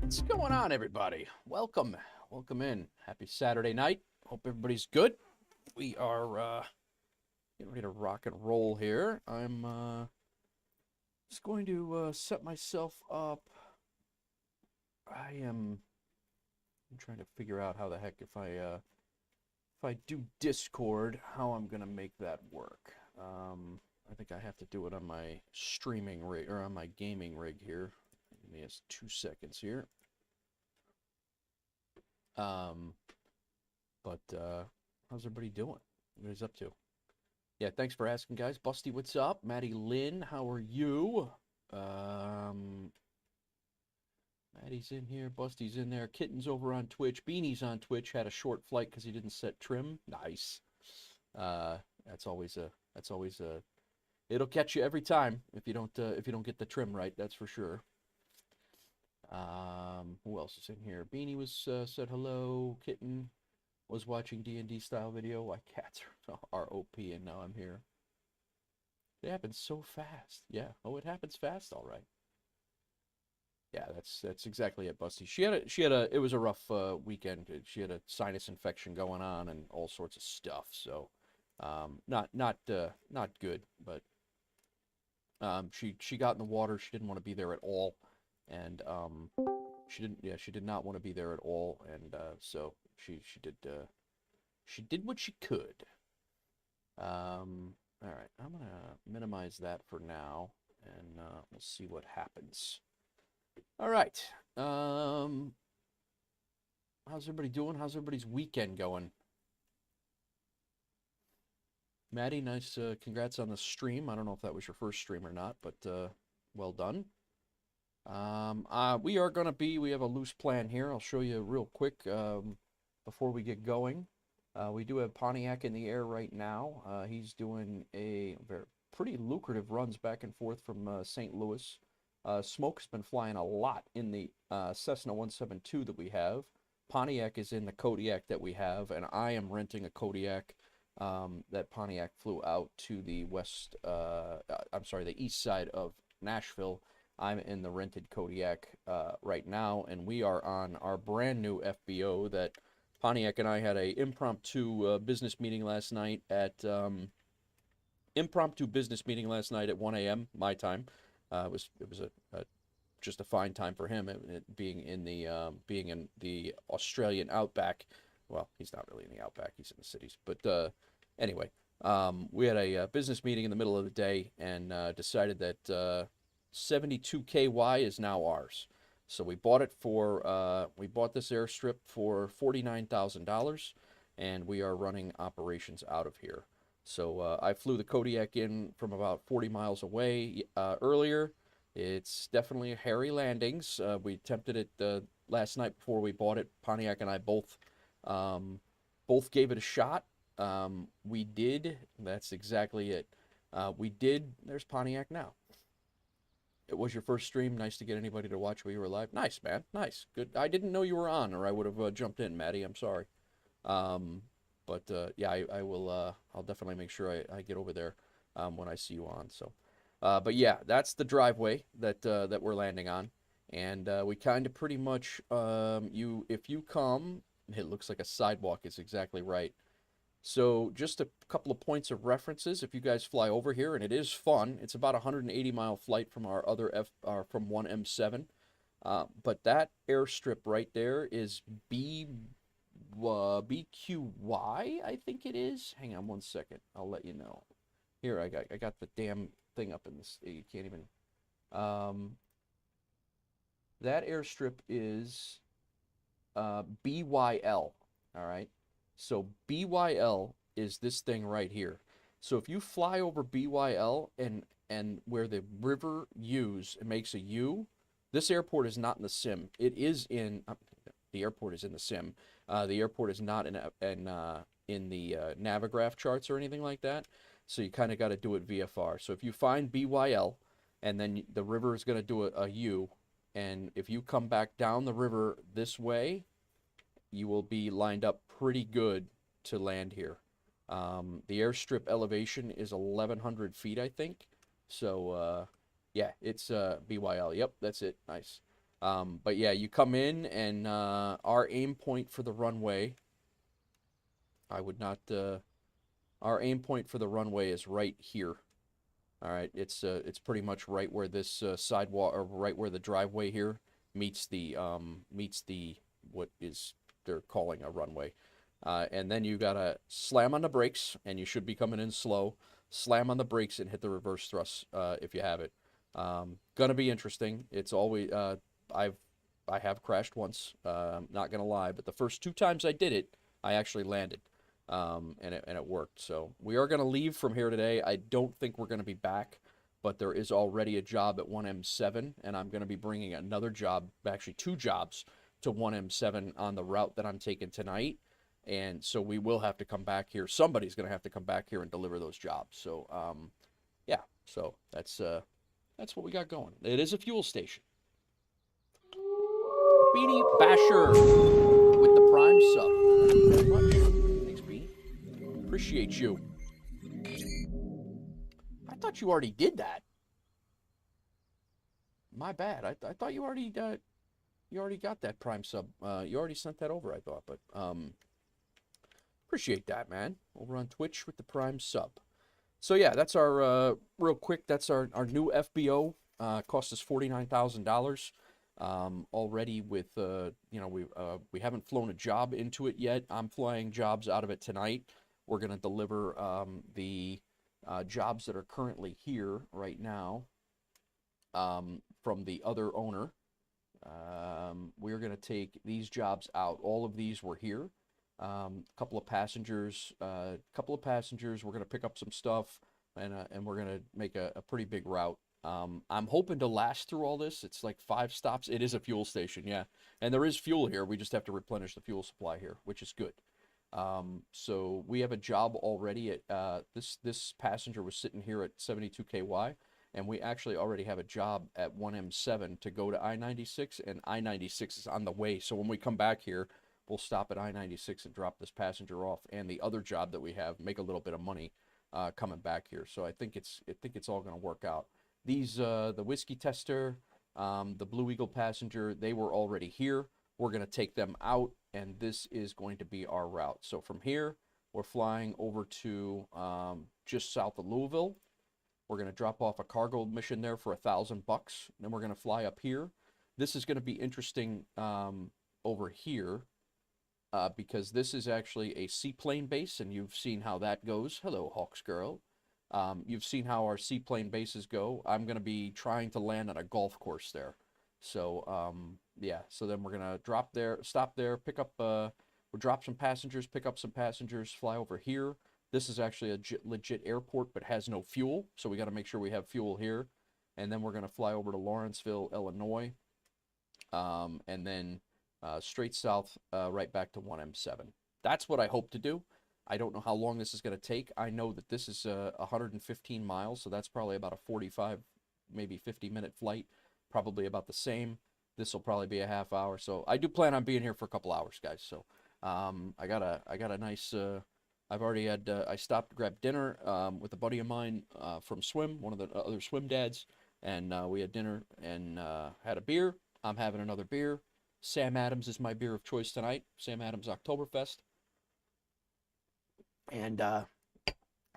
What's going on, everybody? Welcome in. Happy Saturday night. Hope everybody's good. We are getting ready to rock and roll here. I'm just going to set myself up. I'm trying to figure out how the heck if I do Discord, how I'm gonna make that work. I think I have to do it on my streaming rig or on my gaming rig here. Give me just 2 seconds here. How's everybody doing? What everybody's up to? Yeah, thanks for asking, guys. Busty, what's up? Maddie Lynn, how are you? Maddie's in here. Busty's in there. Kitten's over on Twitch. Beanie's on Twitch. Had a short flight because he didn't set trim. Nice. That's always a. It'll catch you every time if you don't get the trim right. That's for sure. Who else is in here? Beanie was said hello. Kitten was watching D&D style video. Why cats are OP and now I'm here. It happens so fast. Yeah. Oh, it happens fast. All right. Yeah, that's exactly it, Busty. It was a rough weekend. She had a sinus infection going on and all sorts of stuff. So, not good. But she got in the water. She didn't want to be there at all, and she did not want to be there at all, and so she did what she could. All right, I'm gonna minimize that for now, and we'll see what happens. All right. How's everybody doing? How's everybody's weekend going? Maddie, nice. Congrats on the stream. I don't know if that was your first stream or not, but well done. We are going to be, we have a loose plan here. I'll show you real quick before we get going. We do have Pontiac in the air right now. He's doing pretty lucrative runs back and forth from St. Louis. Smoke's been flying a lot in the Cessna 172 that we have. Pontiac is in the Kodiak that we have, and I am renting a Kodiak that Pontiac flew out to the the east side of Nashville. I'm in the rented Kodiak right now, and we are on our brand new FBO that Pontiac and I had a impromptu business meeting last night at 1 a.m. my time. It was just a fine time for him, being in the Australian outback. Well, he's not really in the outback; he's in the cities. But anyway, we had a business meeting in the middle of the day and decided that 72 KY is now ours. So we bought this airstrip for $49,000, and we are running operations out of here. So I flew the Kodiak in from about 40 miles away earlier. It's definitely hairy landings. We attempted it last night before we bought it. Pontiac and I both gave it a shot. We did. That's exactly it. We did. There's Pontiac now. It was your first stream. Nice to get anybody to watch while you were live. Nice, man. Nice. Good. I didn't know you were on, or I would have jumped in, Maddie. I'm sorry. But yeah, I will. I'll definitely make sure I get over there when I see you on. So, but yeah, that's the driveway that we're landing on, and we kind of pretty much if you come, it looks like a sidewalk. Is exactly right. So just a couple of points of references. If you guys fly over here, and it is fun, it's about a 180-mile flight from our other from 1M7. But that airstrip right there is BQY, I think it is. Hang on one second. I'll let you know. Here, I got the damn thing up in this. You can't even. That airstrip is BYL. All right. So BYL is this thing right here. So if you fly over BYL and where the river U's, it makes a U. This airport is not in the sim. It is in the airport is in the sim. The airport is not in the Navigraph charts or anything like that. So you kind of got to do it VFR. So if you find BYL and then the river is going to do a U, and if you come back down the river this way, you will be lined up pretty good to land here. The airstrip elevation is 1,100 feet, I think. So, yeah, it's BYL. Yep, that's it. Nice. But yeah, you come in, and our aim point for the runway, our aim point for the runway is right here. All right, it's pretty much right where this sidewalk, or right where the driveway here meets the what is they're calling a runway. And then you gotta slam on the brakes, and you should be coming in slow. Slam on the brakes and hit the reverse thrust if you have it. Gonna be interesting. It's always I have crashed once. Not gonna lie, but the first 2 times I did it, I actually landed, and it worked. So we are gonna leave from here today. I don't think we're gonna be back, but there is already a job at 1M7, and I'm gonna be bringing another job, actually 2 jobs, to 1M7 on the route that I'm taking tonight. And so we will have to come back here. Somebody's going to have to come back here and deliver those jobs. So, yeah, so that's what we got going. It is a fuel station. Beanie Basher with the Prime sub. Thank you very much. Thanks, Beanie. Appreciate you. I thought you already did that. My bad. I thought you already got that Prime sub. You already sent that over, I thought, but appreciate that, man. Over on Twitch with the Prime sub. So yeah, that's our real quick. That's our new FBO. Cost us $49,000 already. With we haven't flown a job into it yet. I'm flying jobs out of it tonight. We're gonna deliver the jobs that are currently here right now from the other owner. We're going to take these jobs out. All of these were here. Couple of passengers. We're going to pick up some stuff, and we're going to make a pretty big route I'm hoping to last through all this. It's like 5 stops. It is a fuel station, yeah. And there is fuel here. We just have to replenish the fuel supply here, which is good. So we have a job already at, this passenger was sitting here at 72 KY, and we actually already have a job at 1M7 to go to I-96, and I-96 is on the way. So when we come back here, we'll stop at I-96 and drop this passenger off, and the other job that we have, make a little bit of money coming back here. So I think it's all going to work out. These, the whiskey tester, the Blue Eagle passenger, they were already here. We're going to take them out, and this is going to be our route. So from here, we're flying over to just south of Louisville. We're going to drop off a cargo mission there for $1,000. Then we're going to fly up here. This is going to be interesting over here because this is actually a seaplane base, and you've seen how that goes. Hello, Hawks girl. You've seen how our seaplane bases go. I'm going to be trying to land on a golf course there. So, yeah, so then we're going to drop there, stop there, pick up, we'll drop some passengers, pick up some passengers, fly over here. This is actually a legit airport, but has no fuel, so we got to make sure we have fuel here. And then we're going to fly over to Lawrenceville, Illinois, and then straight south, right back to 1M7. That's what I hope to do. I don't know how long this is going to take. I know that this is 115 miles, so that's probably about a 45, maybe 50-minute flight. Probably about the same. This will probably be a half hour. So I do plan on being here for a couple hours, guys. So I got a nice. I've already had. I stopped to grab dinner with a buddy of mine from swim, one of the other swim dads, and we had dinner and had a beer. I'm having another beer. Sam Adams is my beer of choice tonight. Sam Adams Oktoberfest. And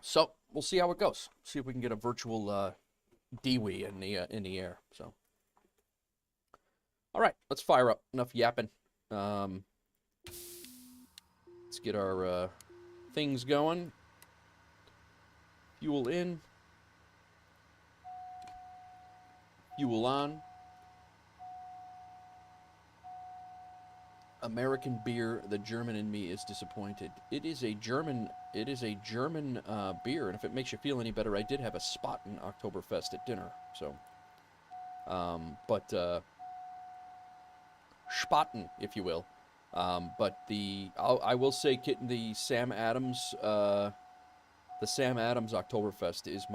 so we'll see how it goes. See if we can get a virtual DWI in the air. So, all right, let's fire up. Enough yapping. Let's get our things going. Fuel in. Fuel on. American beer. The German in me is disappointed. It is a German beer, and if it makes you feel any better, I did have a spot in Oktoberfest at dinner. So, Spaten, if you will. But I will say, Kitten, the Sam Adams Oktoberfest is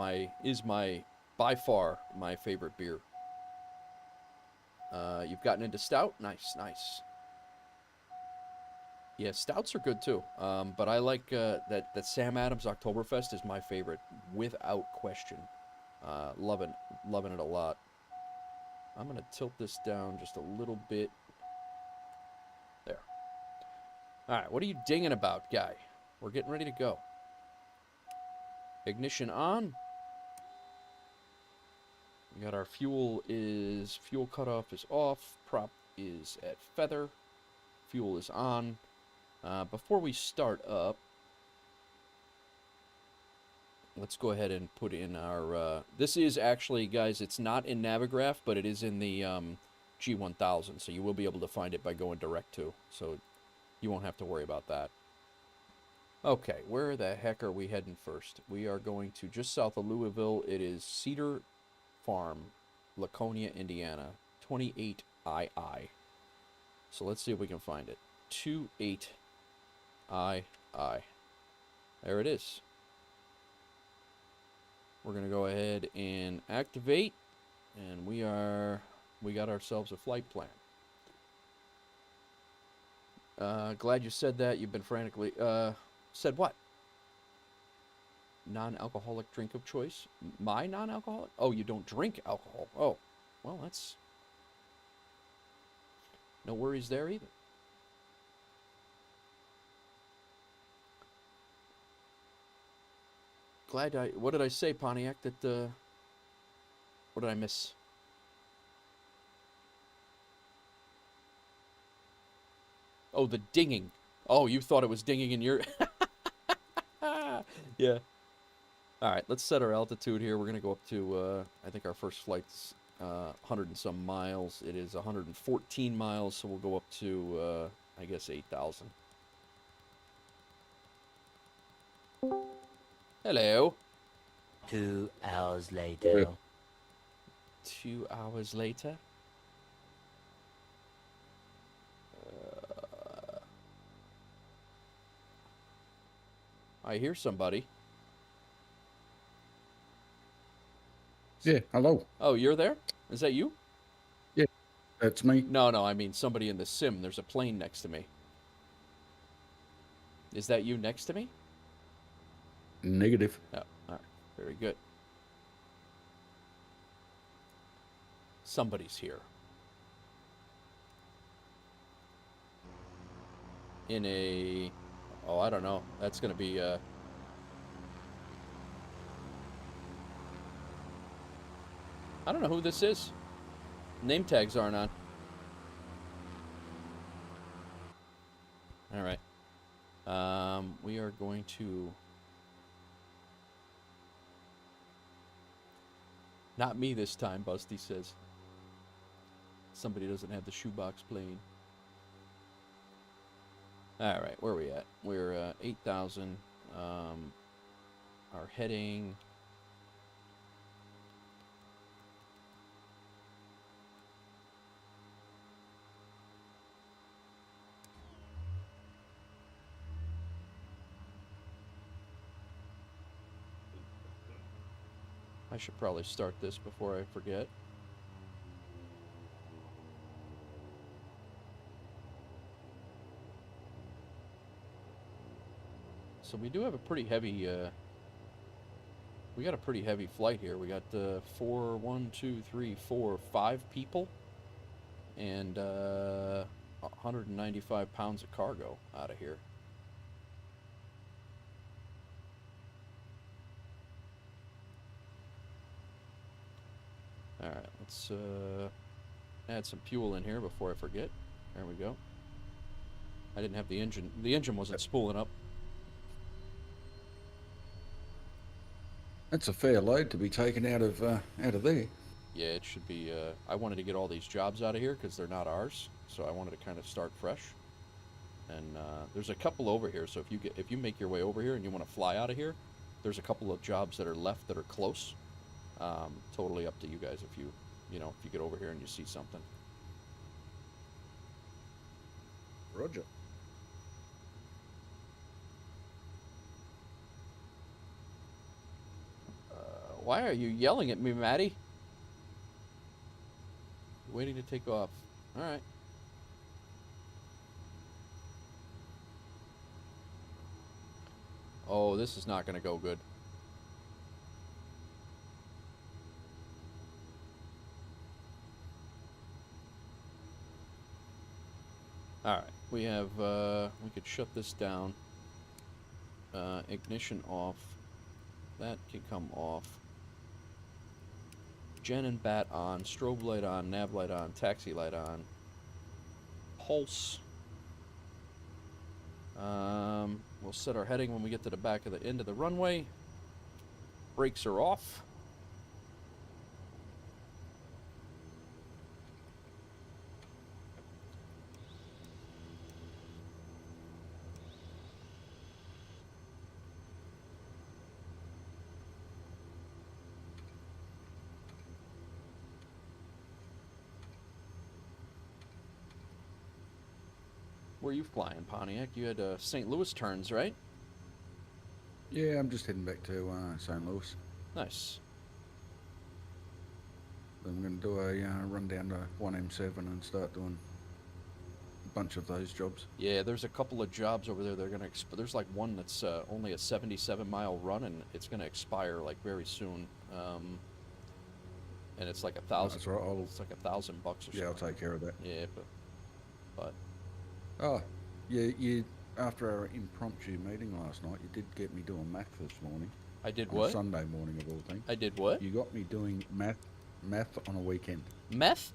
my by far my favorite beer. You've gotten into stout? Nice. Yeah, stouts are good too. But I like that Sam Adams Oktoberfest is my favorite without question. Loving it a lot. I'm gonna tilt this down just a little bit. There. All right, what are you dinging about, guy? We're getting ready to go. Ignition on. We got our fuel cutoff is off. Prop is at feather. Fuel is on. Before we start up, let's go ahead and put in our, this is actually, guys, it's not in Navigraph, but it is in the G1000, so you will be able to find it by going direct to, so you won't have to worry about that. Okay, where the heck are we heading first? We are going to just south of Louisville. It is Cedar Farm, Laconia, Indiana, 28II. So let's see if we can find it. 28II. There it is. We're going to go ahead and activate, and we got ourselves a flight plan. Glad you said that. You've been frantically, said what? Non-alcoholic drink of choice? My non-alcoholic? Oh, you don't drink alcohol. Oh, well, that's no worries there either. What did I say, Pontiac, that, what did I miss? Oh, the dinging. Oh, you thought it was dinging in your... Yeah. All right, let's set our altitude here. We're going to go up to, I think our first flight's 100 and some miles. It is 114 miles, so we'll go up to, I guess, 8,000. Hello. 2 hours later. 2 hours later. I hear somebody. Yeah, hello. Oh, you're there? Is that you? Yeah, that's me. No, I mean somebody in the sim. There's a plane next to me. Is that you next to me? Negative. Oh, all right. Very good. Somebody's here. In a... Oh, I don't know. That's going to be... I don't know who this is. Name tags aren't on. All right. We are going to... Not me this time, Busty says. Somebody doesn't have the shoebox plane. All right, where are we at? We're 8,000. Our heading... I should probably start this before I forget. So we do have a pretty heavy, we got a pretty heavy flight here. We got 5 people and 195 pounds of cargo out of here. All right, let's add some fuel in here before I forget. There we go. I didn't have the engine. The engine wasn't spooling up. That's a fair load to be taken out of there. Yeah, it should be. I wanted to get all these jobs out of here because they're not ours, so I wanted to kind of start fresh. And there's a couple over here. So if you make your way over here and you want to fly out of here, there's a couple of jobs that are left that are close. Totally up to you guys if you get over here and you see something. Roger. Why are you yelling at me, Maddie? Waiting to take off. All right. Oh, this is not going to go good. All right. We have, we could shut this down. Ignition off. That can come off. Gen and bat on. Strobe light on. Nav light on. Taxi light on. Pulse. We'll set our heading when we get to the back of the end of the runway. Brakes are off. Where are you flying, Pontiac? You had St. Louis turns, right? Yeah, I'm just heading back to St. Louis. Nice. Then I'm going to do a run down to 1M7 and start doing a bunch of those jobs. Yeah, there's a couple of jobs over there. They're going to there's like one that's only a 77-mile run, and it's going to expire like very soon. And it's like $1,000. That's right. It's like $1,000 or something. Yeah, I'll take care of that. Yeah, but. Oh, yeah. You after our impromptu meeting last night, you did get me doing math this morning. I did on what? Sunday morning of all things. I did what? You got me doing math on a weekend. Meth?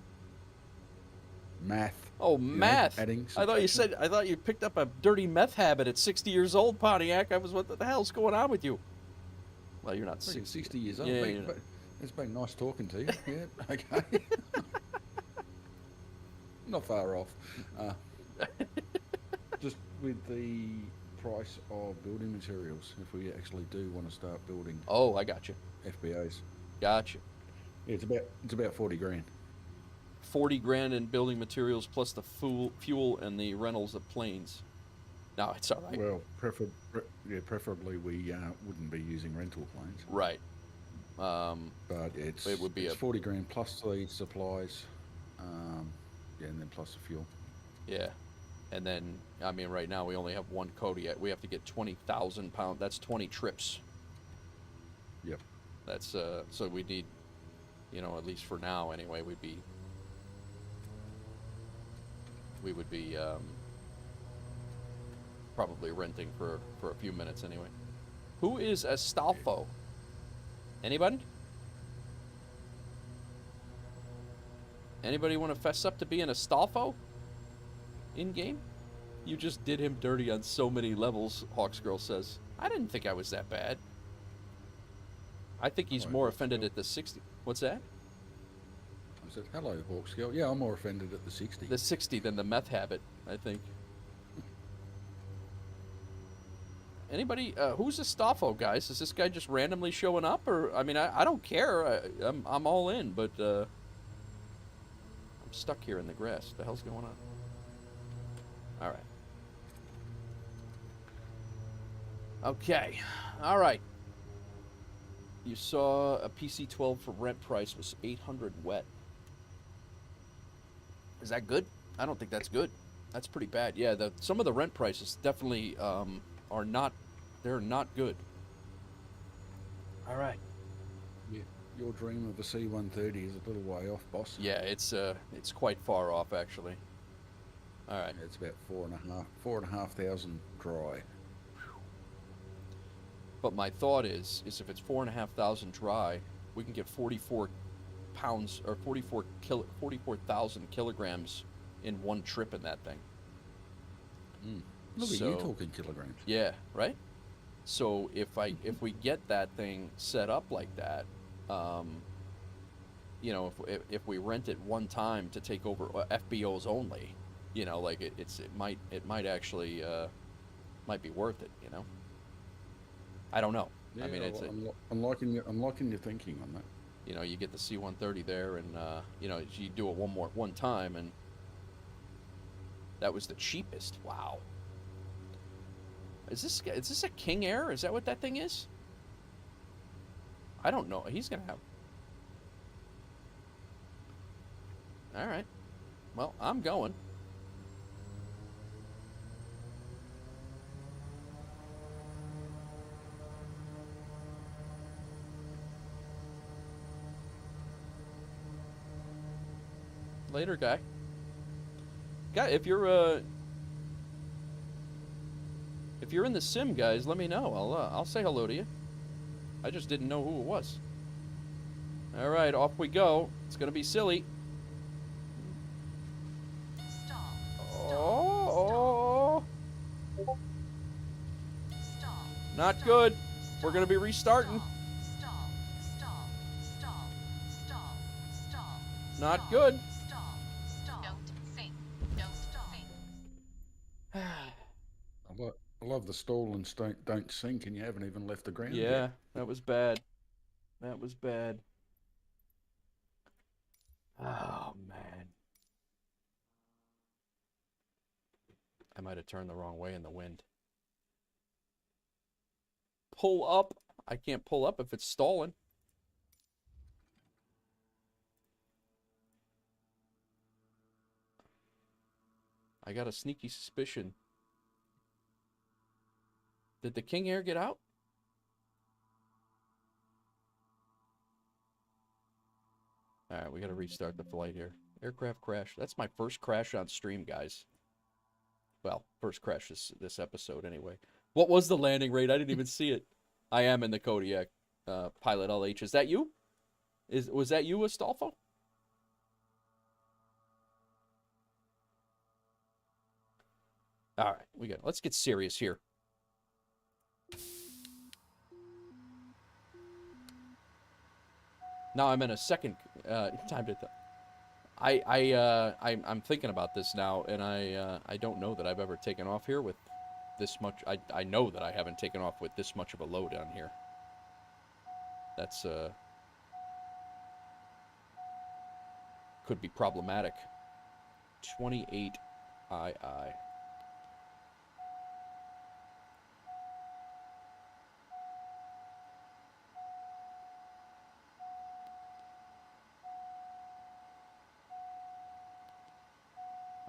Math. Oh, math. Adding, I thought you picked up a dirty meth habit at 60 years old, Pontiac. What the hell's going on with you? Well, you're not 60 years old. Yeah, but it's been nice talking to you. Yeah, okay. Not far off. Just with the price of building materials, if we actually do want to start building. Oh, I got you. FBOs. Got you. Yeah, it's about 40 grand. 40 grand in building materials plus the fuel and the rentals of planes. No, it's all right. Well, preferably we wouldn't be using rental planes. Right. But It would be it's a 40 grand plus the supplies, yeah, and then plus the fuel. yeah. And then, I mean, right now we only have one Kodiak. We have to get 20,000 pounds. That's 20 trips. Yep. That's so we need, you know, at least for now anyway, we would be probably renting for a few minutes anyway. Who is Astolfo? Anybody? Anybody want to fess up to being Astolfo? In game? You just did him dirty on so many levels, Hawks Girl says. I didn't think I was that bad. I think he's more offended at the 60. What's that? I said, hello, Hawks Girl. Yeah, I'm more offended at the 60. The 60 than the meth habit, I think. Anybody, who's Astolfo, guys? Is this guy just randomly showing up? Or, I mean, I don't care. I'm all in, but I'm stuck here in the grass. What the hell's going on? All right. Okay. All right. You saw a PC-12 for rent price was 800 wet. Is that good? I don't think that's good. That's pretty bad. Yeah, some of the rent prices definitely are not. They're not good. All right. Yeah, your dream of a C-130 is a little way off, boss. Yeah, it's quite far off actually. All right. Yeah, it's about 4,500 dry. But my thought is if it's 4,500 dry, we can get 44 pounds or 44,000 kilograms in one trip in that thing. Look at you talking kilograms. Yeah, right. So if we get that thing set up like that, you know, if we rent it one time to take over FBOs only, you know, like it might actually might be worth it, you know. I don't know. Yeah, I mean, I'm liking your thinking on that. You know, you get the C-130 there, and you know, you do it one time, and that was the cheapest. Wow. Is this a King Air? Is that what that thing is? I don't know. He's gonna have. All right. Well, I'm going. Later, guy. Guy, if you're in the sim, guys, let me know. I'll say hello to you. I just didn't know who it was. All right, off we go. It's gonna be silly. Stop. Oh. Stop. Not good. We're gonna be restarting. Stop. Not good. Stop. Don't think. I love the stall and don't sink, and you haven't even left the ground Yeah, yet. that was bad. That was bad. Oh, man. I might have turned the wrong way in the wind. Pull up. I can't pull up if it's stalling. I got a sneaky suspicion. Did the King Air get out? All right, we got to restart the flight here. Aircraft crash. That's my first crash on stream, guys. Well, first crash this episode anyway. What was the landing rate? I didn't even see it. I am in the Kodiak. Pilot LH. Is that you? Was that you, Astolfo? All right, let's get serious here. Now I'm in a second time to. I'm thinking about this now, and I don't know that I've ever taken off here with this much. I know that I haven't taken off with this much of a load on here. That's could be problematic. 28 II. All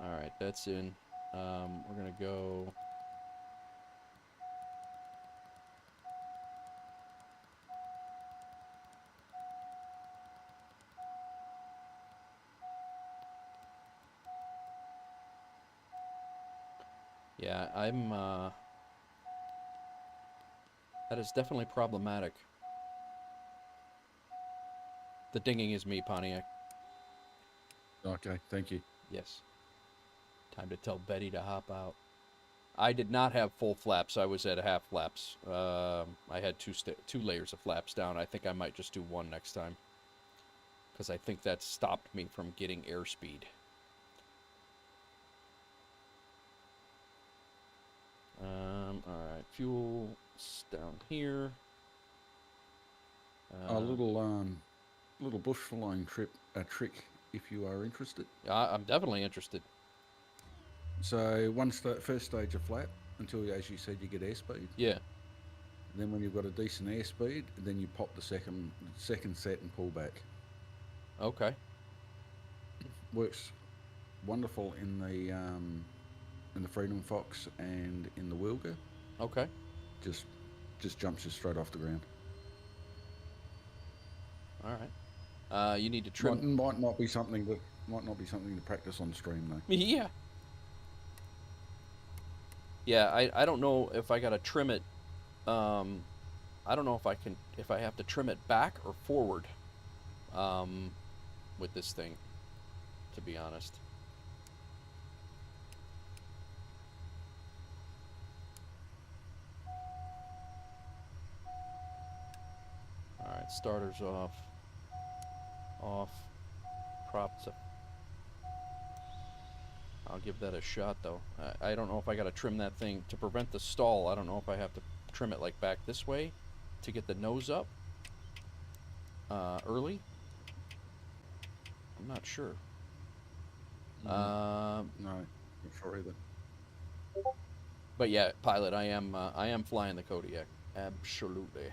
right, that's in. We're gonna go. Yeah, I'm. That is definitely problematic. The dinging is me, Pontiac. Okay, thank you. Yes. Time to tell Betty to hop out. I did not have full flaps. I was at half flaps. I had two layers of flaps down. I think I might just do one next time, because I think that stopped me from getting airspeed. All right, fuel's down here. A little bush flying trick, if you are interested. I'm definitely interested. So first stage of flap until, as you said, you get airspeed. Yeah. Then when you've got a decent airspeed, then you pop the second set and pull back. Okay. Works wonderful in the Freedom Fox and in the Wilga. Okay. Just jumps you straight off the ground. All right. You need to trim. Might not be something to practice on stream though. Yeah. Yeah, I don't know if I gotta trim it. I don't know if I have to trim it back or forward. With this thing, to be honest. All right, starters off. Props up. I'll give that a shot though. I don't know if I gotta trim that thing to prevent the stall. I don't know if I have to trim it like back this way to get the nose up early. I'm not sure. No, not sure either. But yeah, pilot, I am flying the Kodiak. Absolutely.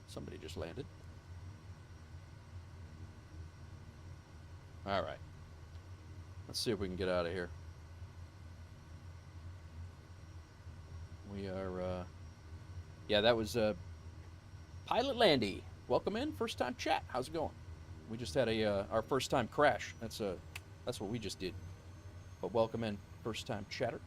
Somebody just landed. All right. Let's see if we can get out of here. We are, yeah, that was Pilot Landy. Welcome in, first time chat. How's it going? We just had our first time crash. That's what we just did. But welcome in, first time chatter.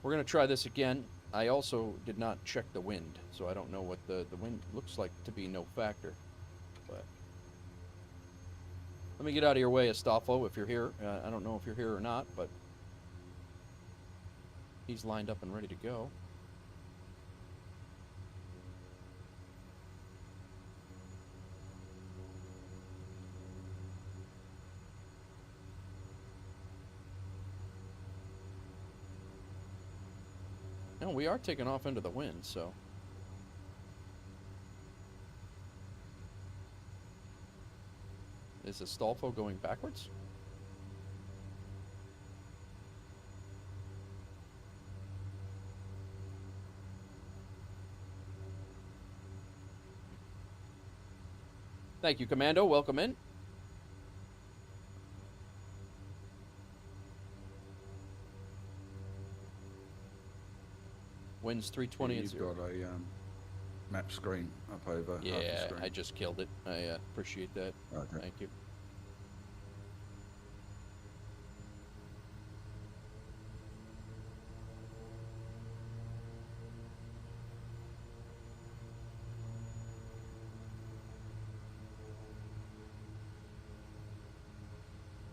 We're gonna try this again. I also did not check the wind, so I don't know what the wind looks like to be no factor. But let me get out of your way, Astolfo, if you're here. I don't know if you're here or not, but he's lined up and ready to go. No, we are taking off into the wind, so. Is Astolfo going backwards? Thank you, Commando. Welcome in. Wind's 320 and You've 0. got a map screen up over half the Yeah, screen. I just killed it. I appreciate that. Okay. Thank you.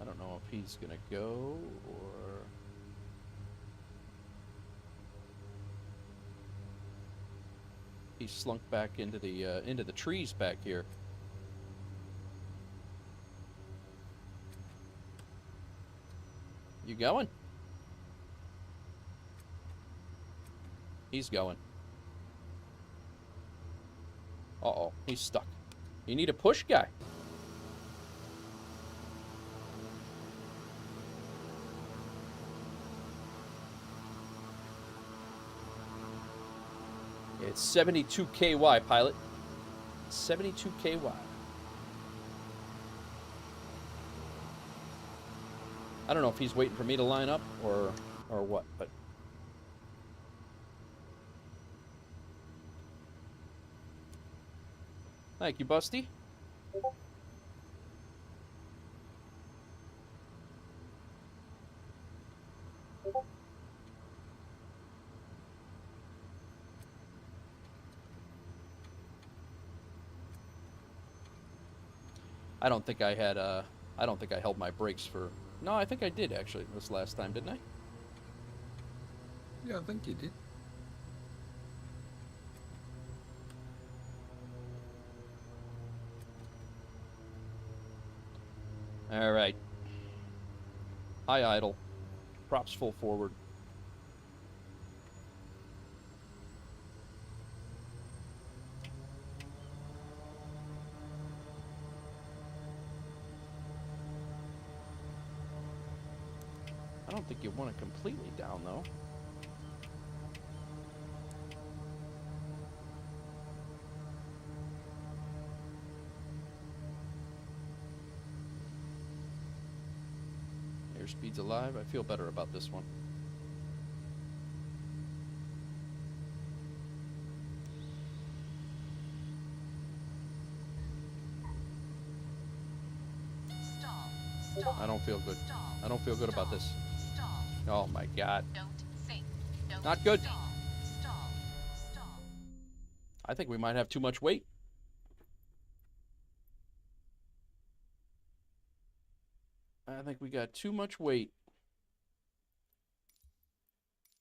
I don't know if he's gonna go or. He slunk back into the trees back here. You going? He's going. Uh-oh, he's stuck. You need a push guy. It's 72 KY, pilot. 72 KY. I don't know if he's waiting for me to line up or what, but... Thank you, Busty. I don't think I had, I don't think I held my brakes for... No, I think I did, actually, this last time, didn't I? Yeah, I think you did. All right. High idle. Props full forward. I don't think you want it completely down, though. Airspeed's alive. I feel better about this one. Stall. I don't feel good. Stall. I don't feel good about this. Stall. Oh my god. Don't sink. Don't Not good. Stall. I think we might have too much weight. I think we got too much weight.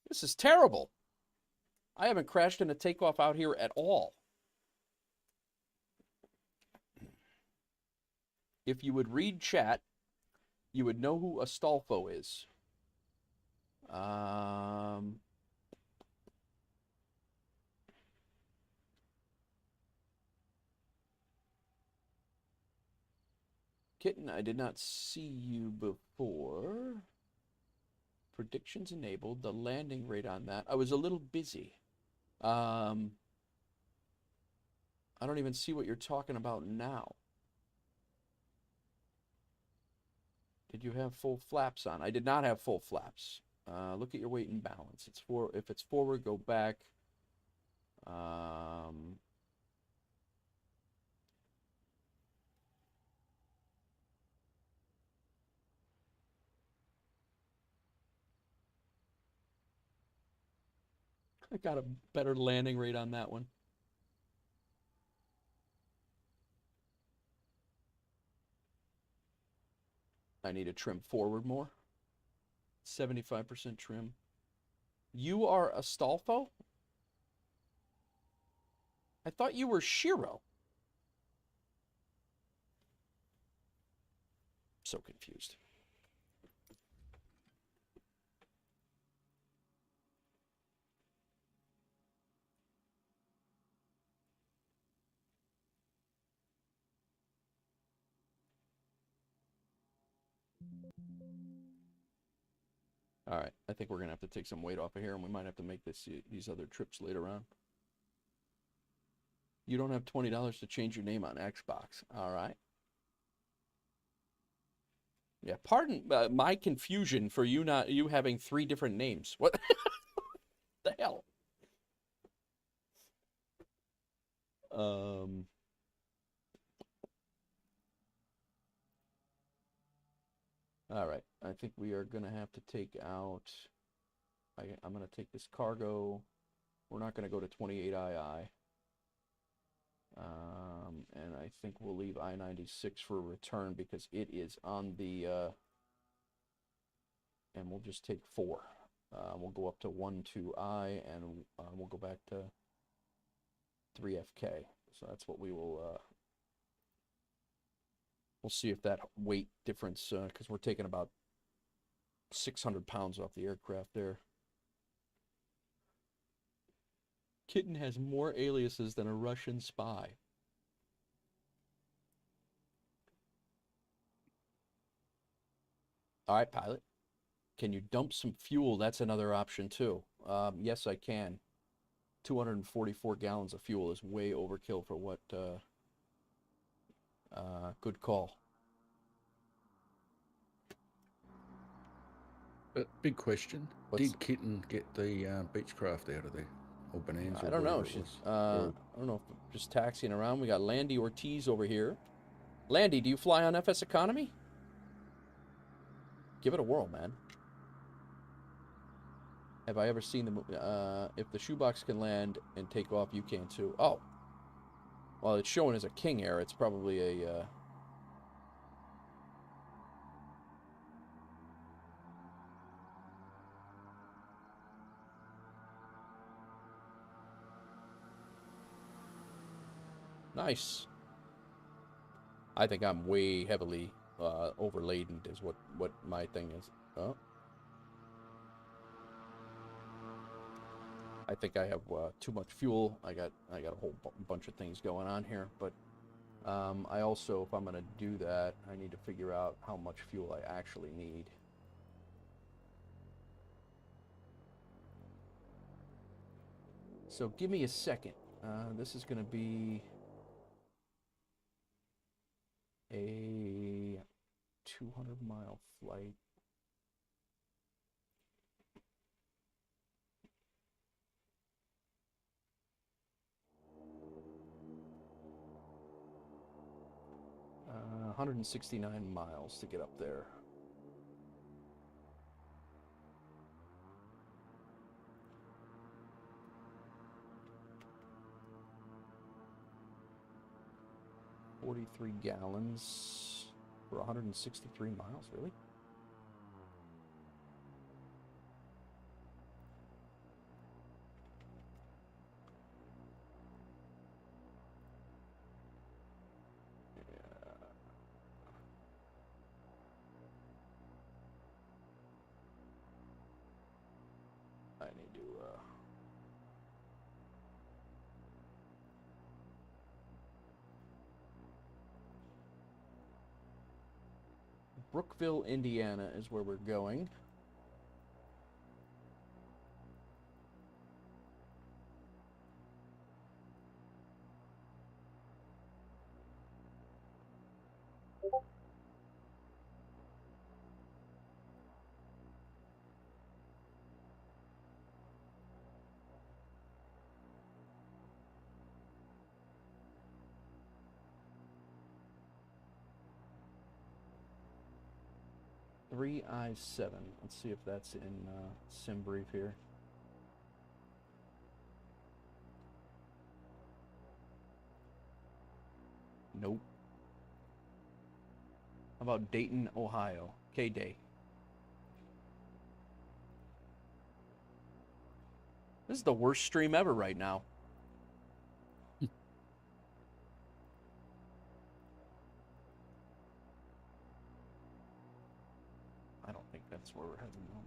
This is terrible. I haven't crashed in a takeoff out here at all. If you would read chat, you would know who Astolfo is. Kitten, I did not see you before. Predictions enabled. The landing rate on that. I was a little busy. I don't even see what you're talking about now. Did you have full flaps on? I did not have full flaps. Look at your weight and balance. It's if it's forward, go back. I got a better landing rate on that one. I need to trim forward more. 75% trim. You are Astolfo? I thought you were Shiro. So confused. All right, I think we're gonna have to take some weight off of here, and we might have to make these other trips later on. You don't have $20 to change your name on Xbox. All right. Yeah, pardon my confusion for you having 3 different names. What the hell? All right, I think we are gonna have to take out. I'm gonna take this cargo. We're not gonna go to 28II. And I think we'll leave I-96 for return because it is on the. And we'll just take 4. We'll go up to 12I, and we'll go back to 3FK. So that's what we will. We'll see if that weight difference, because we're taking about 600 pounds off the aircraft there. Kitten has more aliases than a Russian spy. All right, pilot. Can you dump some fuel? That's another option too. Yes, I can. 244 gallons of fuel is way overkill for what, good call. But big question: What's, did Kitten get the Beechcraft out of there, or Bonanza, I or don't know. whatever it She's, was? I don't know if just taxiing around. We got Landy Ortiz over here. Landy, do you fly on FSEconomy? Give it a whirl, man. Have I ever seen the movie? If the shoebox can land and take off, you can too. Oh. Well, it's showing as a King Air. It's probably a, nice. I think I'm way heavily overladen is what my thing is. Oh. I think I have too much fuel. I got a whole bunch of things going on here, but I also, if I'm gonna do that, I need to figure out how much fuel I actually need. So give me a second. This is gonna be a 200-mile flight. Uh, 169 miles to get up there. $43 gallons for 163 miles, really? I need to, Brookville, Indiana is where we're going. I-7. Let's see if that's in sim brief here. Nope. How about Dayton, Ohio? K-Day. This is the worst stream ever right now. I don't think that's where we're heading now.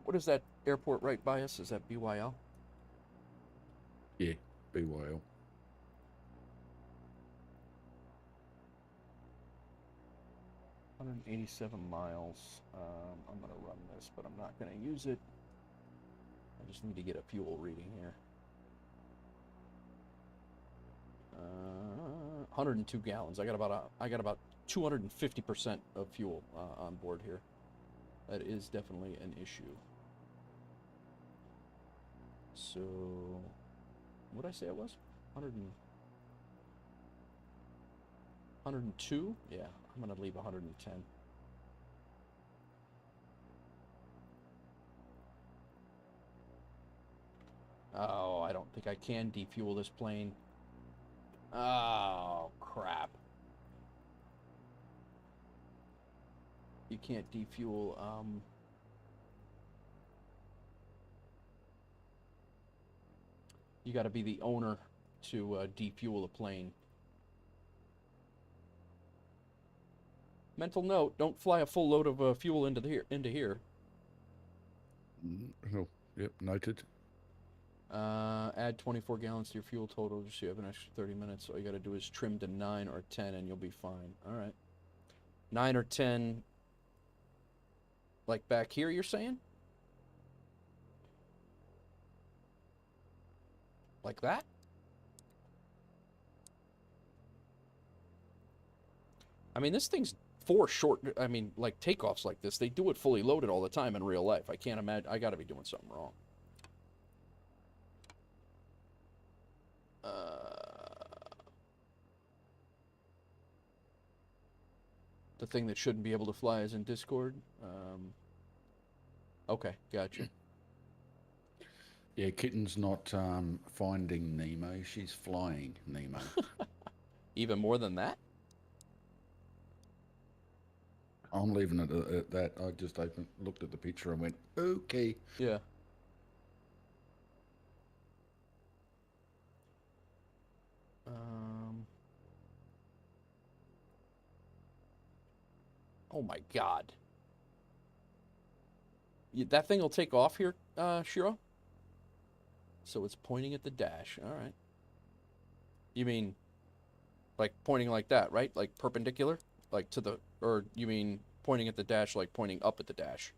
What is that airport right by us? Is that BYL? Yeah, BYL. $187 miles. I'm going to run this, but I'm not going to use it. I just need to get a fuel reading here. 102 gallons. I got about 250% of fuel on board here. That is definitely an issue. So, what did I say it was? 102? Yeah, I'm gonna leave 110. Oh, I don't think I can defuel this plane. Oh, crap. You can't defuel, you gotta be the owner to defuel a plane. Mental note, don't fly a full load of fuel into here. Oh, yep, noted. Add 24 gallons to your fuel total just so you have an extra 30 minutes. All you gotta do is trim to 9 or 10 and you'll be fine. Alright. 9 or 10 Like back here, you're saying? Like that? I mean, this thing's I mean, like takeoffs like this, they do it fully loaded all the time in real life. I can't imagine. I gotta be doing something wrong. The thing that shouldn't be able to fly is in Discord. Okay, gotcha. Yeah, Kitten's not finding Nemo. She's flying Nemo. Even more than that? I'm leaving it at that. I just looked at the picture and went, okay. Yeah. Oh my God. That thing will take off here, Shiro? So it's pointing at the dash. All right. You mean like pointing like that, right? Like perpendicular? Like to the, or you mean pointing at the dash like pointing up at the dash?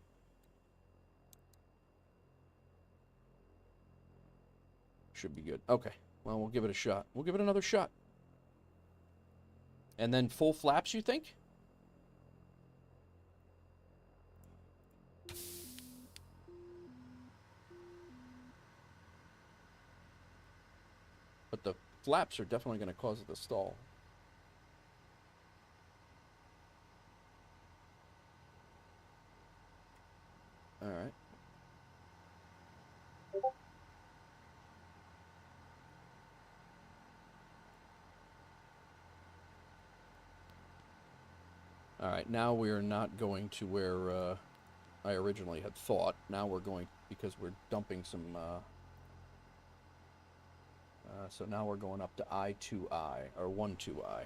Should be good. Okay. Well, we'll give it a shot. We'll give it another shot. And then full flaps, you think? But the flaps are definitely going to cause it to stall. All right. All right, now we're not going to where I originally had thought. Now we're going, because we're dumping some, so now we're going up to I2I, or 1-2I.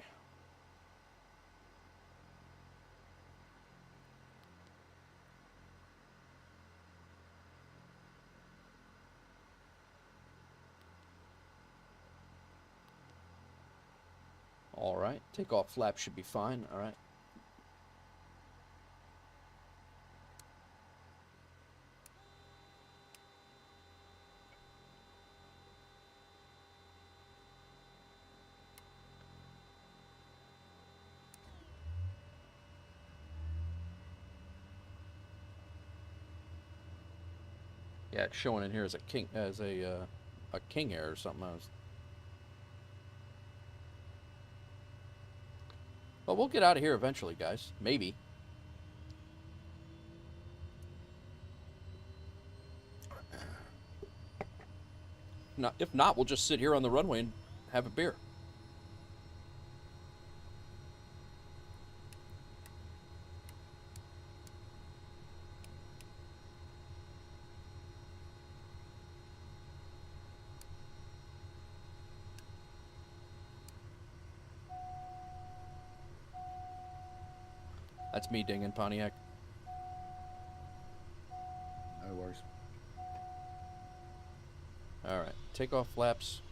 All right, takeoff flap should be fine. All right. Yeah, it's showing in here as a King Air or something. But we'll get out of here eventually, guys. Maybe. Not, if not, we'll just sit here on the runway and have a beer. That's me dinging Pontiac. No worries. Alright, takeoff flaps.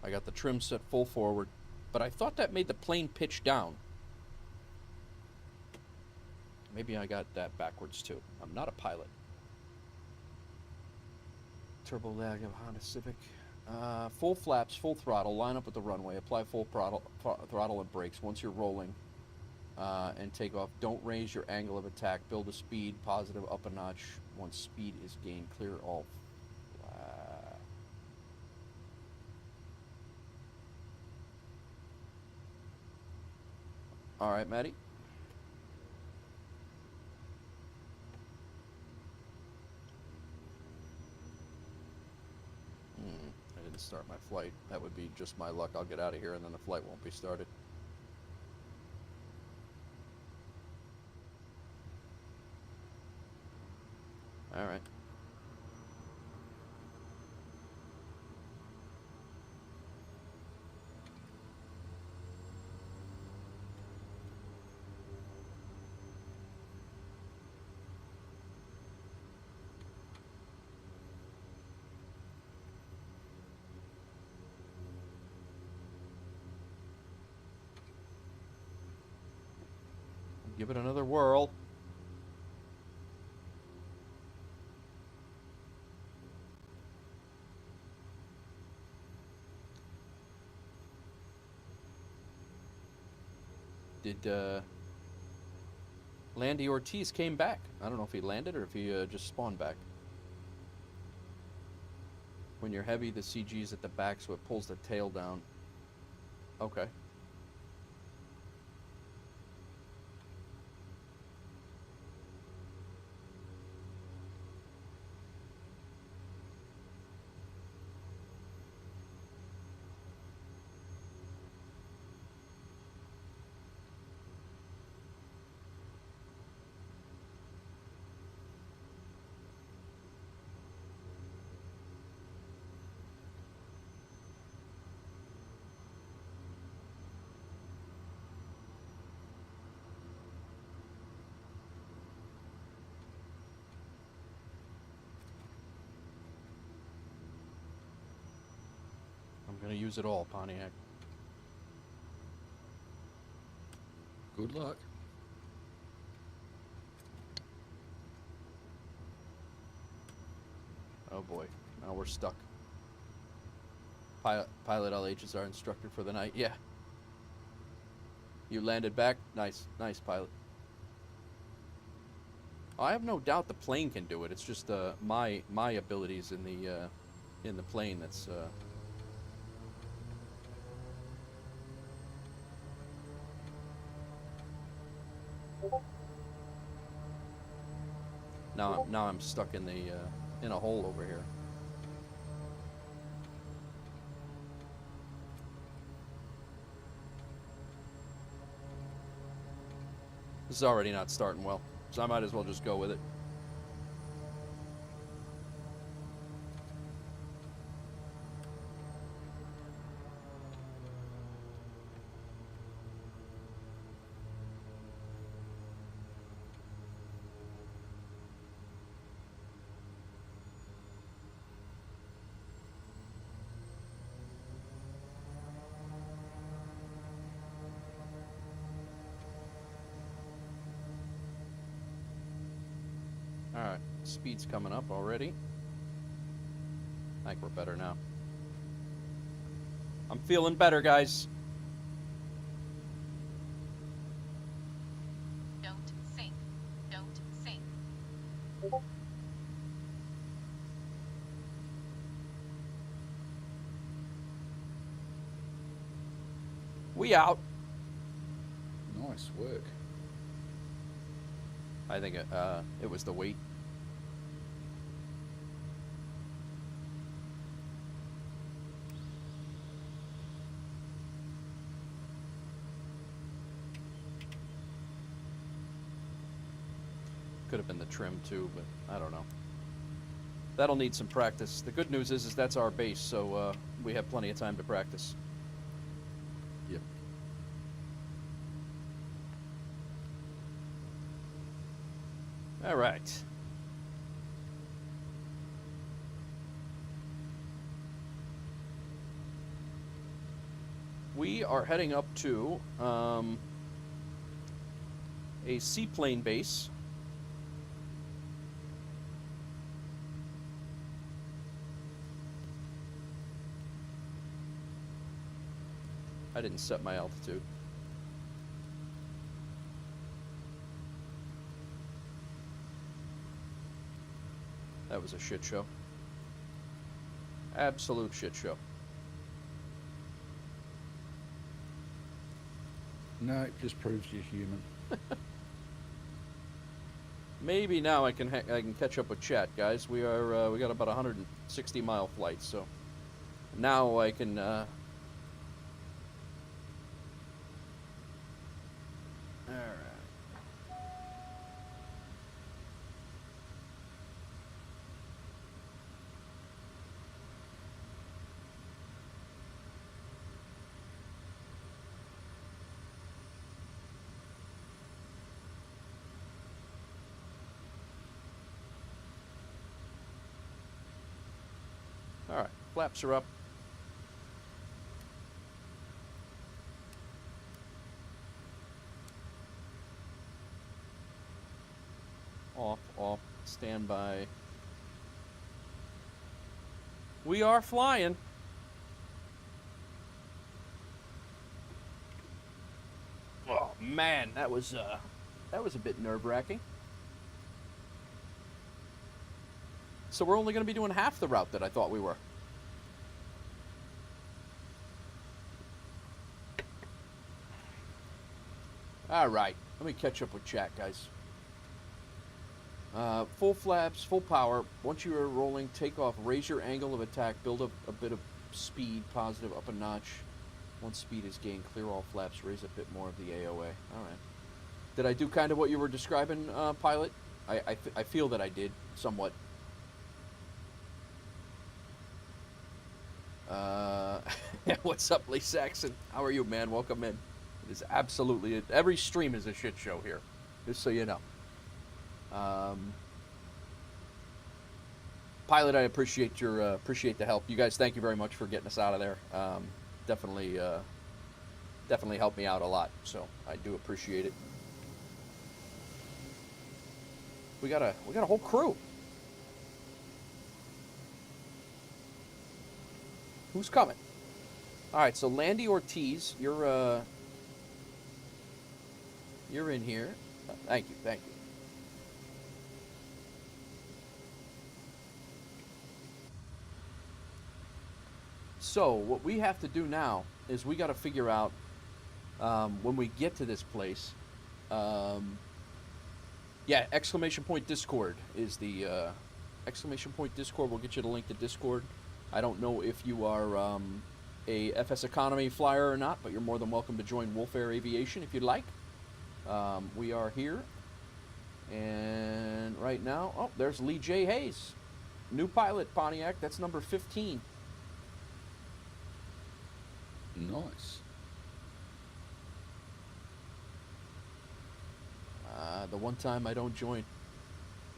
I got the trim set full forward, but I thought that made the plane pitch down. Maybe I got that backwards too. I'm not a pilot. Turbo lag of Honda Civic. Full flaps, full throttle, line up with the runway, apply full throttle and brakes once you're rolling, and take off. Don't raise your angle of attack. Build a speed, positive up a notch once speed is gained. Clear all. All right, Maddie. I didn't start my flight. That would be just my luck. I'll get out of here and then the flight won't be started. All right. Give it another whirl. Did, Landy Ortiz came back. I don't know if he landed or if he just spawned back. When you're heavy, the CG's at the back, so it pulls the tail down. Okay. I'm gonna use it all, Pontiac. Good luck. Oh boy, now we're stuck. Pilot LH is our instructor for the night. Yeah. You landed back. Nice, nice, pilot. I have no doubt the plane can do it. It's just my abilities in the plane that's. Now I'm stuck in the in a hole over here. This is already not starting well, so I might as well just go with it. Alright, speed's coming up already. I think we're better now. I'm feeling better, guys. Don't sink. Don't sink. We out. Nice work. I think it was the weight. Could have been the trim too, but I don't know. That'll need some practice. The good news is that's our base, so we have plenty of time to practice. Yep. All right. We are heading up to a seaplane base. I didn't set my altitude. That was a shit show. Absolute shit show. No, it just proves you're human. Maybe now I can catch up with chat, guys. We got about 160-mile flight, so now I can. All right. All right, flaps are up. off, standby. We are flying. Oh man, that was a bit nerve-wracking. So we're only going to be doing half the route that I thought we were. All right, let me catch up with chat, guys. Full flaps, full power. Once you are rolling, take off, raise your angle of attack, build up a bit of speed, positive, up a notch. Once speed is gained, clear all flaps, raise a bit more of the AOA. All right. Did I do kind of what you were describing, pilot? I feel that I did, somewhat. What's up, Lee Saxon? How are you, man? Welcome in. It is absolutely... Every stream is a shit show here, just so you know. Pilot, I appreciate the help. You guys, thank you very much for getting us out of there. Definitely helped me out a lot, so I do appreciate it. We got a whole crew. Who's coming? All right, so Landy Ortiz, you're in here. Thank you. So what we have to do now is we got to figure out when we get to this place. Yeah, exclamation point Discord is the exclamation point Discord. We'll get you the link to Discord. I don't know if you are a FSEconomy flyer or not, but you're more than welcome to join Wolf Air Aviation if you'd like. We are here, and right now, oh, there's Lee J. Hayes, new pilot, Pontiac. That's number 15. Nice. The one time I don't join.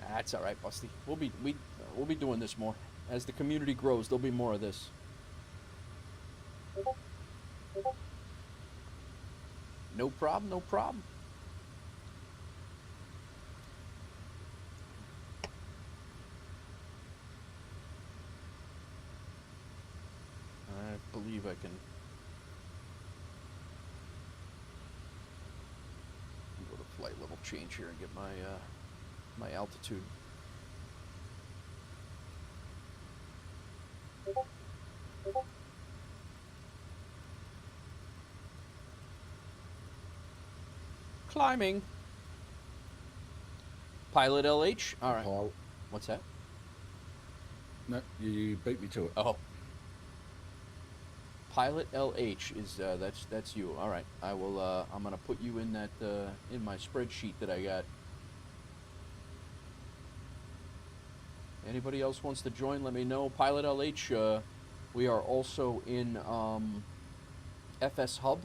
That's all right, Busty. We'll be doing this more. As the community grows, there'll be more of this. No problem, no problem. I believe I can go to flight level change here and get my altitude. Climbing. Pilot LH. All right. Pilot. What's that? No, you beat me to it. Oh. Pilot LH is that's you. All right. I will. I'm gonna put you in that in my spreadsheet that I got. Anybody else wants to join? Let me know. Pilot LH. We are also in FS Hub.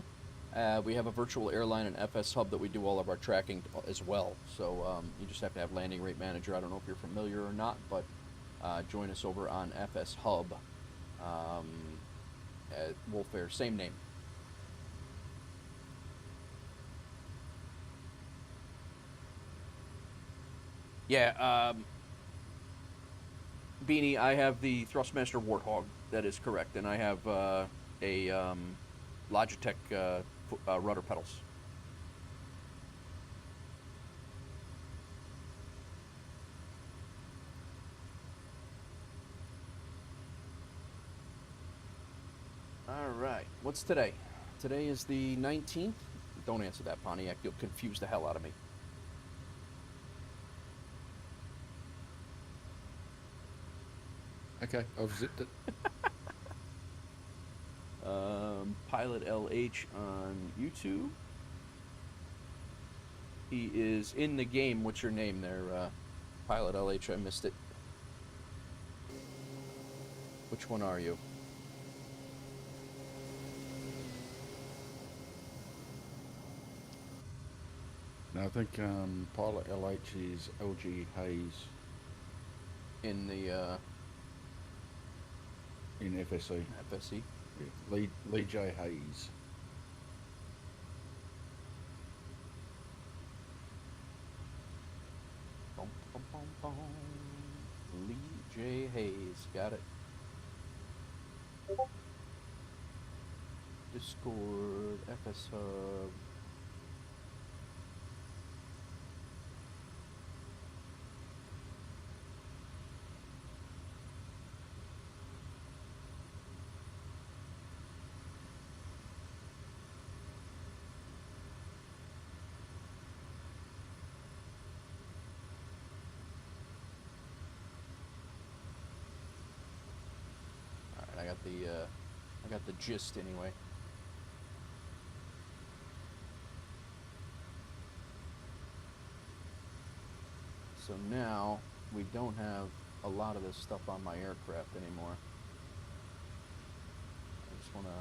We have a virtual airline and FS Hub that we do all of our tracking as well. So you just have to have landing rate manager. I don't know if you're familiar or not, but join us over on FS Hub at Wolf Air. Same name. Yeah, Beanie, I have the Thrustmaster Warthog. That is correct. And I have a Logitech rudder pedals. All right. What's today? Today is the 19th. Don't answer that, Pontiac. You'll confuse the hell out of me. Okay, I've zipped it. Pilot LH on YouTube. He is in the game. What's your name there, Pilot LH? I missed it. Which one are you? Now I think Pilot LH is LG Hayes In the in FSE. FSE. Yeah. Lee J. Hayes. Bum, Bum, bum, bum. Lee J. Hayes. Got it. Discord, FS Hub. Alright, I got the gist anyway. So now we don't have a lot of this stuff on my aircraft anymore. I just want to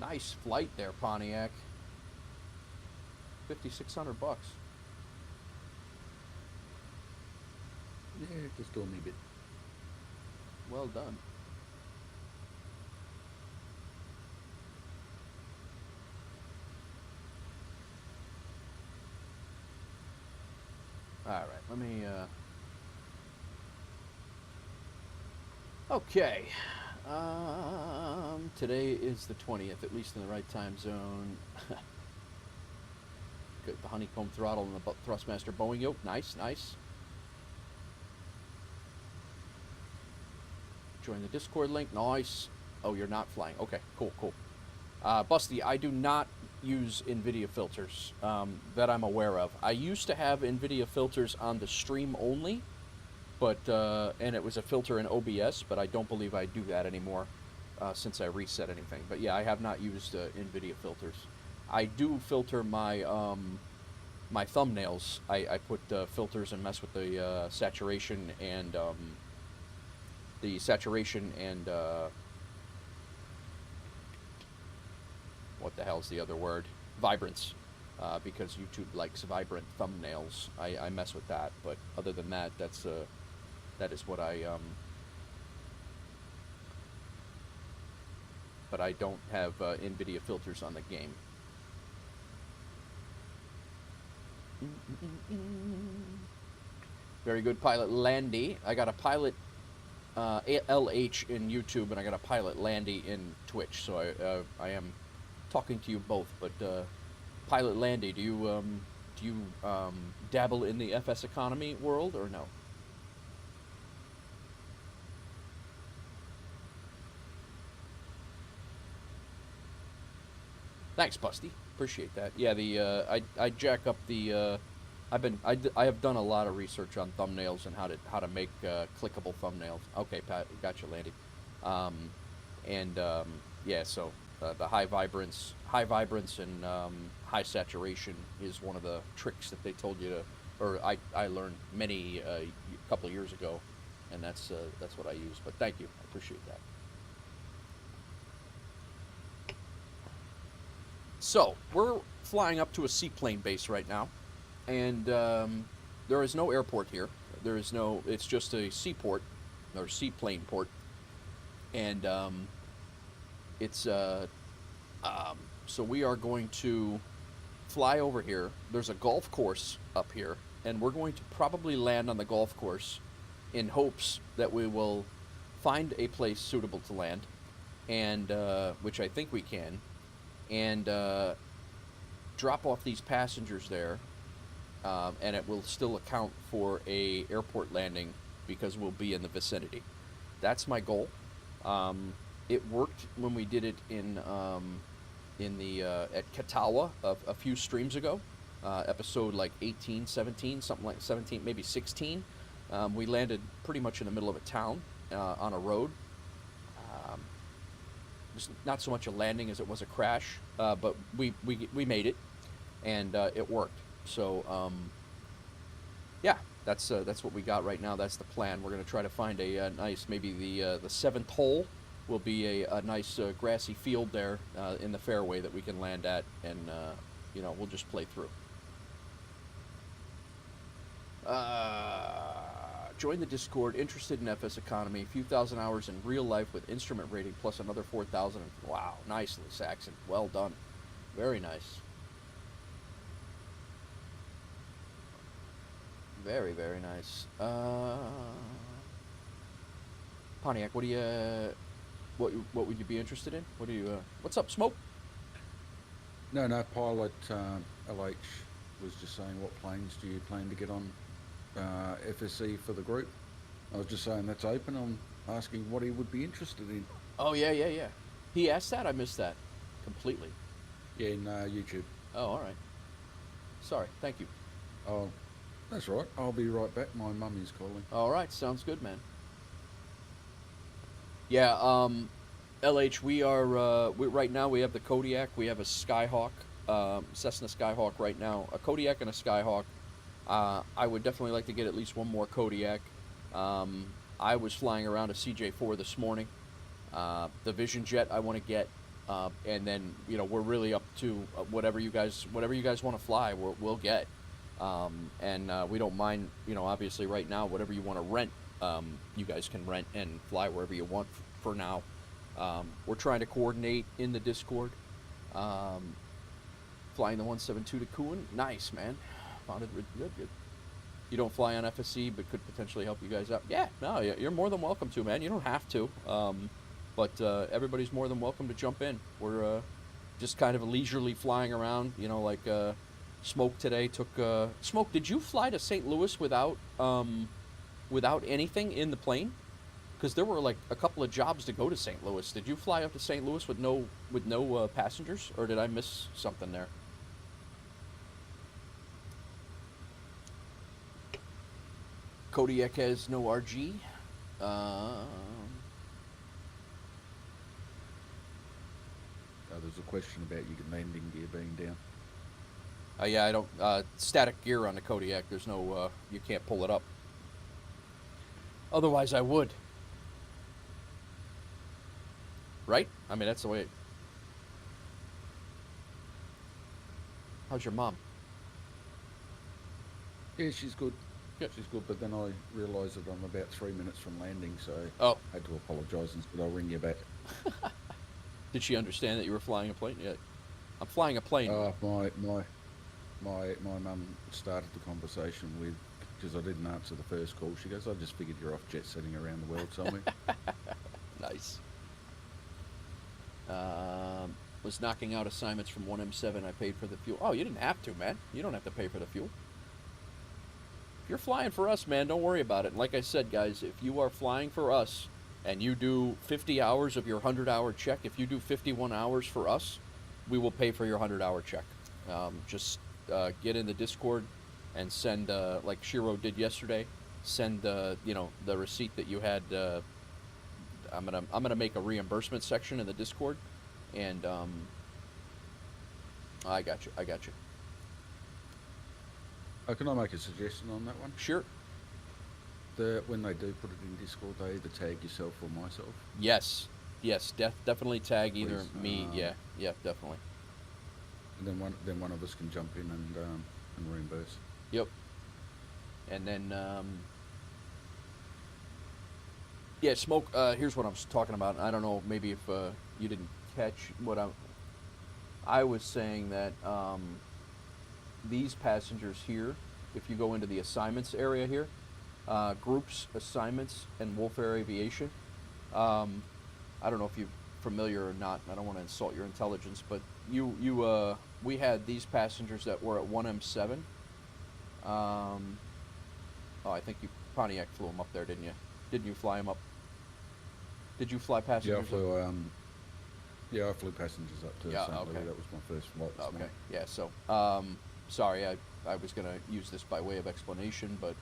nice flight there, Pontiac. 5,600 bucks. Yeah, just doing me a bit. Well done. All right, let me. Okay. Today is the 20th, at least in the right time zone. Good, the honeycomb throttle and the thrustmaster Boeing yoke. Nice, nice. Join the Discord link. Nice. Oh, you're not flying. Okay, cool, cool. Busty, I do not use NVIDIA filters that I'm aware of. I used to have NVIDIA filters on the stream only, but and it was a filter in OBS, but I don't believe I do that anymore since I reset anything. But yeah, I have not used NVIDIA filters. I do filter my my thumbnails. I put filters and mess with the saturation and what the hell's the other word? Vibrance. Because YouTube likes vibrant thumbnails. I mess with that, but other than that, that is what I but I don't have NVIDIA filters on the game. Very good, Pilot Landy. I got a Pilot LH in YouTube, and I got a Pilot Landy in Twitch, so I am talking to you both. But Pilot Landy, do you dabble in the FSEconomy world or no? Thanks, Busty. Appreciate that. Yeah, I jack up the I have done a lot of research on thumbnails and how to make clickable thumbnails. Okay, Pat, gotcha, Landy. Yeah, so the high vibrance and high saturation is one of the tricks that they told you to, or I learned many a couple of years ago, and that's what I use. But thank you, I appreciate that. So we're flying up to a seaplane base right now, and there is no airport here. There is no. It's just a seaport or seaplane port, and it's so we are going to fly over here. There's a golf course up here, and we're going to probably land on the golf course in hopes that we will find a place suitable to land, and which I think we can, and drop off these passengers there, and it will still account for a airport landing because we'll be in the vicinity. That's my goal. It worked when we did it in the at Katawa a few streams ago, episode like 18, 17, something like 17, maybe 16. We landed pretty much in the middle of a town on a road. It was not so much a landing as it was a crash, but we made it, and it worked. So yeah, that's what we got right now. That's the plan. We're going to try to find a nice, maybe the seventh hole will be a nice grassy field there in the fairway that we can land at, and we'll just play through. Join the Discord. Interested in FSEconomy. A few thousand hours in real life with instrument rating plus another 4,000. Wow, nicely, Saxon. Well done. Very nice. Very, very nice. Pontiac, what do you, what would you be interested in? What do you, what's up, Smoke? No, pilot LH was just saying, what planes do you plan to get on FSE for the group? I was just saying that's open. I'm asking what he would be interested in. Oh, yeah. He asked that? I missed that completely. Yeah, in YouTube. Oh, all right. Sorry, thank you. Oh, that's right. I'll be right back. My mummy's calling. All right, sounds good, man. Yeah, LH, we are, right now we have the Kodiak, we have a Skyhawk, Cessna Skyhawk right now, a Kodiak and a Skyhawk. I would definitely like to get at least one more Kodiak. I was flying around a CJ4 this morning. The Vision Jet I want to get, and then, you know, we're really up to whatever you guys want to fly, we'll get. And we don't mind, you know, obviously right now, whatever you want to rent, you guys can rent and fly wherever you want for now. We're trying to coordinate in the Discord. Flying the 172 to Kuhn. Nice, man. Found it good. You don't fly on FSE, but could potentially help you guys out. Yeah, no, you're more than welcome to, man. You don't have to. But everybody's more than welcome to jump in. We're just kind of leisurely flying around, you know, like Smoke today took... Smoke, did you fly to St. Louis without anything in the plane? Because there were like a couple of jobs to go to St. Louis. Did you fly up to St. Louis with no passengers, or did I miss something there? Kodiak has no RG. There's a question about your landing gear being down. Yeah, I don't... static gear on the Kodiak, there's no... you can't pull it up. Otherwise, I would. Right? I mean, that's the way... How's your mom? Yeah, she's good. Good. She's good, but then I realised that I'm about 3 minutes from landing, so Oh. I had to apologise and said I'll ring you back. Did she understand that you were flying a plane? Yeah. I'm flying a plane. My mum started the conversation with, because I didn't answer the first call, she goes, I just figured you're off jet setting around the world somewhere. Nice. Was knocking out assignments from 1M7. I paid for the fuel. Oh, you didn't have to, man. You don't have to pay for the fuel. If you're flying for us, man, don't worry about it. And like I said, guys, if you are flying for us and you do 50 hours of your 100-hour check, if you do 51 hours for us, we will pay for your 100-hour check. Just get in the Discord and send, like Shiro did yesterday, send, you know, the receipt that you had. I'm gonna make a reimbursement section in the Discord, and I got you. Can I make a suggestion on that one? Sure. When they do put it in Discord, they either tag yourself or myself. Yes, definitely tag either Please, me. Yeah, definitely. And then one of us can jump in and reimburse. Yep. And then, yeah, Smoke, here's what I'm talking about. I don't know, maybe if you didn't catch what I was saying that these passengers here, if you go into the assignments area here, groups, assignments, and Wolf Air Aviation, I don't know if you're familiar or not. I don't want to insult your intelligence, but we had these passengers that were at 1M7. Oh, I think you Pontiac flew them up there, didn't you? Didn't you fly them up? Did you fly passengers? Yeah, I flew passengers up to St. Louis. That was my first flight this morning. Yeah, so sorry, I was gonna use this by way of explanation, but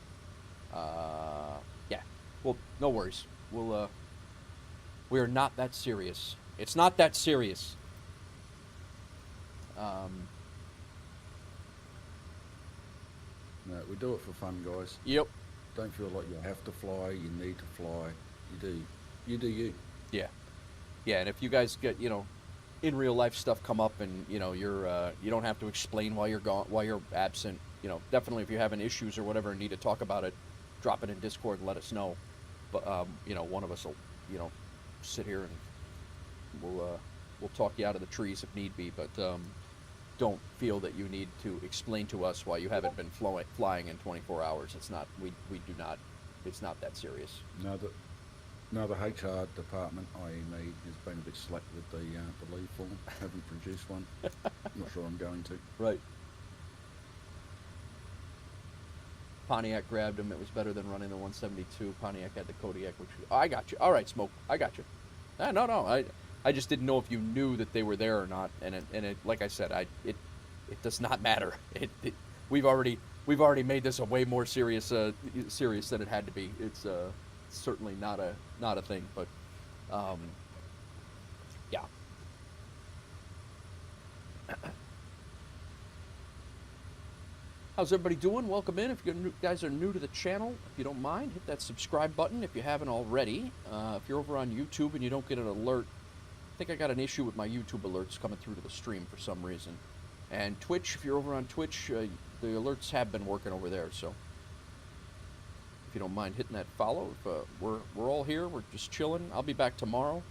yeah. Well, no worries. We're not that serious. It's not that serious. No, we do it for fun, guys. Yep. Don't feel like you have to fly. You need to fly. You do you. Yeah. Yeah, and if you guys get, you know, in real life stuff come up and, you know, you don't have to explain while you're gone, while you're absent, you know, definitely if you're having issues or whatever and need to talk about it, drop it in Discord and let us know. But one of us will, sit here and we'll talk you out of the trees if need be. But don't feel that you need to explain to us why you haven't been flying in 24 hours. It's not. We do not. It's not that serious. No, the HR department, i.e. me, has been a bit slack with the leave form. Haven't produced one. Not sure I'm going to. Right. Pontiac grabbed him. It was better than running the 172. Pontiac had the Kodiak, which... Oh, I got you. All right, Smoke. I got you. No. I just didn't know if you knew that they were there or not. And it like I said, it does not matter. We've already made this a way more serious than it had to be. It's certainly not a thing, but yeah. How's everybody doing? Welcome in. If you guys are new to the channel, if you don't mind, hit that subscribe button if you haven't already. If you're over on YouTube and you don't get an alert, I think I got an issue with my YouTube alerts coming through to the stream for some reason. And Twitch, if you're over on Twitch, the alerts have been working over there, so if you don't mind hitting that follow. If, we're all here, we're just chilling. I'll be back tomorrow.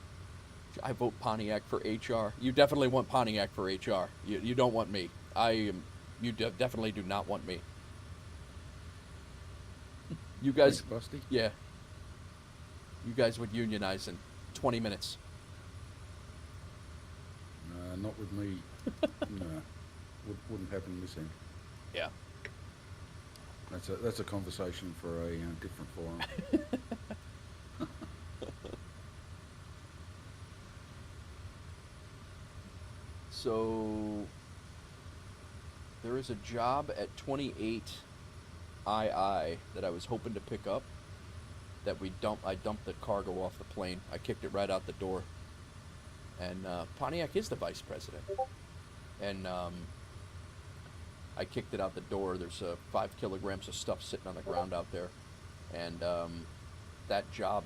I vote Pontiac for HR. You definitely want Pontiac for HR. You don't want me. You definitely do not want me. You guys, Thanks, Busty. yeah. You guys would unionize in 20 minutes. Not with me. No, wouldn't happen this end. Yeah. That's a conversation for a different forum. So there is a job at 28 II that I was hoping to pick up. That I dumped the cargo off the plane. I kicked it right out the door. And Pontiac is the vice president. And I kicked it out the door. There's 5 kilograms of stuff sitting on the ground out there. And that job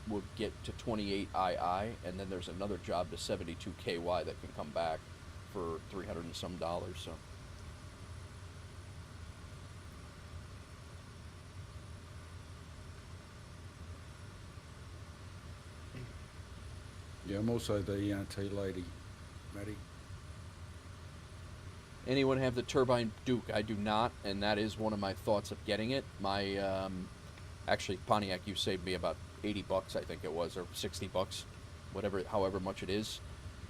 will get to 28 II, and then there's another job to 72 KY that can come back for $300 and some. So Yeah, I'm also the tea lady, Matty. anyone have the turbine Duke? I do not, and that is one of my thoughts of getting it. My actually Pontiac, you saved me about $80, I think it was, or $60, whatever, however much it is.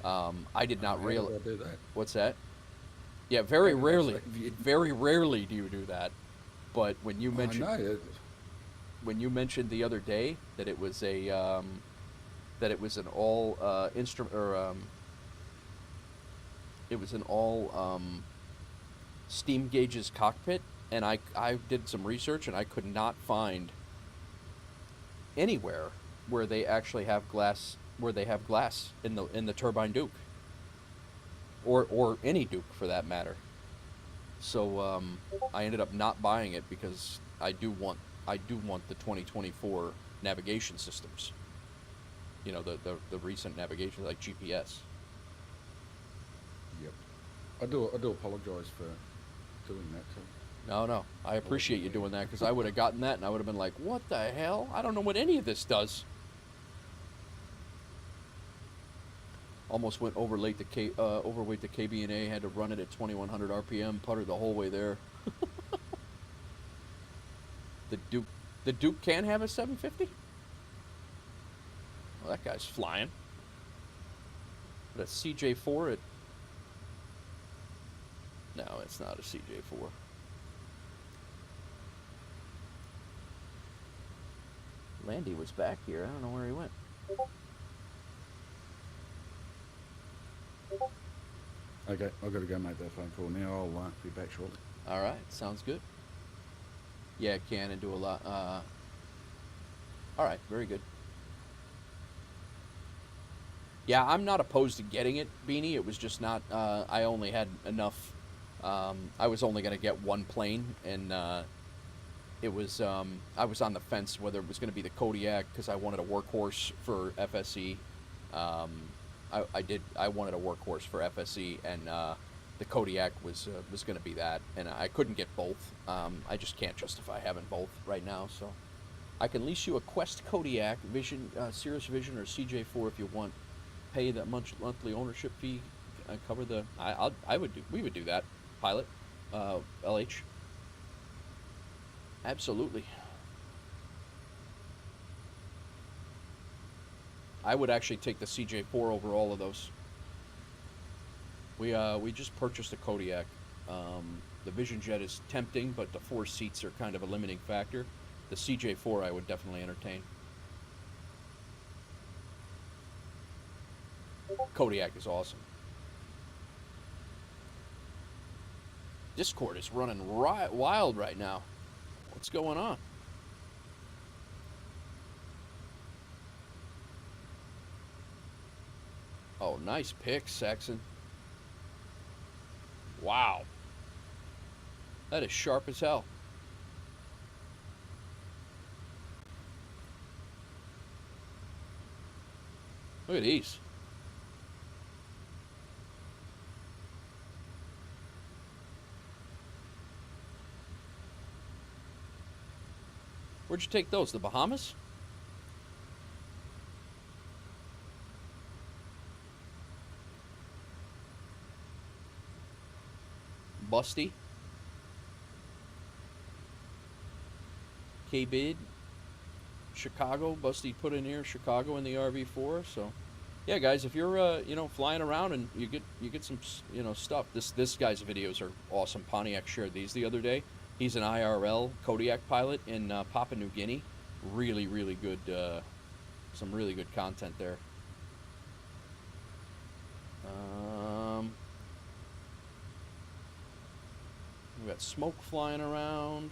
I did not realize. How do I do that? What's that? Yeah, very How do I rarely. say- Very rarely do you do that. But when you I mentioned know. when you mentioned the other day that it was a that it was an all instrument or it was an all steam gauges cockpit, and I did some research and I could not find anywhere where they actually have glass in the turbine Duke or any Duke for that matter. So I ended up not buying it because I do want the 2024 navigation systems. You know, the recent navigation like GPS. Yep. I do apologise for doing that too. No, I appreciate you doing that because I would have gotten that and I would have been like, what the hell? I don't know what any of this does. Almost went overweight the KB&A, had to run it at 2100 RPM, puttered the whole way there. The Duke can have a 750? Well, that guy's flying. But a CJ4 at... No, it's not a CJ4. Landy was back here. I don't know where he went. Okay, I've got to go make that phone call now. I'll be back shortly. All right, sounds good. Yeah, it can and do a lot. All right, very good. Yeah, I'm not opposed to getting it, Beanie. It was just not. I only had enough. I was only going to get one plane, and it was. I was on the fence whether it was going to be the Kodiak because I wanted a workhorse for FSE. I wanted a workhorse for FSE, and the Kodiak was going to be that, and I couldn't get both. I just can't justify having both right now, so I can lease you a Quest Kodiak, Vision, Cirrus Vision, or CJ4 if you want. Pay that monthly ownership fee, cover the. We would do that, pilot, LH. Absolutely. I would actually take the CJ4 over all of those. We just purchased a Kodiak. The Vision Jet is tempting, but the 4 seats are kind of a limiting factor. The CJ4 I would definitely entertain. Kodiak is awesome. Discord is running wild right now. What's going on? Oh, nice pick, Saxon. Wow. That is sharp as hell. Look at these. Where'd you take those? The Bahamas? Busty. K-Bid. Chicago. Busty put in here Chicago in the RV4. So, yeah, guys, if you're flying around and you get some stuff. This guy's videos are awesome. Pontiac shared these the other day. He's an IRL Kodiak pilot in Papua New Guinea. Really, really good. Some really good content there. We got smoke flying around.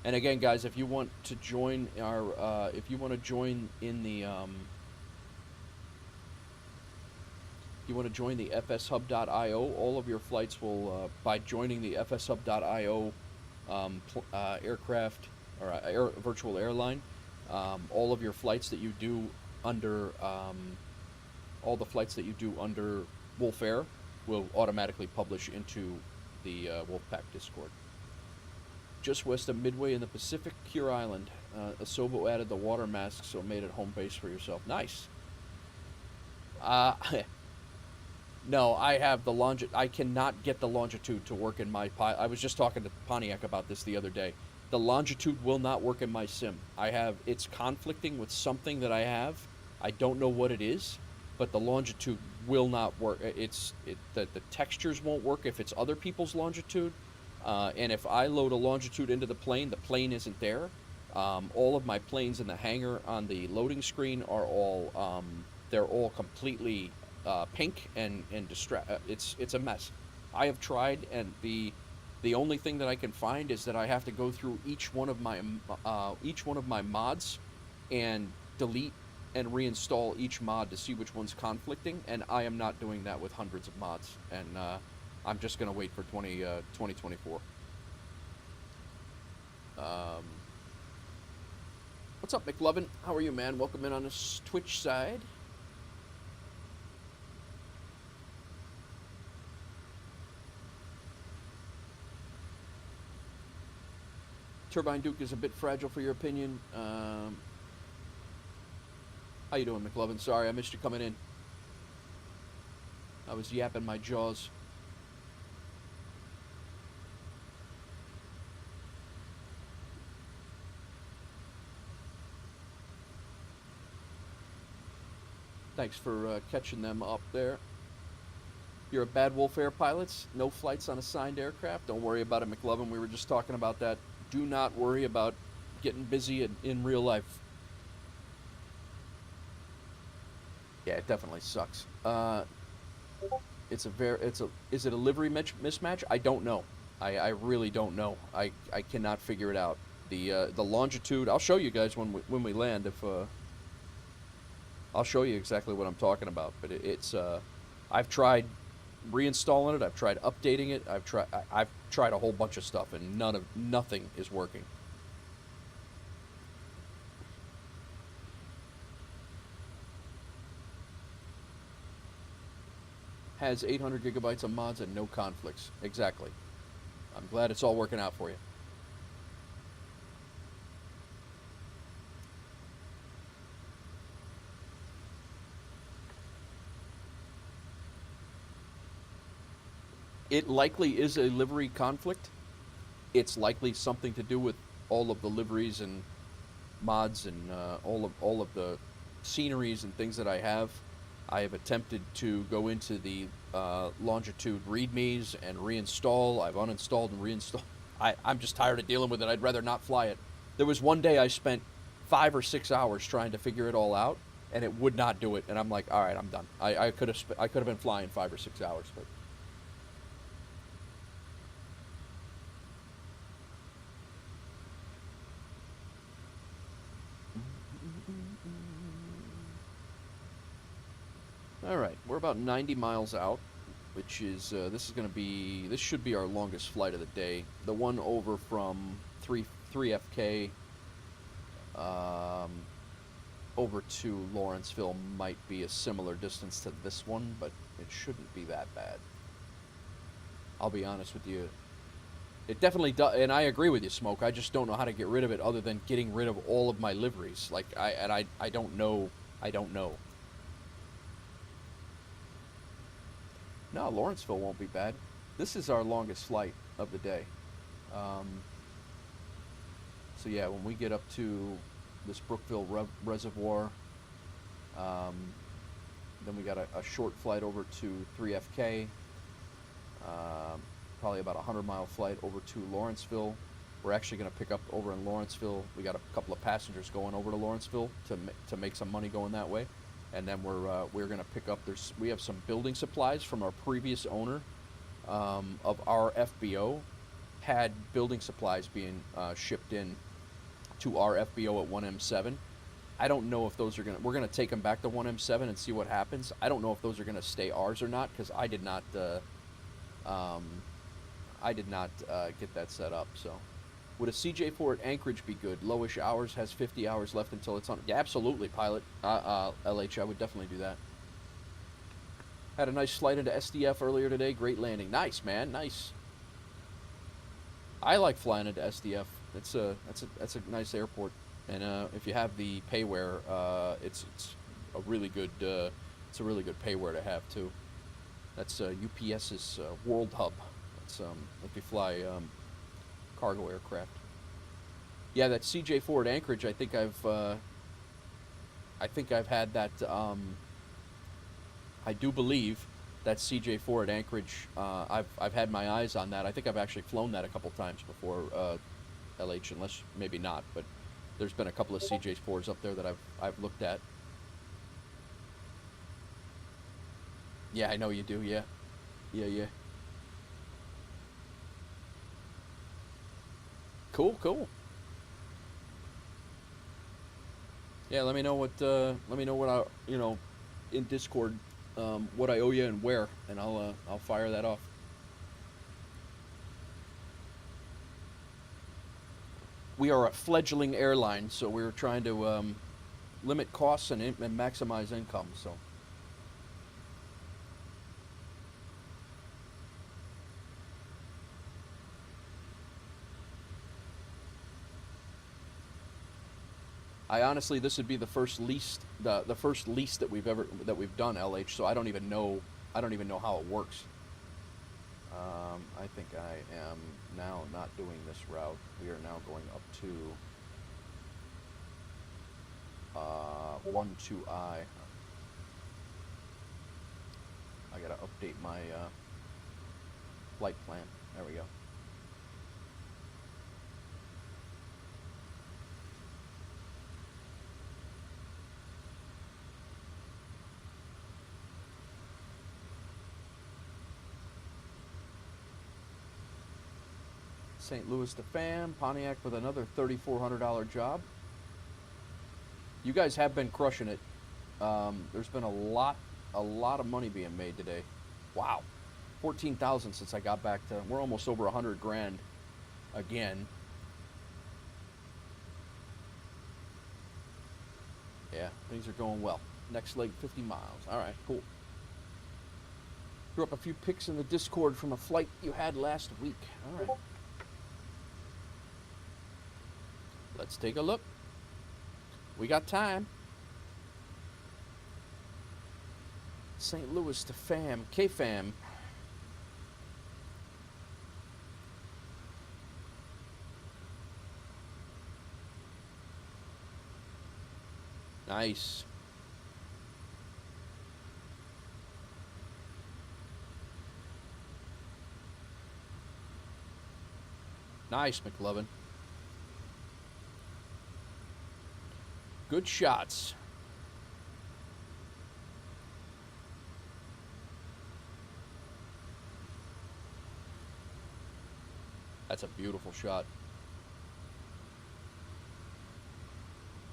And again, guys, if you want to join our, if you want to join in the, you want to join the fshub.io, all of your flights will, by joining the fshub.io aircraft or virtual airline, all of your flights that you do under, all the flights that you do under Wolf Air will automatically publish into the Wolfpack Discord. Just west of Midway in the Pacific, Cure Island. Asobo added the water mask, so it made it home base for yourself. Nice. No, I have the I cannot get the longitude to work in my pilot. I was just talking to Pontiac about this the other day. The longitude will not work in my sim. It's conflicting with something that I have. I don't know what it is, but the longitude will not work. The textures won't work if it's other people's longitude. And if I load a longitude into the plane isn't there. All of my planes in the hangar on the loading screen are all, they're all completely pink and it's a mess. I have tried, and the only thing that I can find is that I have to go through each one of my mods and delete and reinstall each mod to see which one's conflicting, and I am not doing that with hundreds of mods, and I'm just going to wait for 2024. What's up, McLovin? How are you, man? Welcome in on this Twitch side. Turbine Duke is a bit fragile for your opinion. How you doing, McLovin? Sorry, I missed you coming in. I was yapping my jaws. Thanks for catching them up there. You're a bad Wolf Air pilots? No flights on assigned aircraft? Don't worry about it, McLovin. We were just talking about that. Do not worry about getting busy in real life. Yeah, it definitely sucks. Is it a livery mismatch? I don't know. I really don't know. I cannot figure it out. The longitude. I'll show you guys when we land. If I'll show you exactly what I'm talking about. But I've tried reinstalling it. I've tried updating it. I've tried a whole bunch of stuff, and nothing is working. has 800 gigabytes of mods and no conflicts. Exactly. I'm glad it's all working out for you. It likely is a livery conflict. It's likely something to do with all of the liveries and mods and all of the sceneries and things that I have. I have attempted to go into the longitude readmes and reinstall. I've uninstalled and reinstalled. I'm just tired of dealing with it. I'd rather not fly it. There was one day I spent 5 or 6 hours trying to figure it all out, and it would not do it. And I'm like, all right, I'm done. I could have been flying 5 or 6 hours, but. All right, we're about 90 miles out, which is this should be our longest flight of the day. The one over from 3FK over to Lawrenceville might be a similar distance to this one, but it shouldn't be that bad. I'll be honest with you. It definitely does, and I agree with you, Smoke. I just don't know how to get rid of it other than getting rid of all of my liveries. Like I don't know. I don't know. No, Lawrenceville won't be bad. This is our longest flight of the day. So yeah, when we get up to this Brookville Reservoir, then we got a short flight over to 3FK, probably about a 100-mile flight over to Lawrenceville. We're actually going to pick up over in Lawrenceville. We got a couple of passengers going over to Lawrenceville to make some money going that way. And then we're going to pick up, we have some building supplies from our previous owner of our FBO, had building supplies being shipped in to our FBO at 1M7. I don't know if those are we're going to take them back to 1M7 and see what happens. I don't know if those are going to stay ours or not, because I did not get that set up. So would a CJ4 at Anchorage be good? Lowish hours, has 50 hours left until it's on. Yeah, absolutely, pilot. LH, I would definitely do that. Had a nice flight into SDF earlier today. Great landing. Nice, man. Nice. I like flying into SDF. That's a nice airport. And if you have the payware, it's a really good payware to have too. That's UPS's World Hub. It's if you fly cargo aircraft. Yeah, that CJ4 at Anchorage. I think I've had that. I do believe that CJ4 at Anchorage. I've had my eyes on that. I think I've actually flown that a couple times before. LH, unless maybe not, but there's been a couple of CJ4s up there that I've looked at. Yeah, I know you do. Yeah. Cool. Yeah, let me know what I, in Discord, what I owe you and where, and I'll fire that off. We are a fledgling airline, so we're trying to limit costs and maximize income. So. I honestly, this would be the first lease, the first lease that we've done, LH. So I don't even know how it works. I think I am now not doing this route. We are now going up to 12I. I gotta update my flight plan. There we go. St. Louis to Fam, Pontiac with another $3,400 job. You guys have been crushing it. There's been a lot of money being made today. Wow, 14,000 since I got back to. We're almost over 100 grand again. Yeah, things are going well. Next leg, 50 miles. All right, cool. Threw up a few pics in the Discord from a flight you had last week. All right. Let's take a look. We got time. St. Louis to FAM, K-FAM. Nice. Nice, McLovin. Good shots. That's a beautiful shot.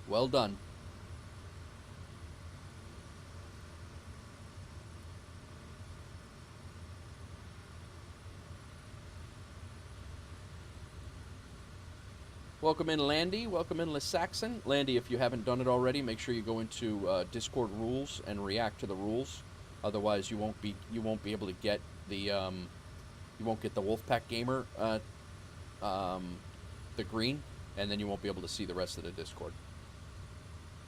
Well done. Welcome in, Landy. Welcome in, Saxon. Landy, if you haven't done it already, make sure you go into Discord rules and react to the rules. Otherwise, you won't be able to get the you won't get the Wolfpack Gamer the green, and then you won't be able to see the rest of the Discord.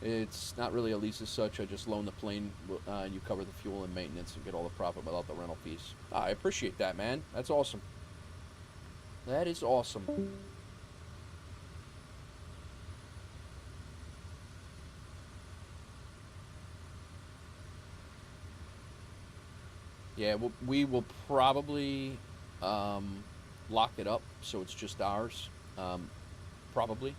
It's not really a lease as such. I just loan the plane, and you cover the fuel and maintenance and get all the profit without the rental fees. I appreciate that, man. That's awesome. That is awesome. Yeah, we will probably lock it up so it's just ours, probably.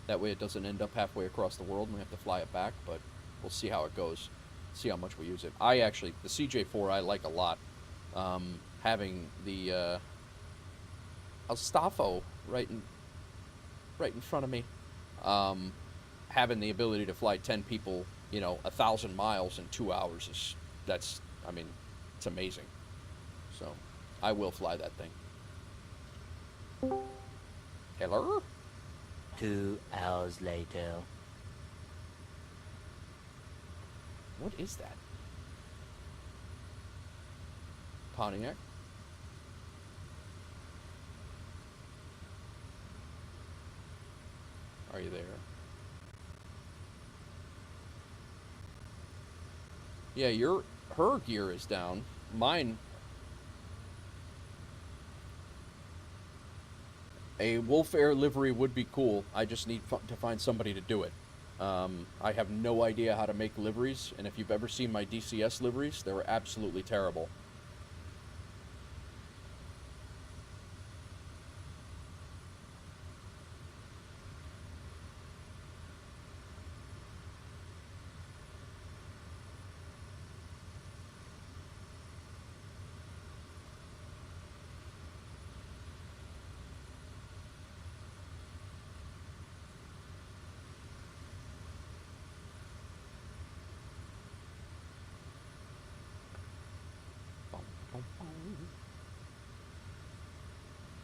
That way it doesn't end up halfway across the world and we have to fly it back, but we'll see how it goes, see how much we use it. The CJ4 I like a lot. Having the Alstafo right in front of me, having the ability to fly 10 people, 1,000 miles in 2 hours it's amazing. So, I will fly that thing. Hello? 2 hours later. What is that? Pontiac? Are you there? Yeah, her gear is down. Mine. A Wolf Air livery would be cool. I just need to find somebody to do it. I have no idea how to make liveries, and if you've ever seen my DCS liveries, they were absolutely terrible.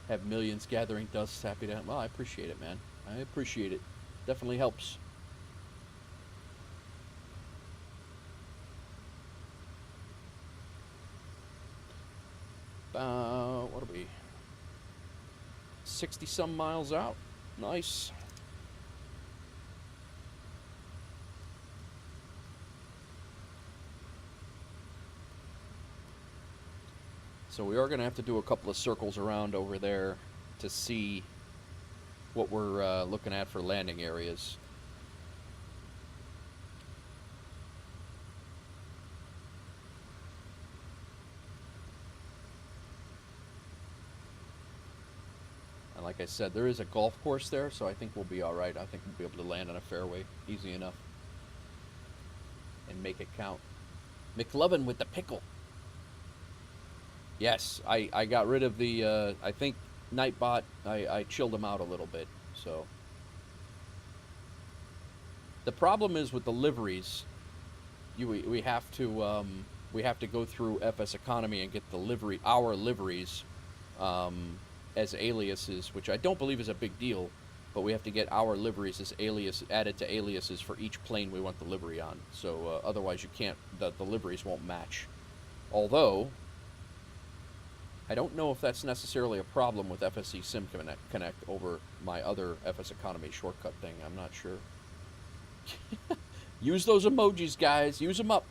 Have millions gathering dust, happy to... Well, I appreciate it, man. I appreciate it. Definitely helps. What are we? 60-some miles out. Nice. So we are going to have to do a couple of circles around over there to see what we're looking at for landing areas. And like I said, there is a golf course there, so I think we'll be all right. I think we'll be able to land on a fairway easy enough and make it count. McLovin with the pickle. Yes, I got rid of the, I think Nightbot, I chilled him out a little bit, so. The problem is with the liveries, we have to go through FSEconomy and get the our liveries, as aliases, which I don't believe is a big deal, but we have to get our liveries as added to aliases for each plane we want the livery on, so otherwise you can't, the liveries won't match. Although, I don't know if that's necessarily a problem with FSE Sim Connect over my other FSEconomy shortcut thing. I'm not sure. Use those emojis, guys. Use them up.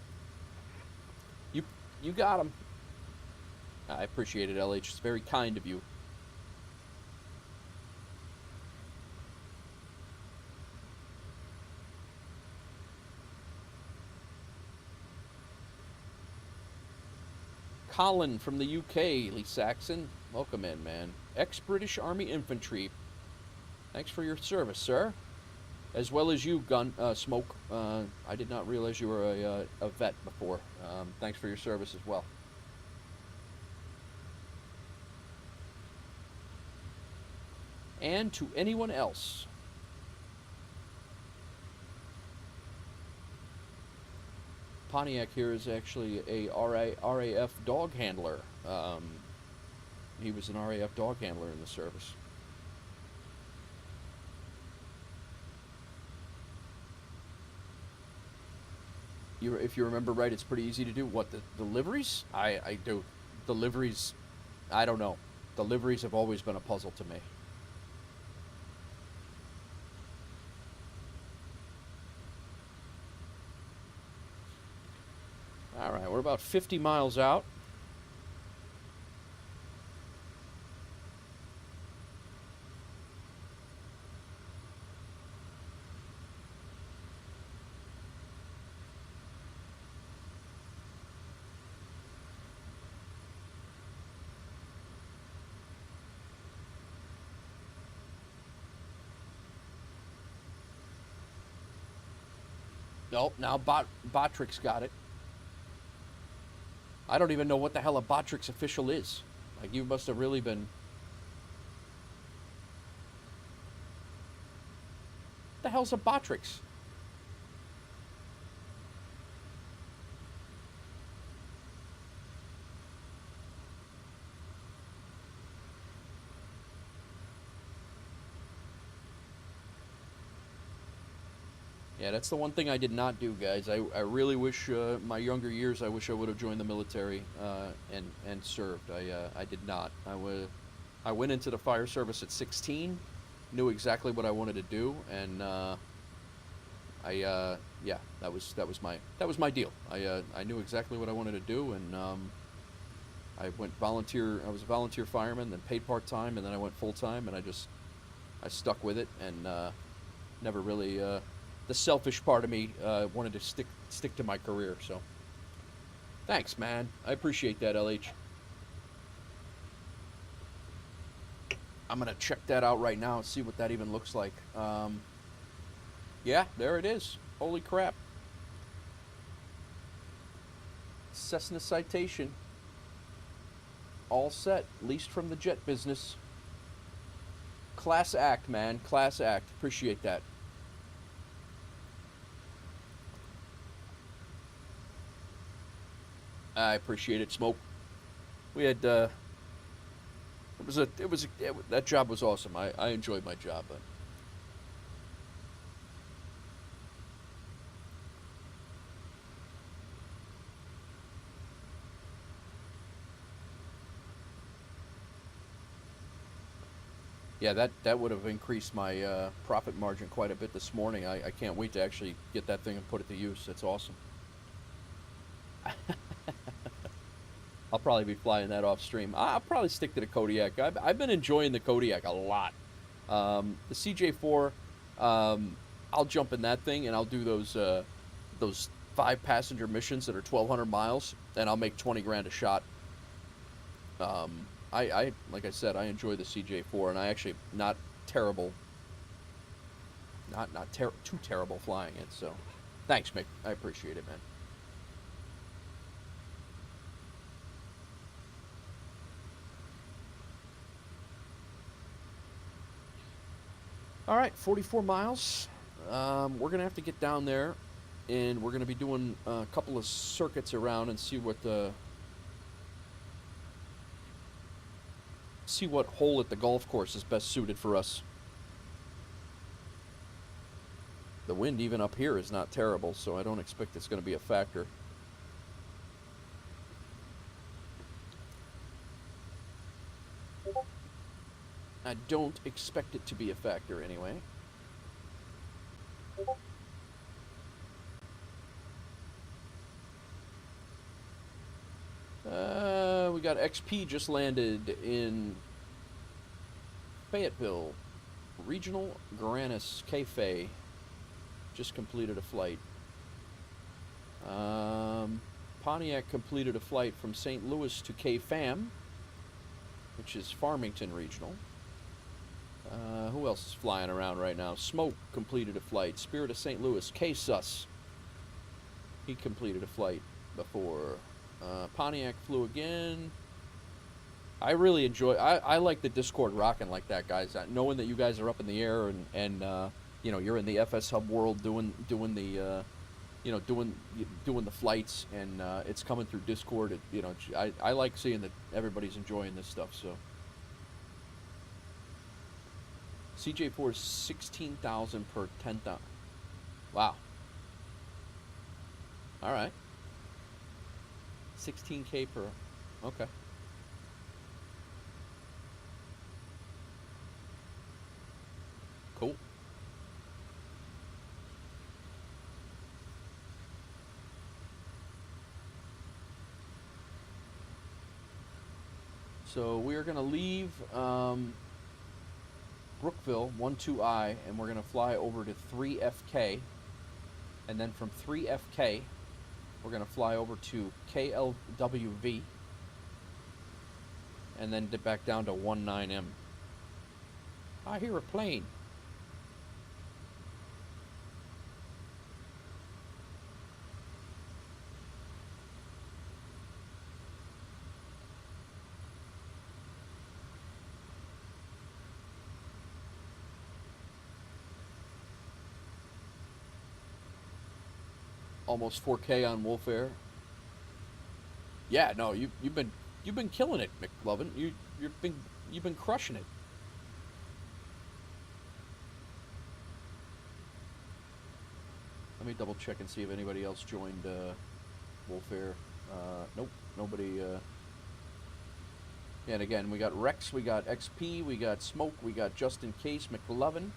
You got them. I appreciate it, LH. It's very kind of you. Colin from the UK, Lee Saxon. Welcome in, man. Ex-British Army Infantry. Thanks for your service, sir. As well as you, Smoke. I did not realize you were a vet before. Thanks for your service as well. And to anyone else. Pontiac here is actually a RAF dog handler. He was an RAF dog handler in the service. If you remember right, it's pretty easy to do. What, the liveries? I do. The liveries, I don't know. The liveries have always been a puzzle to me. All right, we're about 50 miles out. Nope, now Botrix got it. I don't even know what the hell a Botrix official is. Like, you must have really been... What the hell's a Botrix? Yeah, that's the one thing I did not do, guys. I really wish, my younger years, I wish I would have joined the military and served. I did not. I went into the fire service at 16, knew exactly what I wanted to do, and yeah, that was my deal. I knew exactly what I wanted to do, and I went volunteer. I was a volunteer fireman, then paid part-time, and then I went full-time, and I stuck with it, and never really. The selfish part of me wanted to stick to my career, so thanks, man. I appreciate that, LH. I'm gonna check that out right now and see what that even looks like. Yeah, there it is. Holy crap. Cessna Citation. All set, leased from the jet business. Class act, man. Class act. Appreciate that. I appreciate it, Smoke. We had that job was awesome. I enjoyed my job, but yeah, that would have increased my profit margin quite a bit this morning. I can't wait to actually get that thing and put it to use. That's awesome. I'll probably be flying that off stream. I'll probably stick to the Kodiak. I've been enjoying the Kodiak a lot. The CJ4, I'll jump in that thing and I'll do those 5-passenger missions that are 1,200 miles, and I'll make 20 grand a shot. I like I said, I enjoy the CJ4, and I actually not terrible, not too terrible flying it. So, thanks, Mick. I appreciate it, man. All right, 44 miles. We're going to have to get down there, and we're going to be doing a couple of circuits around and see what hole at the golf course is best suited for us. The wind even up here is not terrible, so I don't expect it's going to be a factor. I don't expect it to be a factor anyway. We got XP just landed in Fayetteville. Regional Granis K-Fay just completed a flight. Pontiac completed a flight from St. Louis to K-Fam, which is Farmington Regional. Who else is flying around right now? Smoke completed a flight. Spirit of St. Louis. K-Sus. He completed a flight before. Pontiac flew again. I really enjoy. I like the Discord rocking like that, guys. Knowing that you guys are up in the air and you know, you're in the FS Hub world doing the you know, doing the flights, and it's coming through Discord. You know, I like seeing that everybody's enjoying this stuff. So CJ4 is 16,000 per 10,000. Wow. All right. 16K per. Okay. Cool. So we are going to leave Brookville 12I, and we're going to fly over to 3FK, and then from 3FK we're going to fly over to KLWV, and then back down to 19M. I hear a plane. Almost 4K on Wolf Air. Yeah, no, you've been killing it, McLovin. You've been crushing it. Let me double check and see if anybody else joined Wolf Air. Nope, nobody. And again, we got Rex, we got XP, we got Smoke, we got Just In Case, McLovin,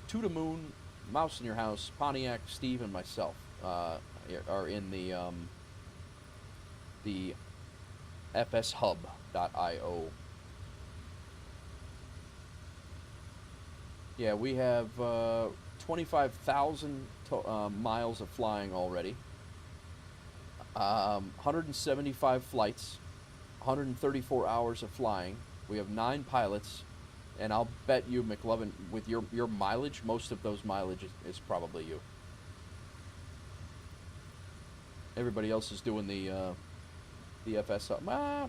To The Moon, Mouse in Your House, Pontiac, Steve, and myself are in the FSHub.io. Yeah, we have 25,000 miles of flying already. 175 flights, 134 hours of flying. We have 9 pilots, and I'll bet you, McLovin, with your mileage, most of those mileage is probably you. Everybody else is doing the FS. I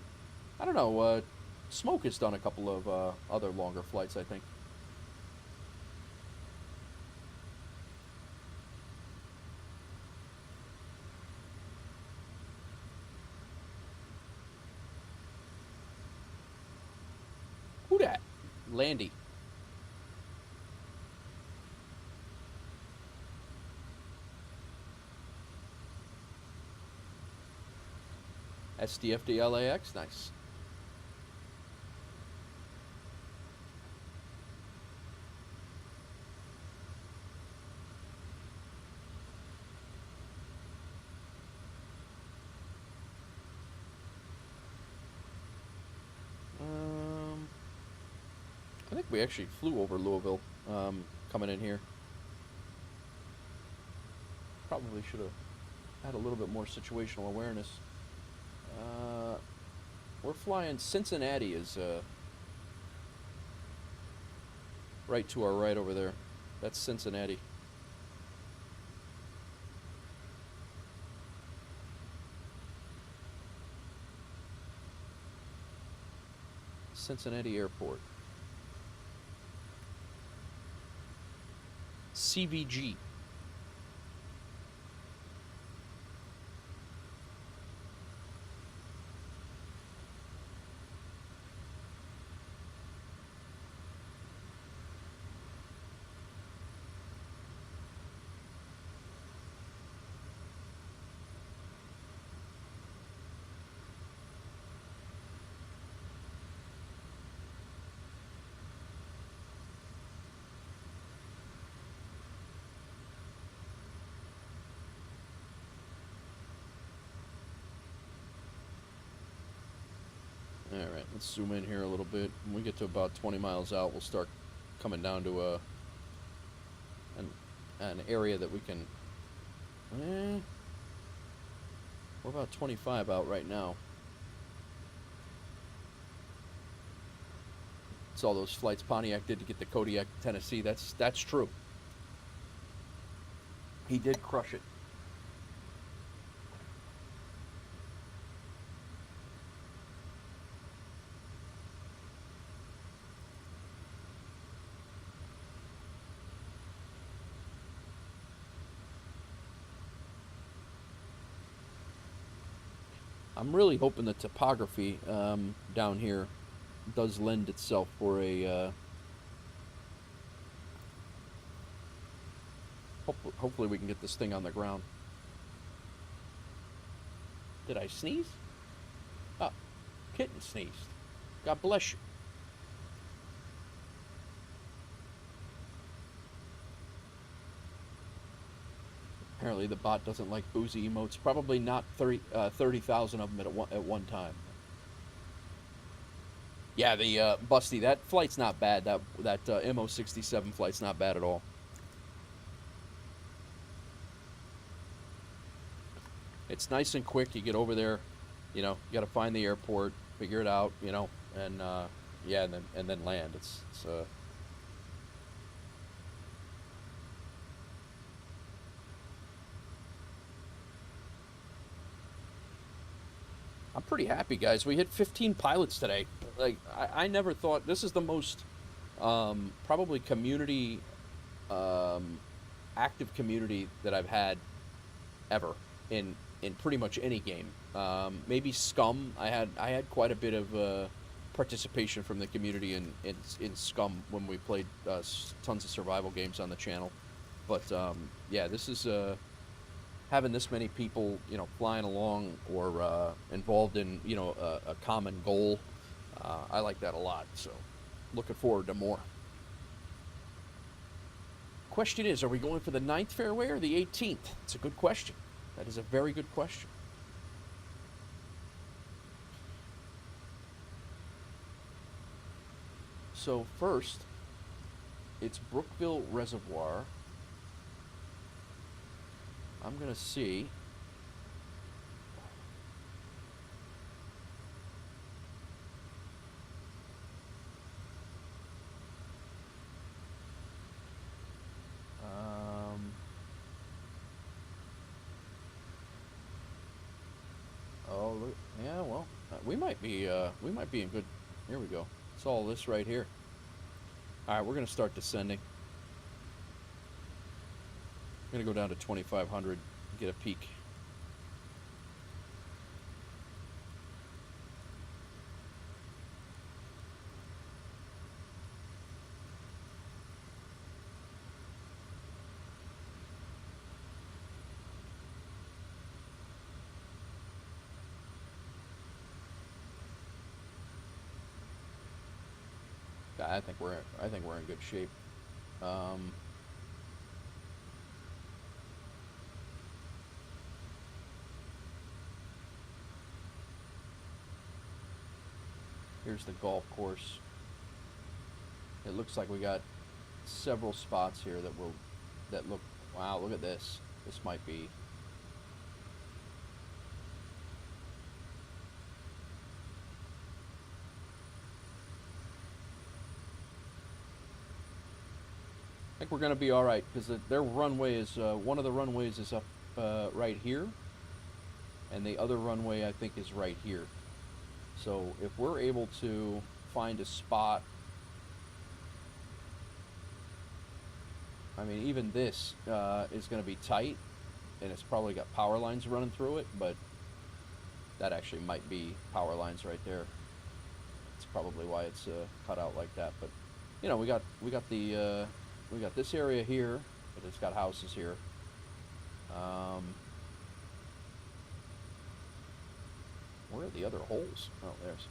don't know. Smoke has done a couple of other longer flights, I think. Who dat? Landy. SDFDLAX, nice. I think we actually flew over Louisville coming in here. Probably should have had a little bit more situational awareness. We're flying. Cincinnati is right to our right over there. That's Cincinnati. Cincinnati Airport. CVG. Alright, let's zoom in here a little bit. When we get to about 20 miles out, we'll start coming down to an area that we can... we're about 25 out right now. It's all those flights Pontiac did to get the Kodiak to Tennessee. That's true. He did crush it. I'm really hoping the topography down here does lend itself for a... hopefully we can get this thing on the ground. Did I sneeze? Oh, kitten sneezed. God bless you. Apparently the bot doesn't like boozy emotes. Probably not 30,000 of them at one time. Yeah, the Busty, that flight's not bad. That MO67 flight's not bad at all. It's nice and quick. You get over there, you know, you got to find the airport, figure it out, you know, and yeah, and then land. It's I'm pretty happy, guys. We hit 15 pilots today. Like, I never thought... This is the most, probably community, active community that I've had ever in pretty much any game. Maybe Scum. I had quite a bit of participation from the community in Scum when we played tons of survival games on the channel. But, yeah, this is... having this many people, you know, flying along or involved in, you know, a common goal, I like that a lot. So, looking forward to more. Question is, are we going for the 9th fairway or the 18th? It's a good question. That is a very good question. So first, it's Brookville Reservoir. I'm going to see. Oh, look, yeah, well, we might be in good. Here we go. It's all this right here. All right, we're going to start descending. I'm going to go down to 2,500 and get a peek. I think we're in good shape. Here's the golf course. It looks like we got several spots here that look. Wow, look at this. This might be. I think we're going to be all right because their runway is one of the runways is up right here, and the other runway I think is right here. So if we're able to find a spot, I mean, even this is going to be tight, and it's probably got power lines running through it, but that actually might be power lines right there. That's probably why it's cut out like that. But you know, we got this area here, but it's got houses here. Where are the other holes? Oh, there's.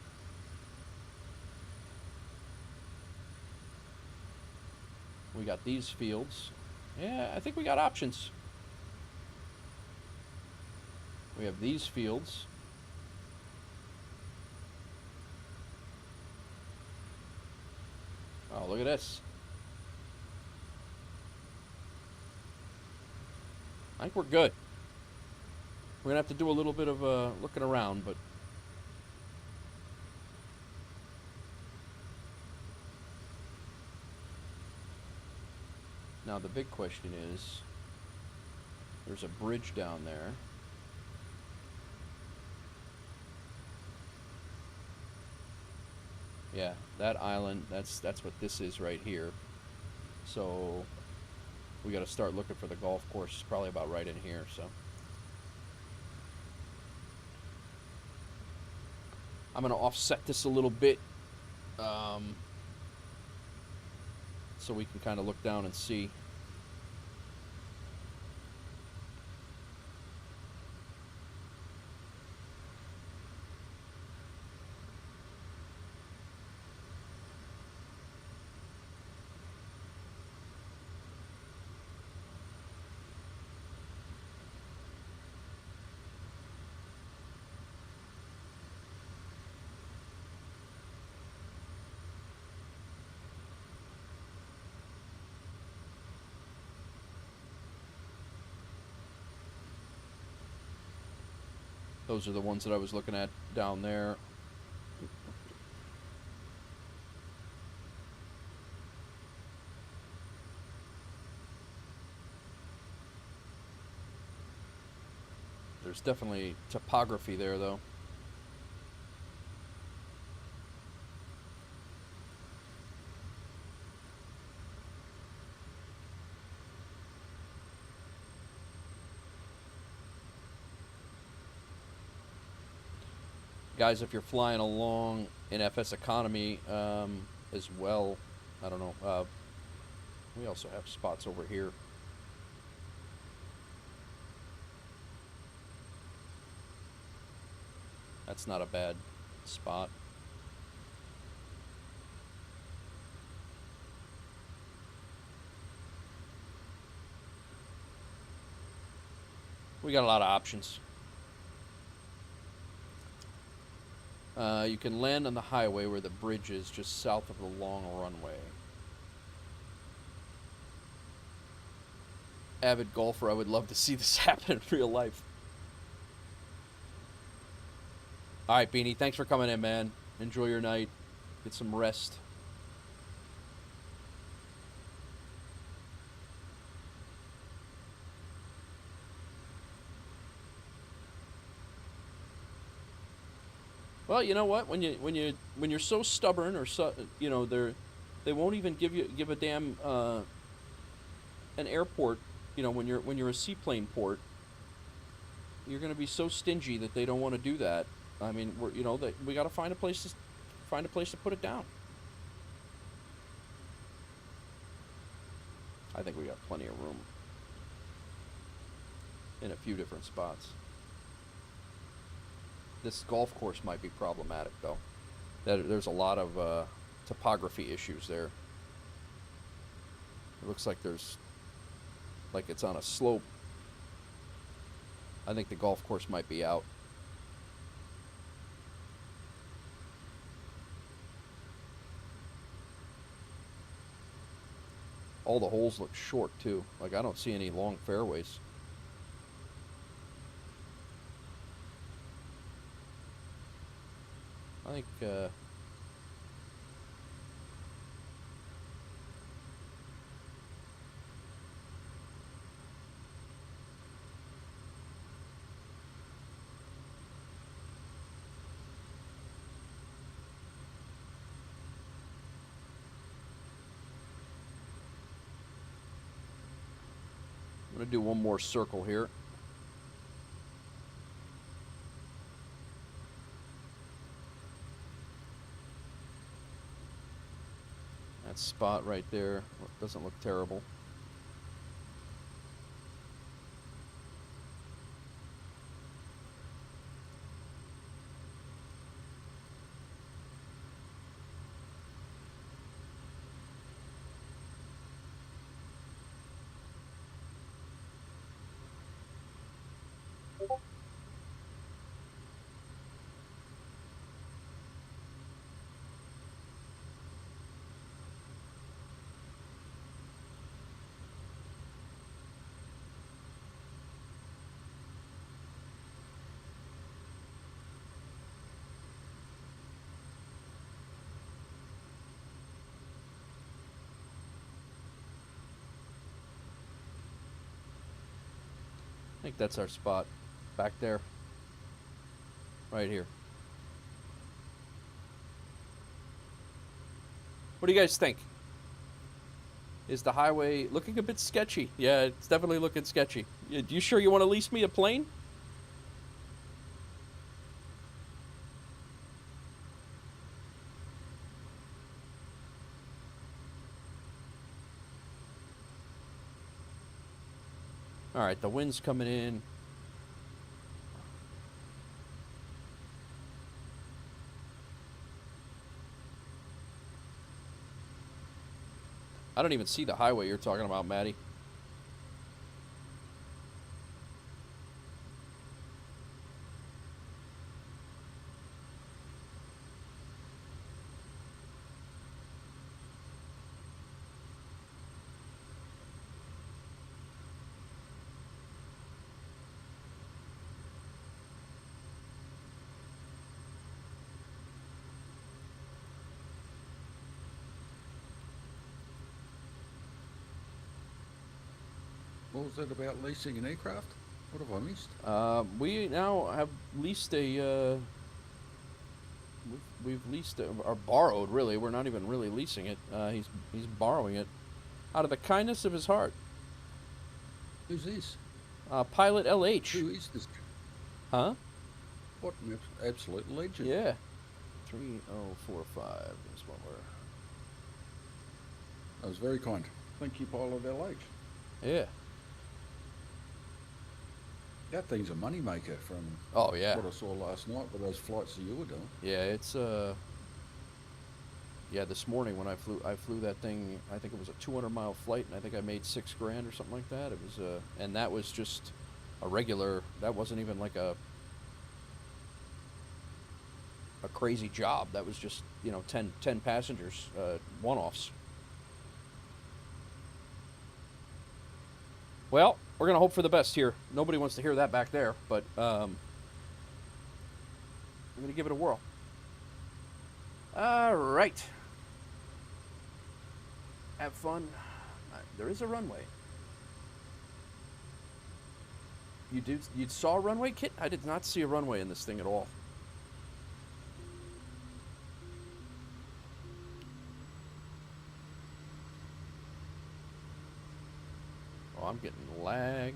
We got these fields. Yeah, I think we got options. We have these fields. Oh, look at this. I think we're good. We're going to have to do a little bit of looking around, but... Now the big question is, there's a bridge down there. Yeah, that island, that's what this is right here. So we got to start looking for the golf course. It's probably about right in here, so. I'm going to offset this a little bit so we can kind of look down and see. Those are the ones that I was looking at down there. There's definitely topography there, though. Guys, if you're flying along in FSEconomy as well, I don't know. We also have spots over here. That's not a bad spot. We got a lot of options. You can land on the highway where the bridge is just south of the long runway. Avid golfer, I would love to see this happen in real life. All right, Beanie, thanks for coming in, man. Enjoy your night. Get some rest. Well, you know what? When you're so stubborn, or so, you know, they won't even give a damn an airport. You know, when you're a seaplane port, you're going to be so stingy that they don't want to do that. I mean, we got to find a place to put it down. I think we got plenty of room in a few different spots. This golf course might be problematic, though. There's a lot of topography issues there. It looks like it's on a slope. I think the golf course might be out. All the holes look short, too. Like, I don't see any long fairways. I think, I'm going to do one more circle here. That spot right there doesn't look terrible. think that's our spot. Back there. Right here. What do you guys think? Is the highway looking a bit sketchy? Yeah, it's definitely looking sketchy. You sure you want to lease me a plane? All right, the wind's coming in. I don't even see the highway you're talking about, Maddie. What was that about leasing an aircraft? What have I missed? We now have leased a. We've leased or borrowed. Really, we're not even really leasing it. He's borrowing it out of the kindness of his heart. Who's this? Pilot LH. Who is this? Huh? What an absolute legend. Yeah. 3045 is what we're. That was very kind. Thank you, Pilot LH. Yeah. That thing's a moneymaker from Oh yeah. what I saw last night with those flights that you were doing. Yeah, it's yeah, this morning when I flew that thing, I think it was a 200-mile flight, and I think I made $6 grand or something like that. It was and that was just a regular, that wasn't even like a crazy job. That was just, you know, 10 passengers, one-offs. Well, we're going to hope for the best here. Nobody wants to hear that back there, but we're going to give it a whirl. All right. Have fun. There is a runway. You saw a runway, Kit? I did not see a runway in this thing at all. Oh, I'm getting lag.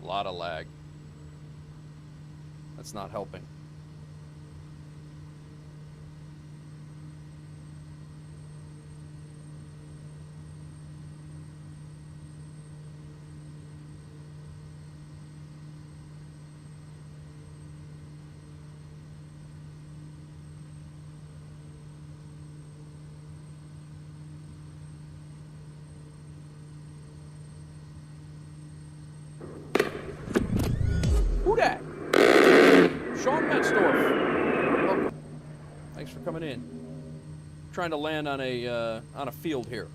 A lot of lag. That's not helping. Who dat? Sean Metzdorf. Welcome. Thanks for coming in. Trying to land on a field here.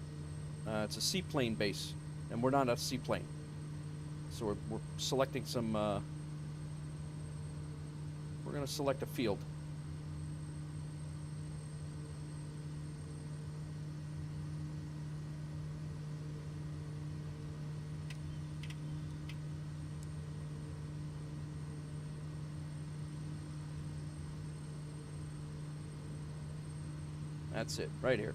It's a seaplane base, and we're not a seaplane. So we're selecting some. We're going to select a field. That's it, right here.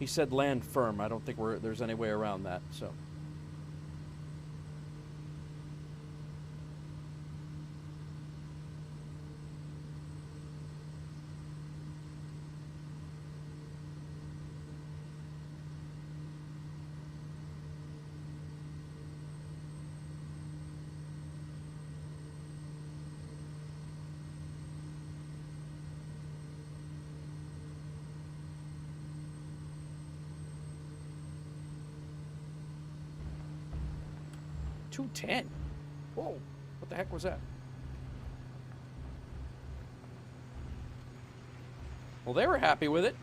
He said land firm. I don't think there's any way around that, so. $210. Whoa, what the heck was that? Well, they were happy with it.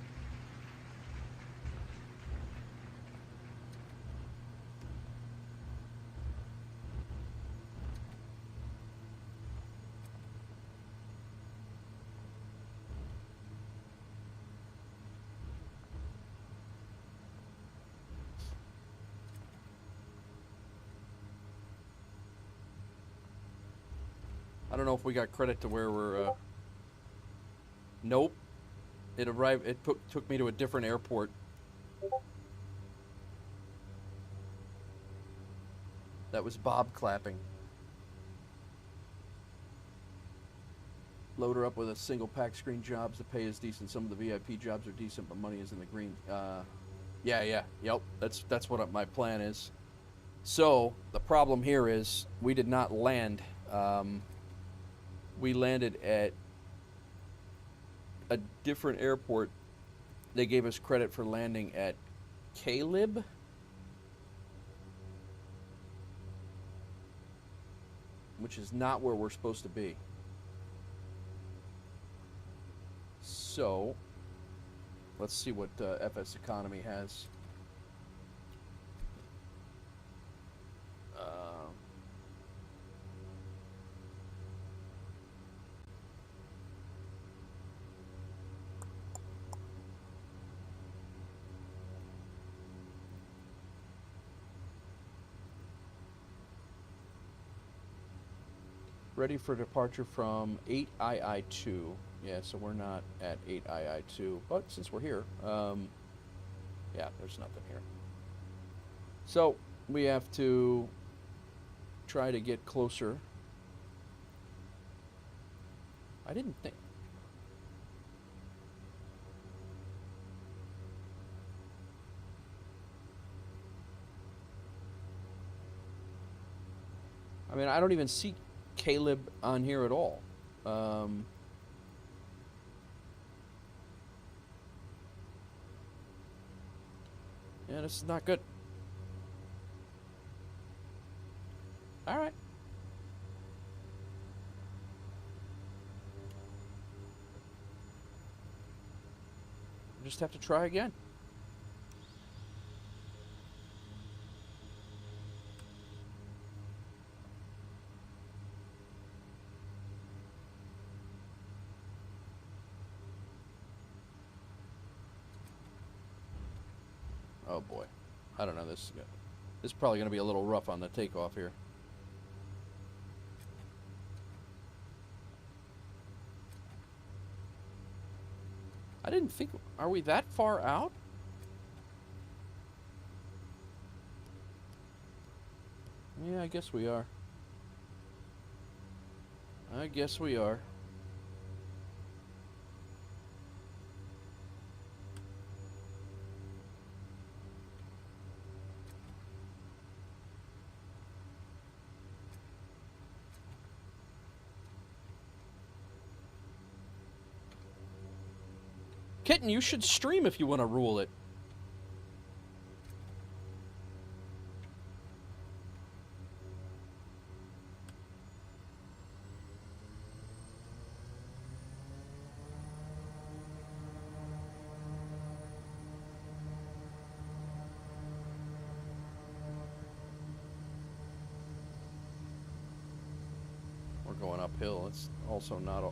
I don't know if we got credit to where we're, nope. It arrived, it took me to a different airport. That was Bob clapping. Load her up with a single pack screen jobs. The pay is decent. Some of the VIP jobs are decent, but money is in the green. Yep. That's what my plan is. So the problem here is we did not land. We landed at a different airport. They gave us credit for landing at Caleb. Which is not where we're supposed to be. So, let's see what FSEconomy has. Ready for departure from 8II2. Yeah, so we're not at 8II2, but since we're here, yeah, there's nothing here. So we have to try to get closer. I didn't think. I mean, I don't even see Caleb on here at all. Yeah, this is not good. All right. We'll just have to try again. Oh boy, I don't know. This is probably going to be a little rough on the takeoff here. I didn't think. Are we that far out? Yeah, I guess we are. I guess we are. Kitten, you should stream if you want to rule it. We're going uphill. It's also not a...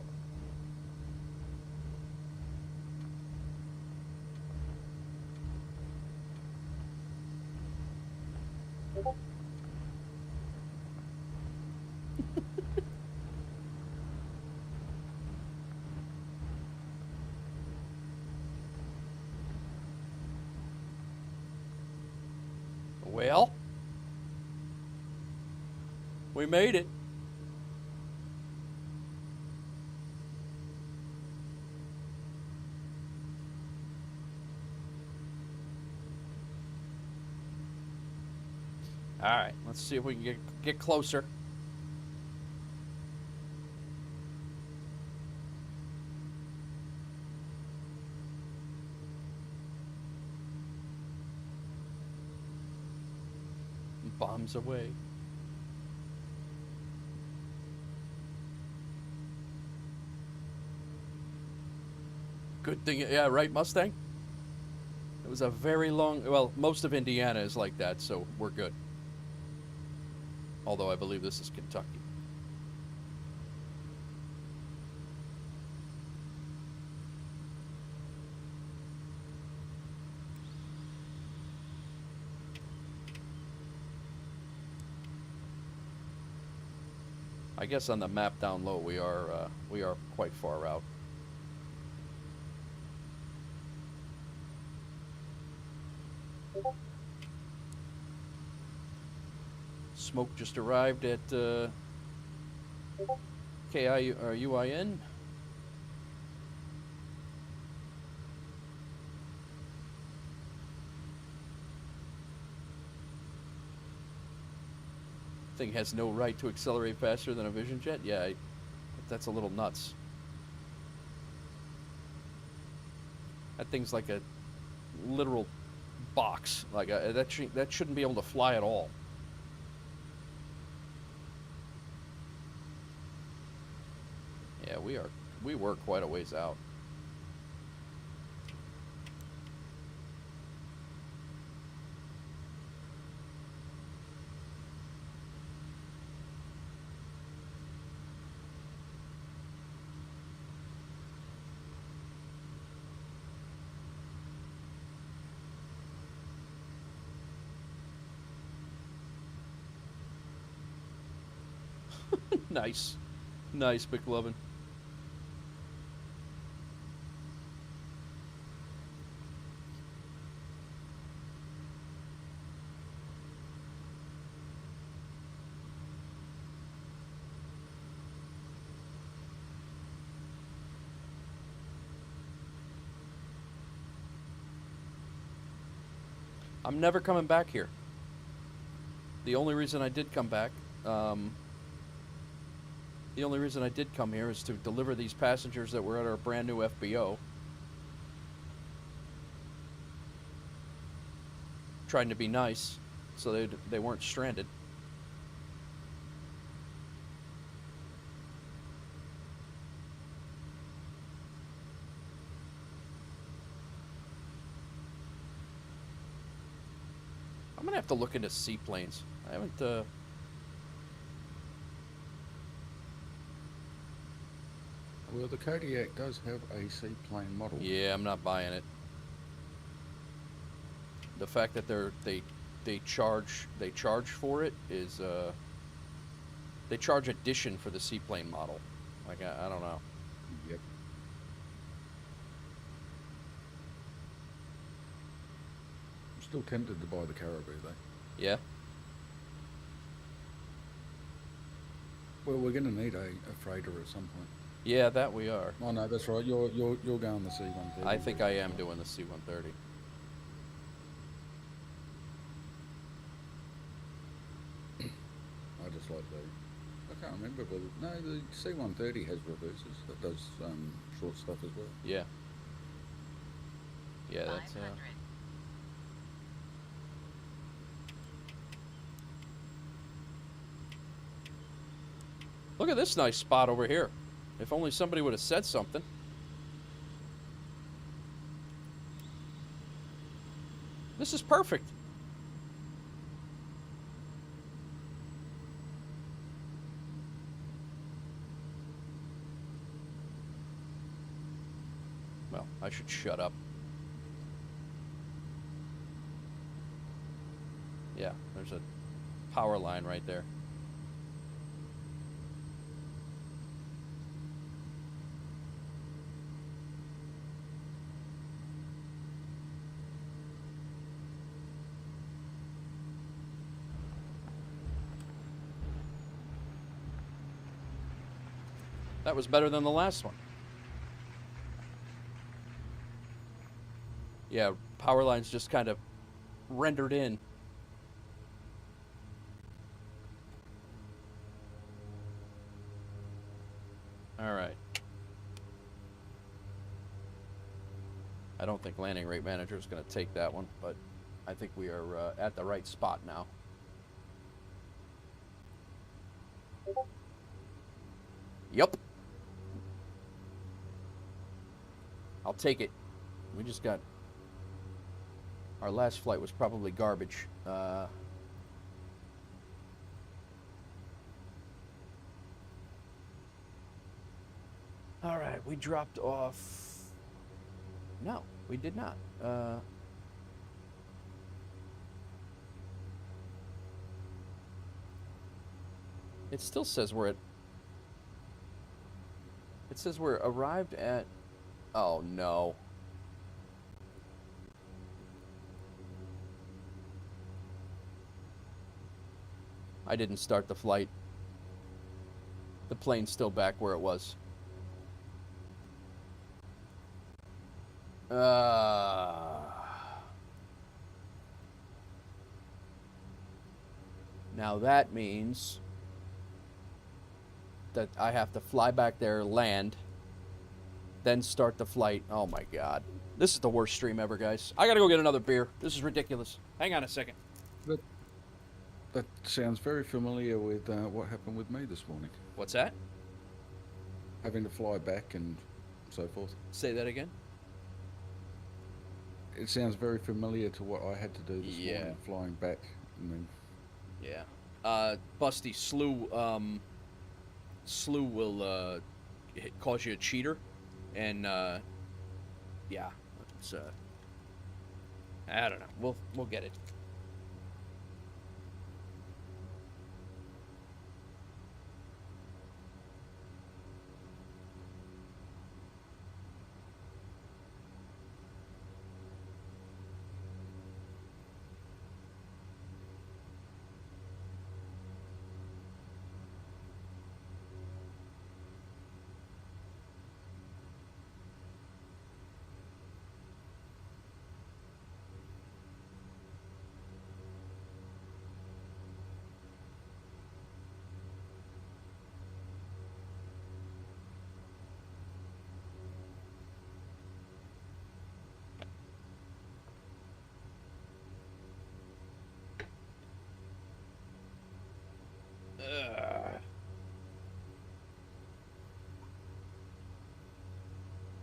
We made it. All right, let's see if we can get closer. Bombs away. Good thing, yeah, right, Mustang? It was a very long, well, most of Indiana is like that, so we're good. Although I believe this is Kentucky. I guess on the map down low we are quite far out. Smoke just arrived at KIUIN. Thing has no right to accelerate faster than a Vision Jet? Yeah, that's a little nuts. That thing's like a literal box. Like that shouldn't be able to fly at all. Yeah, we were quite a ways out. Nice. Nice, McLovin. I'm never coming back here. The only reason I did come back, the only reason I did come here is to deliver these passengers that were at our brand new FBO. Trying to be nice, so they weren't stranded. I'm gonna have to look into seaplanes. I haven't, Well, the Kodiak does have a seaplane model. Yeah, I'm not buying it. The fact that they charge for it is they charge addition for the seaplane model. Like I don't know. Yep. I'm still tempted to buy the Caribou though. Yeah. Well, we're going to need a freighter at some point. Yeah, that we are. Oh no, that's right. You're going the C-130. I think I am doing the C-130. I just like I can't remember, but no, the C-130 has reverses that does short stuff as well. Yeah. Yeah, that's 500. Look at this nice spot over here. If only somebody would have said something. This is perfect. Well, I should shut up. Yeah, there's a power line right there. That was better than the last one. Yeah, power lines just kind of rendered in. All right. I don't think landing rate manager is going to take that one, but I think we are at the right spot now. Yup. I'll take it. We just got... Our last flight was probably garbage. All right, we dropped off... No, we did not. It still says we're at... It says we're arrived at... Oh, no. I didn't start the flight. The plane's still back where it was. Now that means that I have to fly back there, land, then start the flight. Oh my god. This is the worst stream ever, guys. I gotta go get another beer. This is ridiculous. Hang on a second. That sounds very familiar with what happened with me this morning. What's that? Having to fly back and so forth. Say that again? It sounds very familiar to what I had to do this Yeah. morning, flying back and then... Yeah. Busty, slew will cause you a cheater, and yeah, it's I don't know. We'll get it.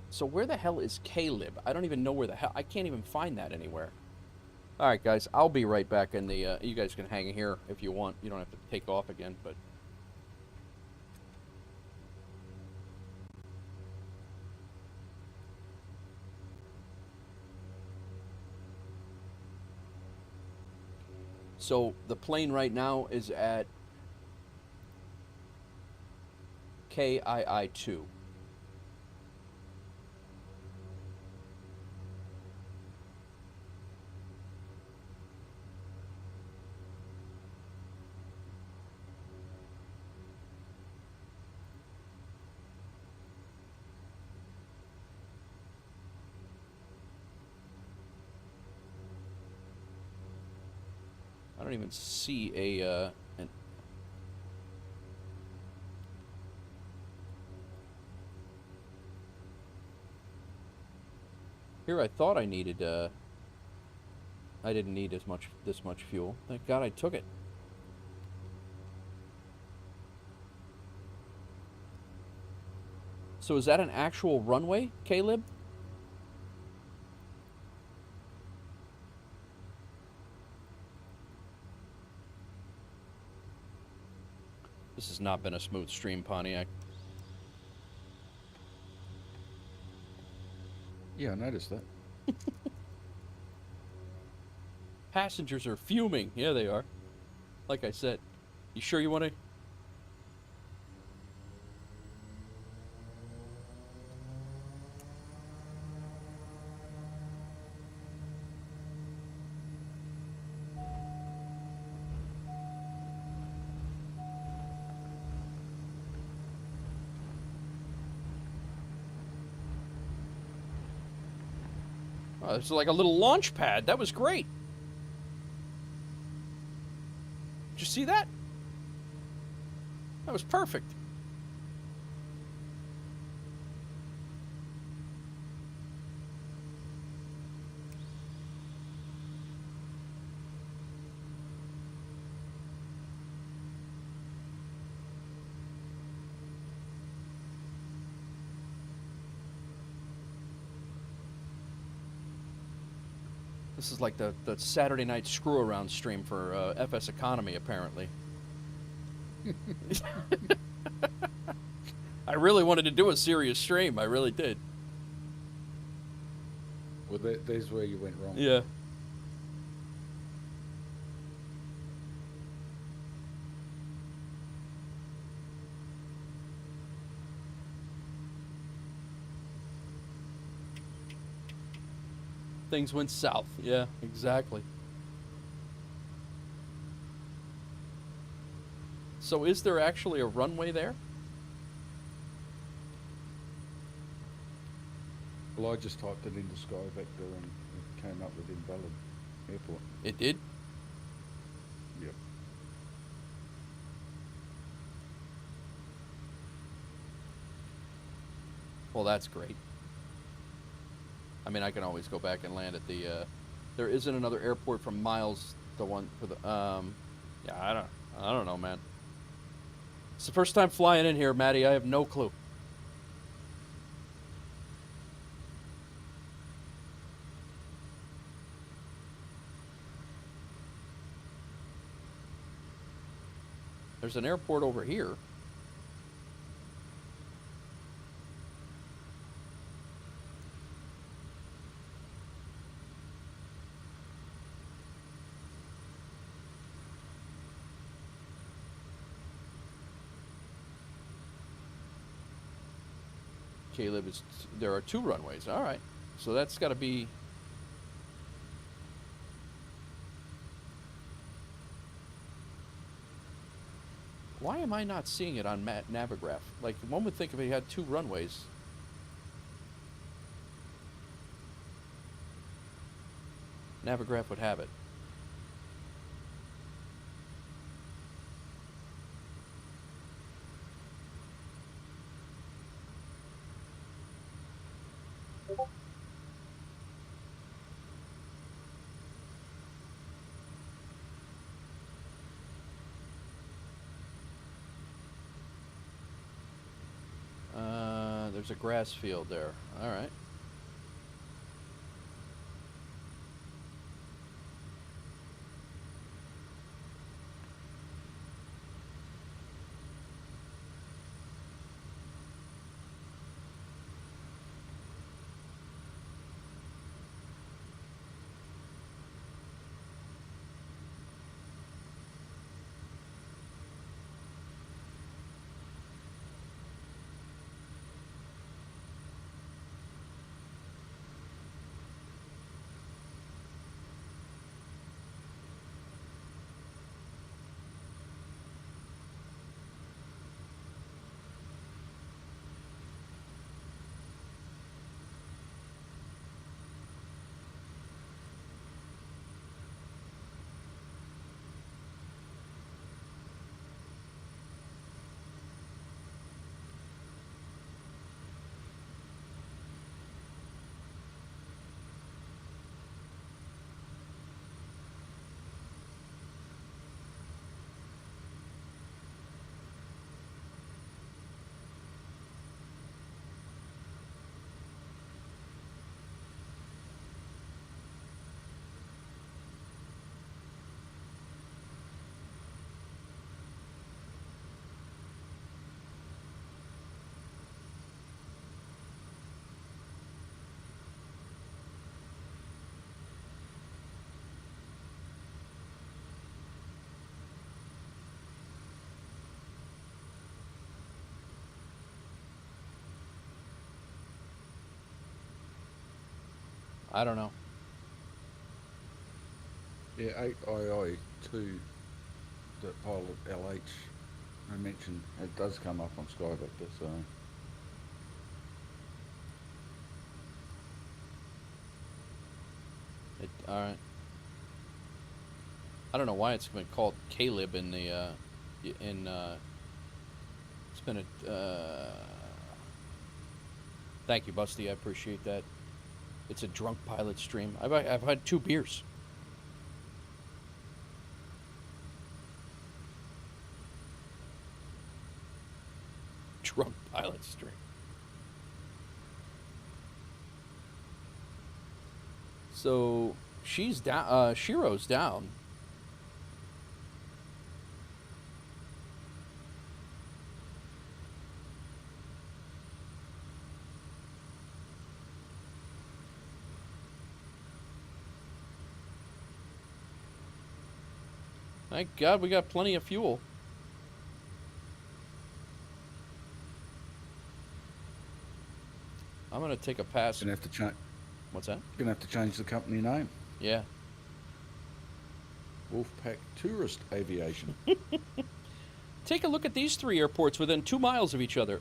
So where the hell is Caleb? I don't even know where the hell... I can't even find that anywhere. Alright, guys. I'll be right back in the... you guys can hang here if you want. You don't have to take off again, but... So the plane right now is at KII-2. I don't even see an... Here I thought I needed, I didn't need this much fuel. Thank God I took it. So is that an actual runway, Caleb? This has not been a smooth stream, Pontiac. Yeah, I noticed that. Passengers are fuming. Yeah, they are. Like I said. You sure you want to... Oh, it's like a little launch pad. That was great. Did you see that? That was perfect. This is like the Saturday night screw around stream for FSEconomy, apparently. I really wanted to do a serious stream. I really did. Well, there's where you went wrong. Yeah. Things went south. Yeah, exactly. So is there actually a runway there? Well, I just typed it into Sky Vector and it came up with invalid airport. It did? Yep. Well, that's great. I mean, I can always go back and land at the, there isn't another airport from Miles, the one for the, yeah, I don't know, man. It's the first time flying in here, Maddie. I have no clue. There's an airport over here. Caleb, there are 2 runways. All right. So that's got to be... Why am I not seeing it on Navigraph? Like, one would think if it had 2 runways. Navigraph would have it. There's a grass field there. All right. I don't know. Yeah, 8II, the pilot LH, I mentioned, it does come up on Sky Vector, so... All right. I don't know why it's been called Caleb in the it's been a thank you, Busty. I appreciate that. It's a drunk pilot stream. I've had 2 beers. Drunk pilot stream. So she's down. Shiro's down. Thank God we got plenty of fuel. I'm gonna take a pass. Gonna have to change. What's that? Gonna have to change the company name. Yeah. Wolfpack Tourist Aviation. Take a look at these 3 airports within 2 miles of each other.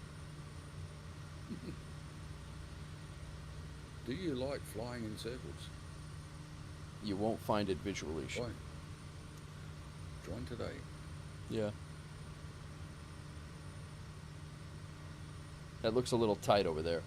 Do you like flying in circles? You won't find it visually. Why? Join today. Yeah. That looks a little tight over there.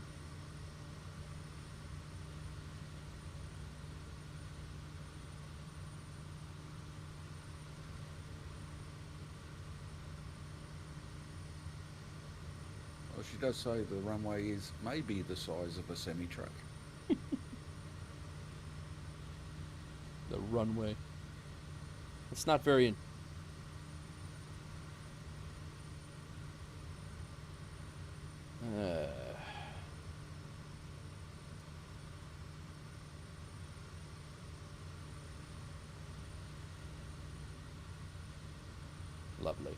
Well, she does say the runway is maybe the size of a semi-truck. The runway. It's not very... Lovely.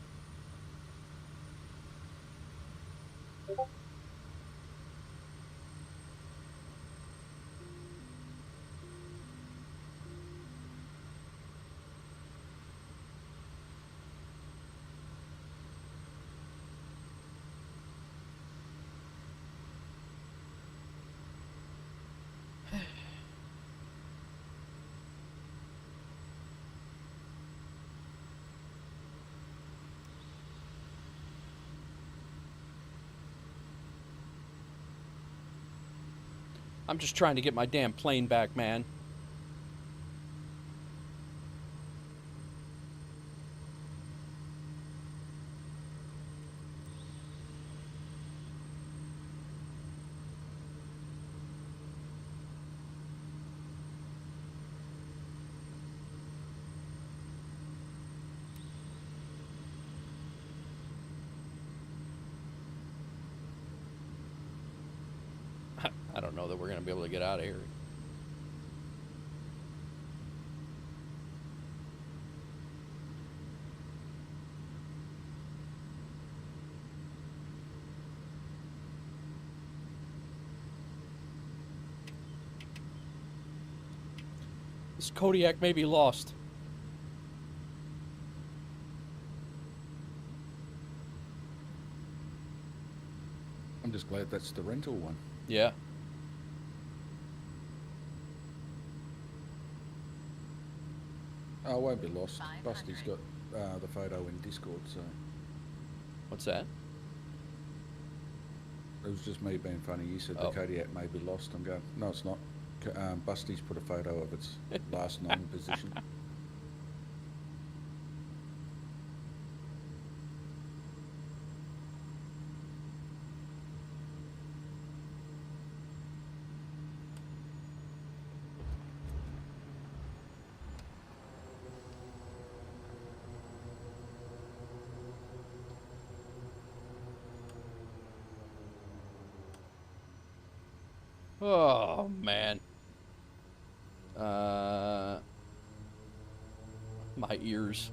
I'm just trying to get my damn plane back, man. I don't know that we're going to be able to get out of here. This Kodiak may be lost. I'm just glad that's the rental one. Yeah. Oh, it won't be lost. 500. Busty's got the photo in Discord, so What's that? it was just me being funny. You said Oh. the Kodiak may be lost. I'm going, no, it's not. Busty's put a photo of its last known position. Oh, man. My ears.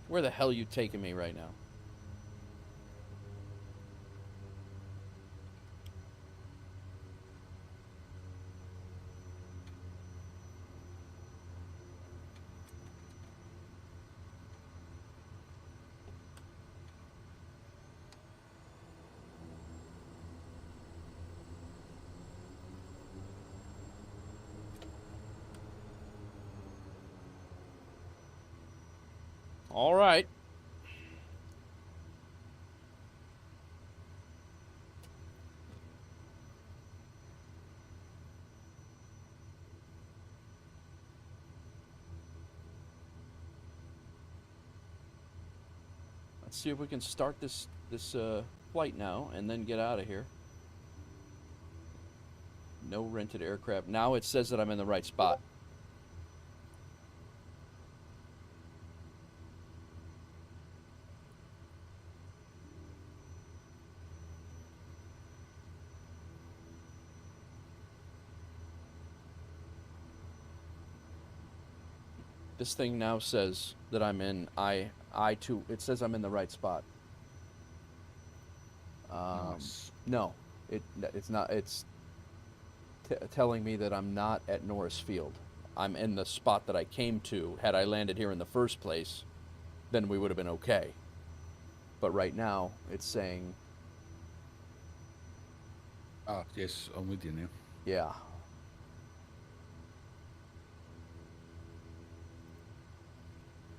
Where the hell are you taking me right now? All right. Let's see if we can start this flight now and then get out of here. No rented aircraft. Now it says that I'm in the right spot. This thing now says that I'm in I2. It says I'm in the right spot. Nice. No, it's not. It's telling me that I'm not at Norris Field. I'm in the spot that I came to. Had I landed here in the first place, then we would have been okay. But right now, it's saying, Ah, yes, I'm with you now. yeah.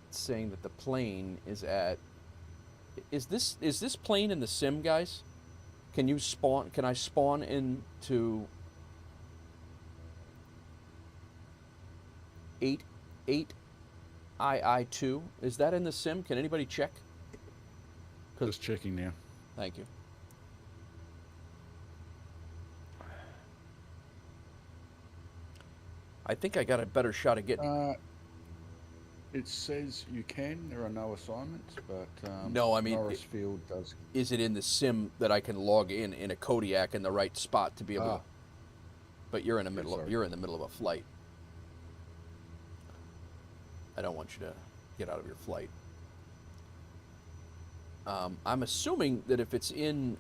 It's saying that the plane is at. Is this plane in the sim, guys? Can you spawn? Can I spawn into 8 II2? Is that in the sim? Can anybody check? Just checking now. Thank you. I think I got a better shot of getting. It says you can. There are no assignments, but No, I mean, Norris Field does. Is it in the sim that I can log in a Kodiak in the right spot to be able to? But you're in the middle. You're in the middle of a flight. I don't want you to get out of your flight. I'm assuming that if it's in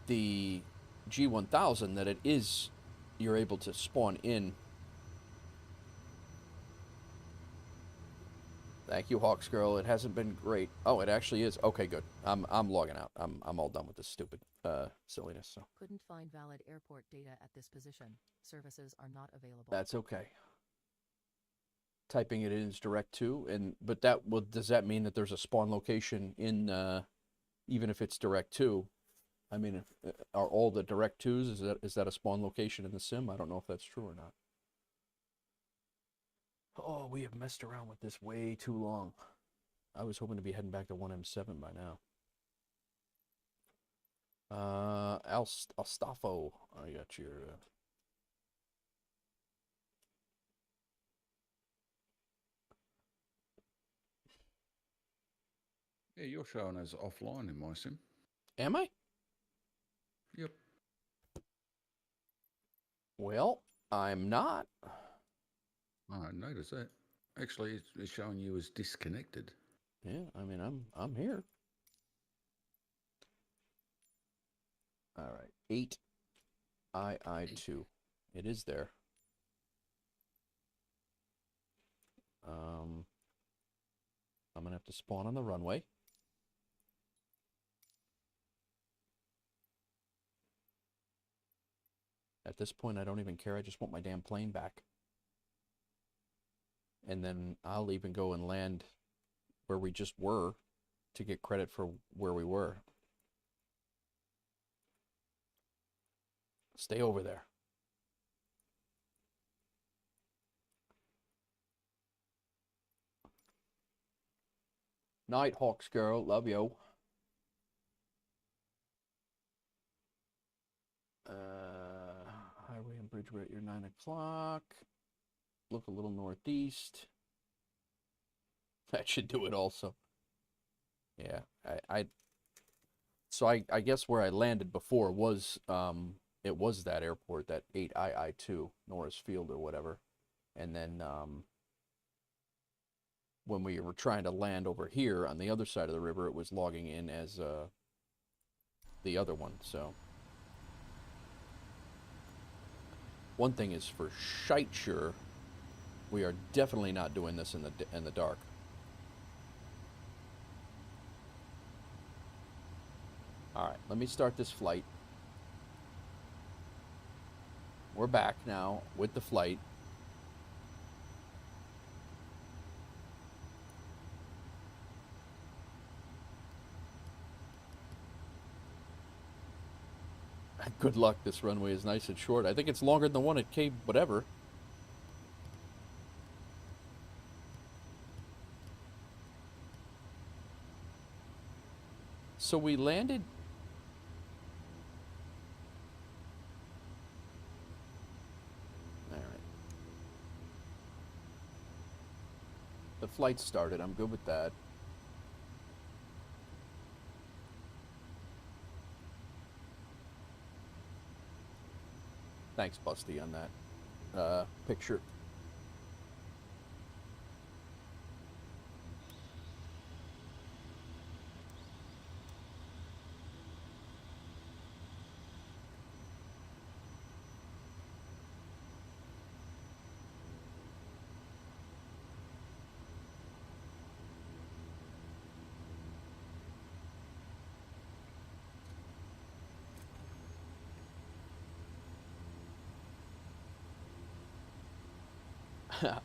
the G1000, that it is, you're able to spawn in. Thank you, Hawks Girl. It hasn't been great. Oh, it actually is. Okay, good. I'm logging out. I'm all done with this stupid silliness. So Couldn't find valid airport data at this position. Services are not available. that's okay. Typing it in is direct to, but does that mean that there's a spawn location in even if it's direct to? I mean, are all the direct twos, is that a spawn location in the sim? I don't know if that's true or not. Oh, we have messed around with this way too long. I was hoping to be heading back to 1M7 by now. Alstafo, I got your. Yeah, you're showing as offline in my sim. Am I? Yep. Well, I'm not. Oh, I noticed that. Actually, it's showing you as disconnected. Yeah, I mean, I'm here. All right, 8 II2. It is there. I'm gonna have to spawn on the runway. At this point, I don't even care. I just want my damn plane back. And then I'll even go and land where we just were to get credit for where we were. Stay over there. Night, Hawks Girl. Love you. Highway and bridge, we're at your 9 o'clock. Look a little northeast. That should do it also. Yeah, so I guess where I landed before was it was that airport, that 8 II2, Norris Field or whatever. And then when we were trying to land over here on the other side of the river, it was logging in as the other one. So one thing is for shite sure, we are definitely not doing this in the dark. All right, let me start this flight. We're back now with the flight. Good luck. This runway is nice and short. I think it's longer than the one at Cape whatever. So we landed. All right. The flight started. I'm good with that. Thanks, Busty, on that picture.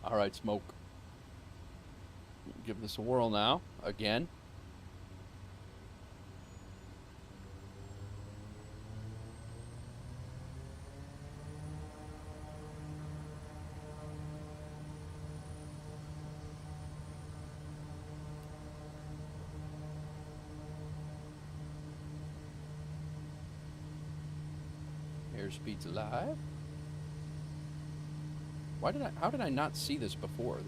All right, Smoke. Give this a whirl now. Again. Airspeed's alive. How did I not see this before?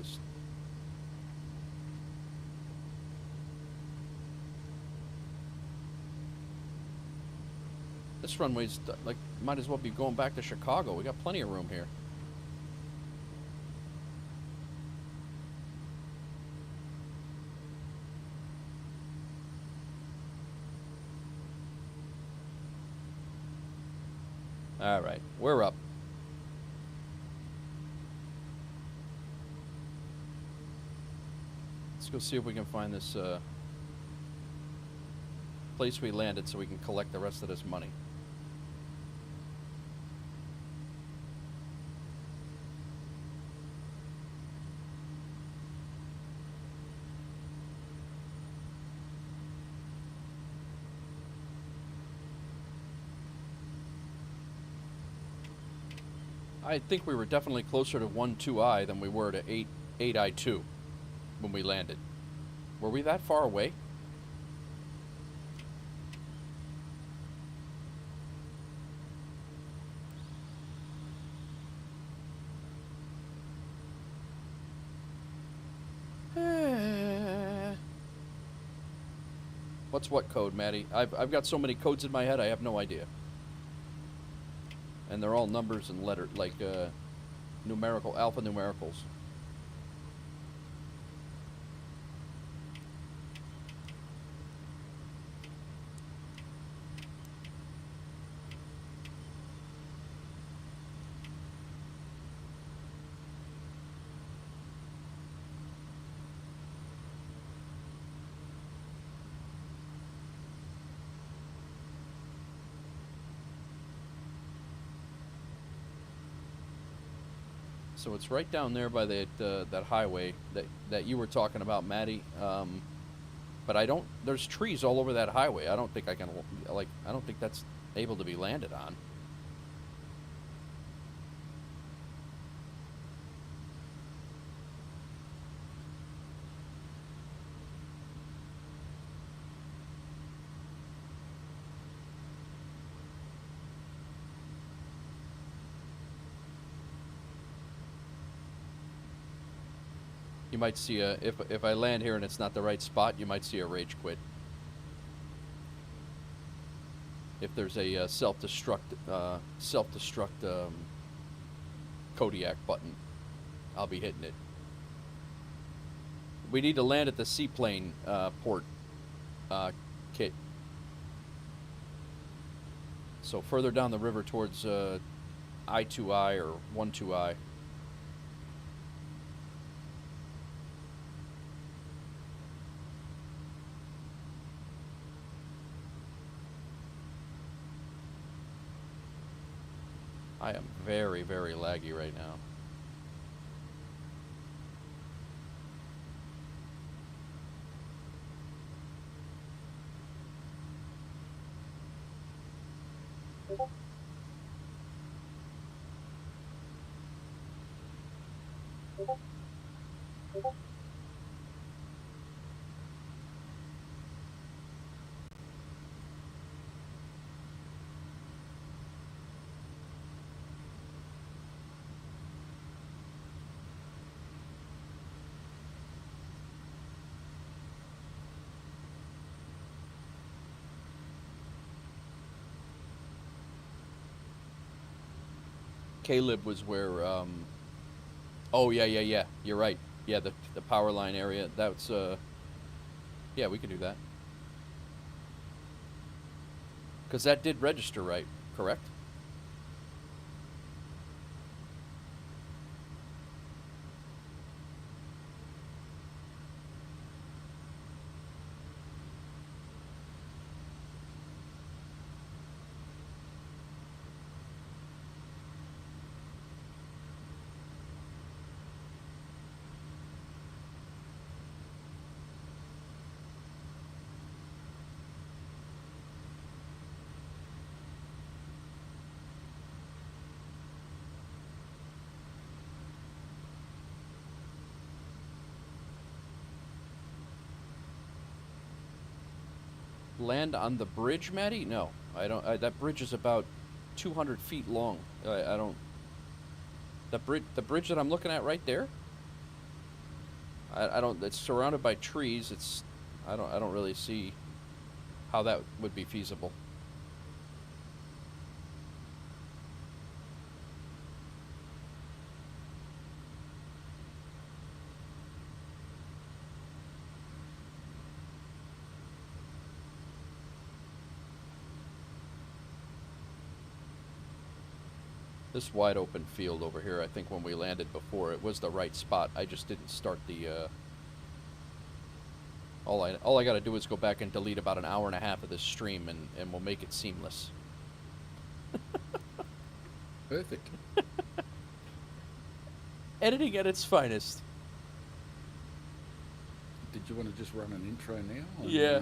This runway's like, might as well be going back to Chicago. We got plenty of room here. All right, we're up. Let's go see if we can find this place we landed so we can collect the rest of this money. I think we were definitely closer to 12I than we were to 8I2 when we landed. Were we that far away? What's what code, Maddie? I've got so many codes in my head, I have no idea. And they're all numbers and letters, like numerical, alphanumericals. So it's right down there by that highway that you were talking about, Maddie. But I don't. There's trees all over that highway. I don't think I can I don't think that's able to be landed on. You might see if I land here and it's not the right spot, you might see a rage quit. If there's a self-destruct kodiak button, I'll be hitting it. We need to land at the seaplane port, Kit. So further down the river towards I2I or 12I. I am very, very laggy right now. Caleb was where, oh, yeah. You're right. Yeah, the power line area. That's, yeah, we can do that. Because that did register right, correct? Land on the bridge, Maddie? No, I don't. That bridge is about 200 feet long. I don't. The bridge that I'm looking at right there. I don't. It's surrounded by trees. It's. I don't really see how that would be feasible. This wide open field over here, I think when we landed before, it was the right spot. I just didn't start the, all I gotta do is go back and delete about an hour and a half of this stream and we'll make it seamless. Perfect. Editing at its finest. Did you want to just run an intro now? Or, Yeah.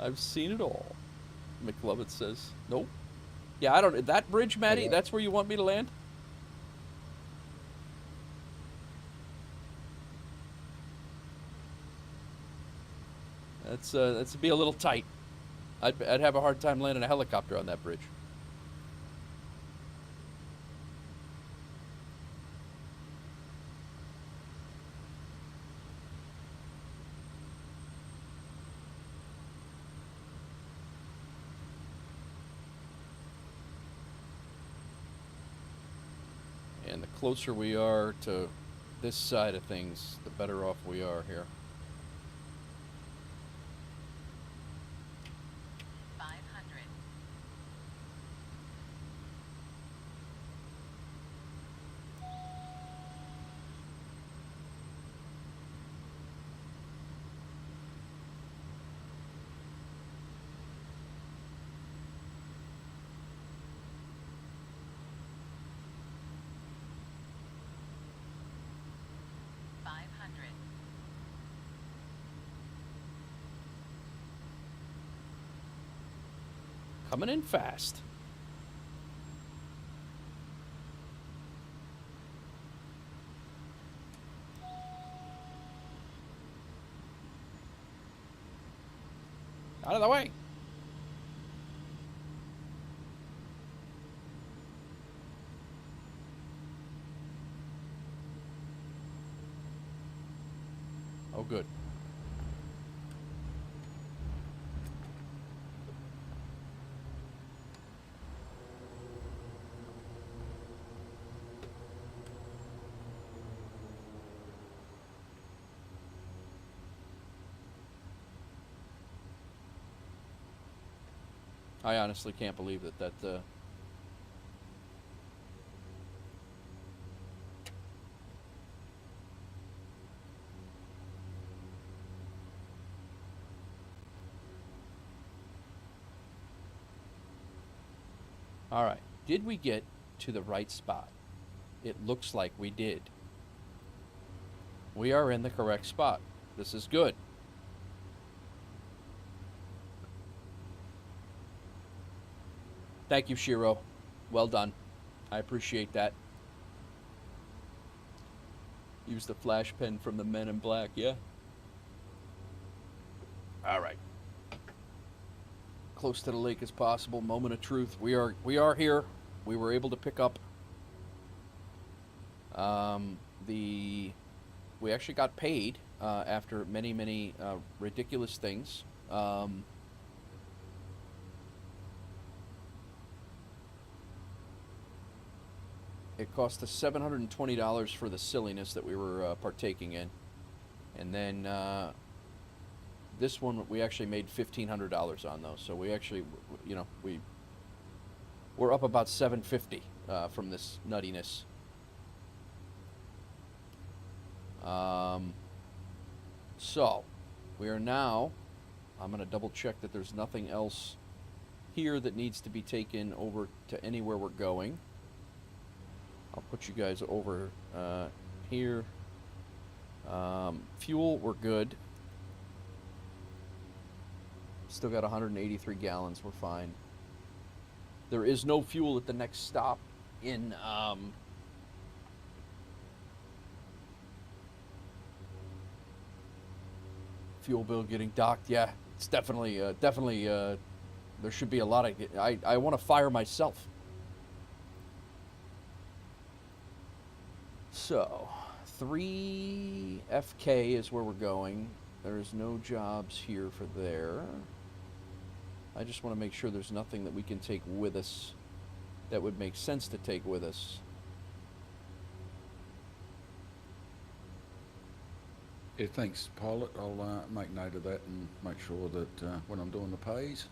I've seen it all. McLovin says, nope. Yeah, I don't. That bridge, Maddie, that's where you want me to land? That's be a little tight. I'd have a hard time landing a helicopter on that bridge. And the closer we are to this side of things, the better off we are here. 500. Coming in fast. Out of the way. Oh, good. I honestly can't believe that All right. Did we get to the right spot? It looks like we did. We are in the correct spot. This is good. Thank you, Shiro. Well done. I appreciate that. Use the flash pen from the Men in Black, yeah? All right. Close to the lake as possible. Moment of truth. We are here. We were able to pick up we actually got paid after many ridiculous things. It cost us $720 for the silliness that we were partaking in, and then this one we actually made $1,500 on those. So we actually, you know, we're up about $750 from this nuttiness. So we are now, I'm going to double check that there's nothing else here that needs to be taken over to anywhere we're going. I'll put you guys over here. Fuel, we're good. Still got 183 gallons, we're fine. There is no fuel at the next stop in fuel bill getting docked. Yeah, it's definitely there should be a lot of, I want to fire myself. So 3 FK is where we're going. There's no jobs here for there. I just want to make sure there's nothing that we can take with us that would make sense to take with us. Yeah, thanks, pilot. I'll make note of that and make sure that when I'm doing the pays,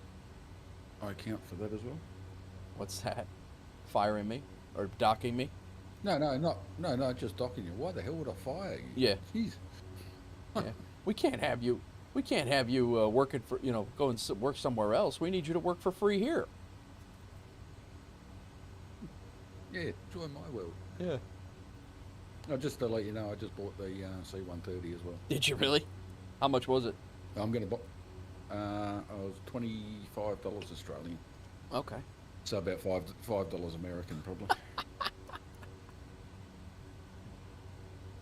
I account for that as well. What's that? Firing me? Or docking me? No, just docking you. Why the hell would I fire you? Yeah. Jeez. Yeah. We can't have you working for, you know, go and work somewhere else. We need you to work for free here. Yeah, join my world. Yeah. Just to let you know, I just bought the C-130 as well. Did you really? How much was it? I'm going to buy. I was $25 Australian. Okay. So about $5 American probably.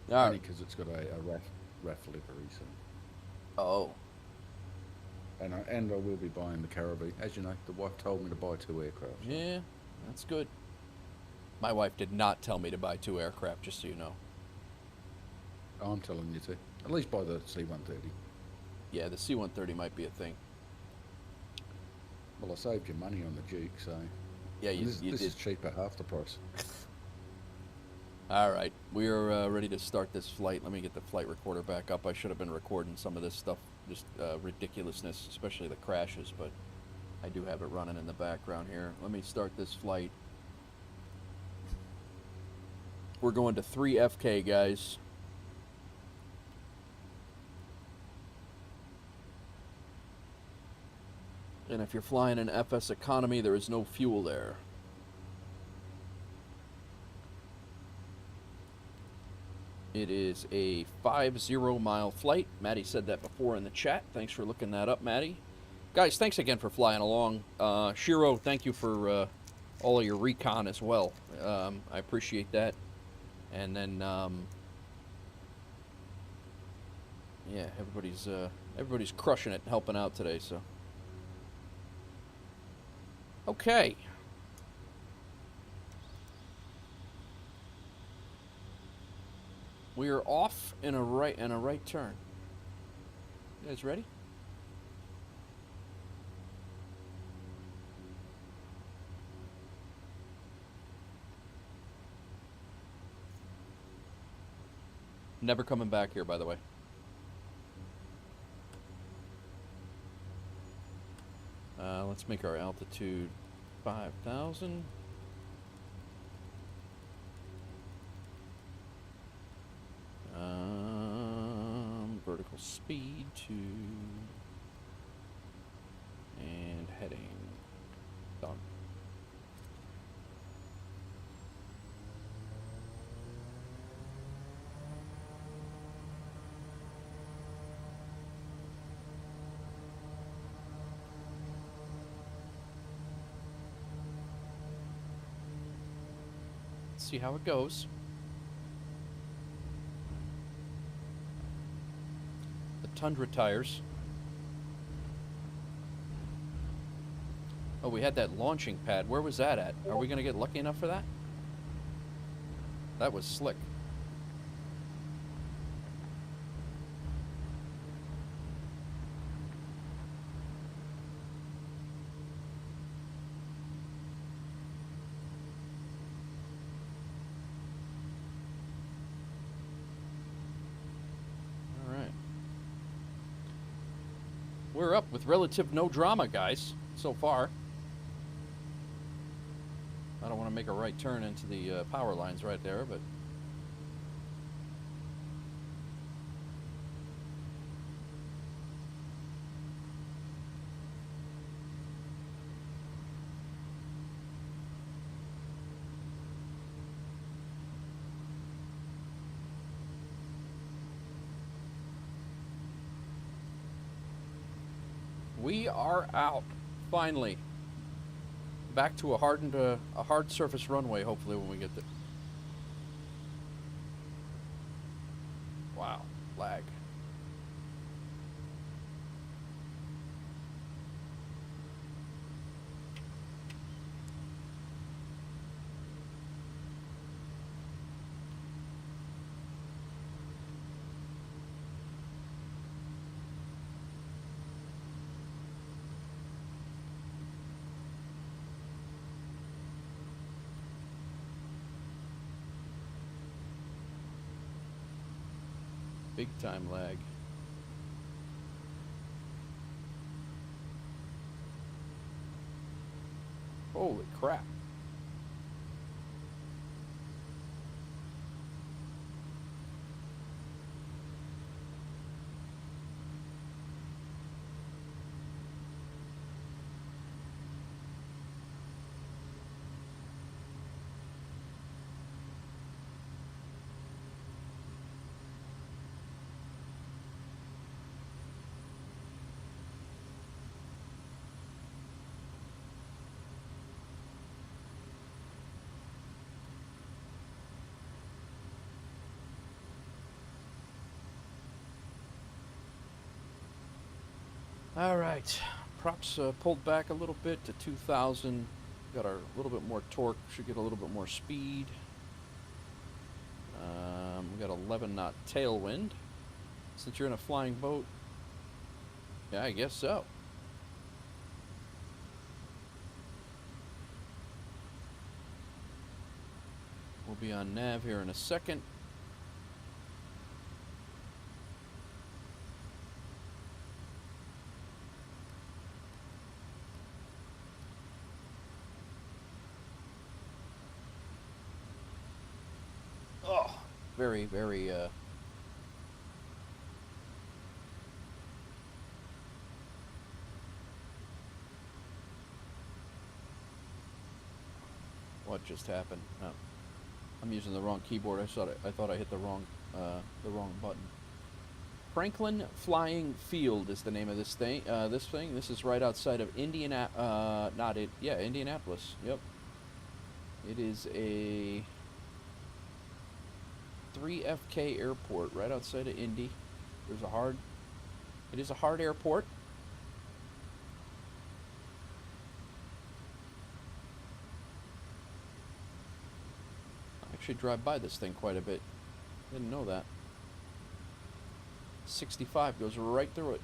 All right. Only because it's got a RAF livery. So. Oh. And I will be buying the Caravan. As you know, the wife told me to buy 2 aircraft. So. Yeah, that's good. My wife did not tell me to buy 2 aircraft, just so you know. I'm telling you to. At least buy the C-130. Yeah, the C-130 might be a thing. Well, I saved you money on the Duke, so... Yeah, you this did. is cheap at half the price. All right, we are ready to start this flight. Let me get the flight recorder back up. I should have been recording some of this stuff, just ridiculousness, especially the crashes, but I do have it running in the background here. Let me start this flight. We're going to 3 FK, guys. And if you're flying an FSEconomy, there is no fuel there. It is a 50-mile flight. Maddie said that before in the chat. Thanks for looking that up, Maddie. Guys, thanks again for flying along. Shiro, thank you for all of your recon as well. I appreciate that. And then, yeah, everybody's crushing it, helping out today. So, okay. We are off in a right turn. You guys ready? Never coming back here, by the way. Let's make our altitude 5,000. Vertical speed 2. And heading. Done. see how it goes. The Tundra tires. Oh, we had that launching pad. Where was that at? Are we going to get lucky enough for that? That was slick. We're up with relative no drama, guys, so far. I don't want to make a right turn into the power lines right there, but... we are out, finally. Back to a hard surface runway, hopefully, when we get there. Wow, lag. Big time lag. Holy crap. All right, props pulled back a little bit to 2,000. Got our little bit more torque, should get a little bit more speed. We got 11 knot tailwind. Since you're in a flying boat, yeah, I guess so. We'll be on nav here in a second. Oh, very, very, what just happened? Oh, I'm using the wrong keyboard. I thought I hit the wrong button. Franklin Flying Field is the name of this thing. This is right outside of Indianapolis. Yep. It is a 3FK airport right outside of Indy. It is a hard airport. I actually drive by this thing quite a bit. Didn't know that. 65 goes right through it.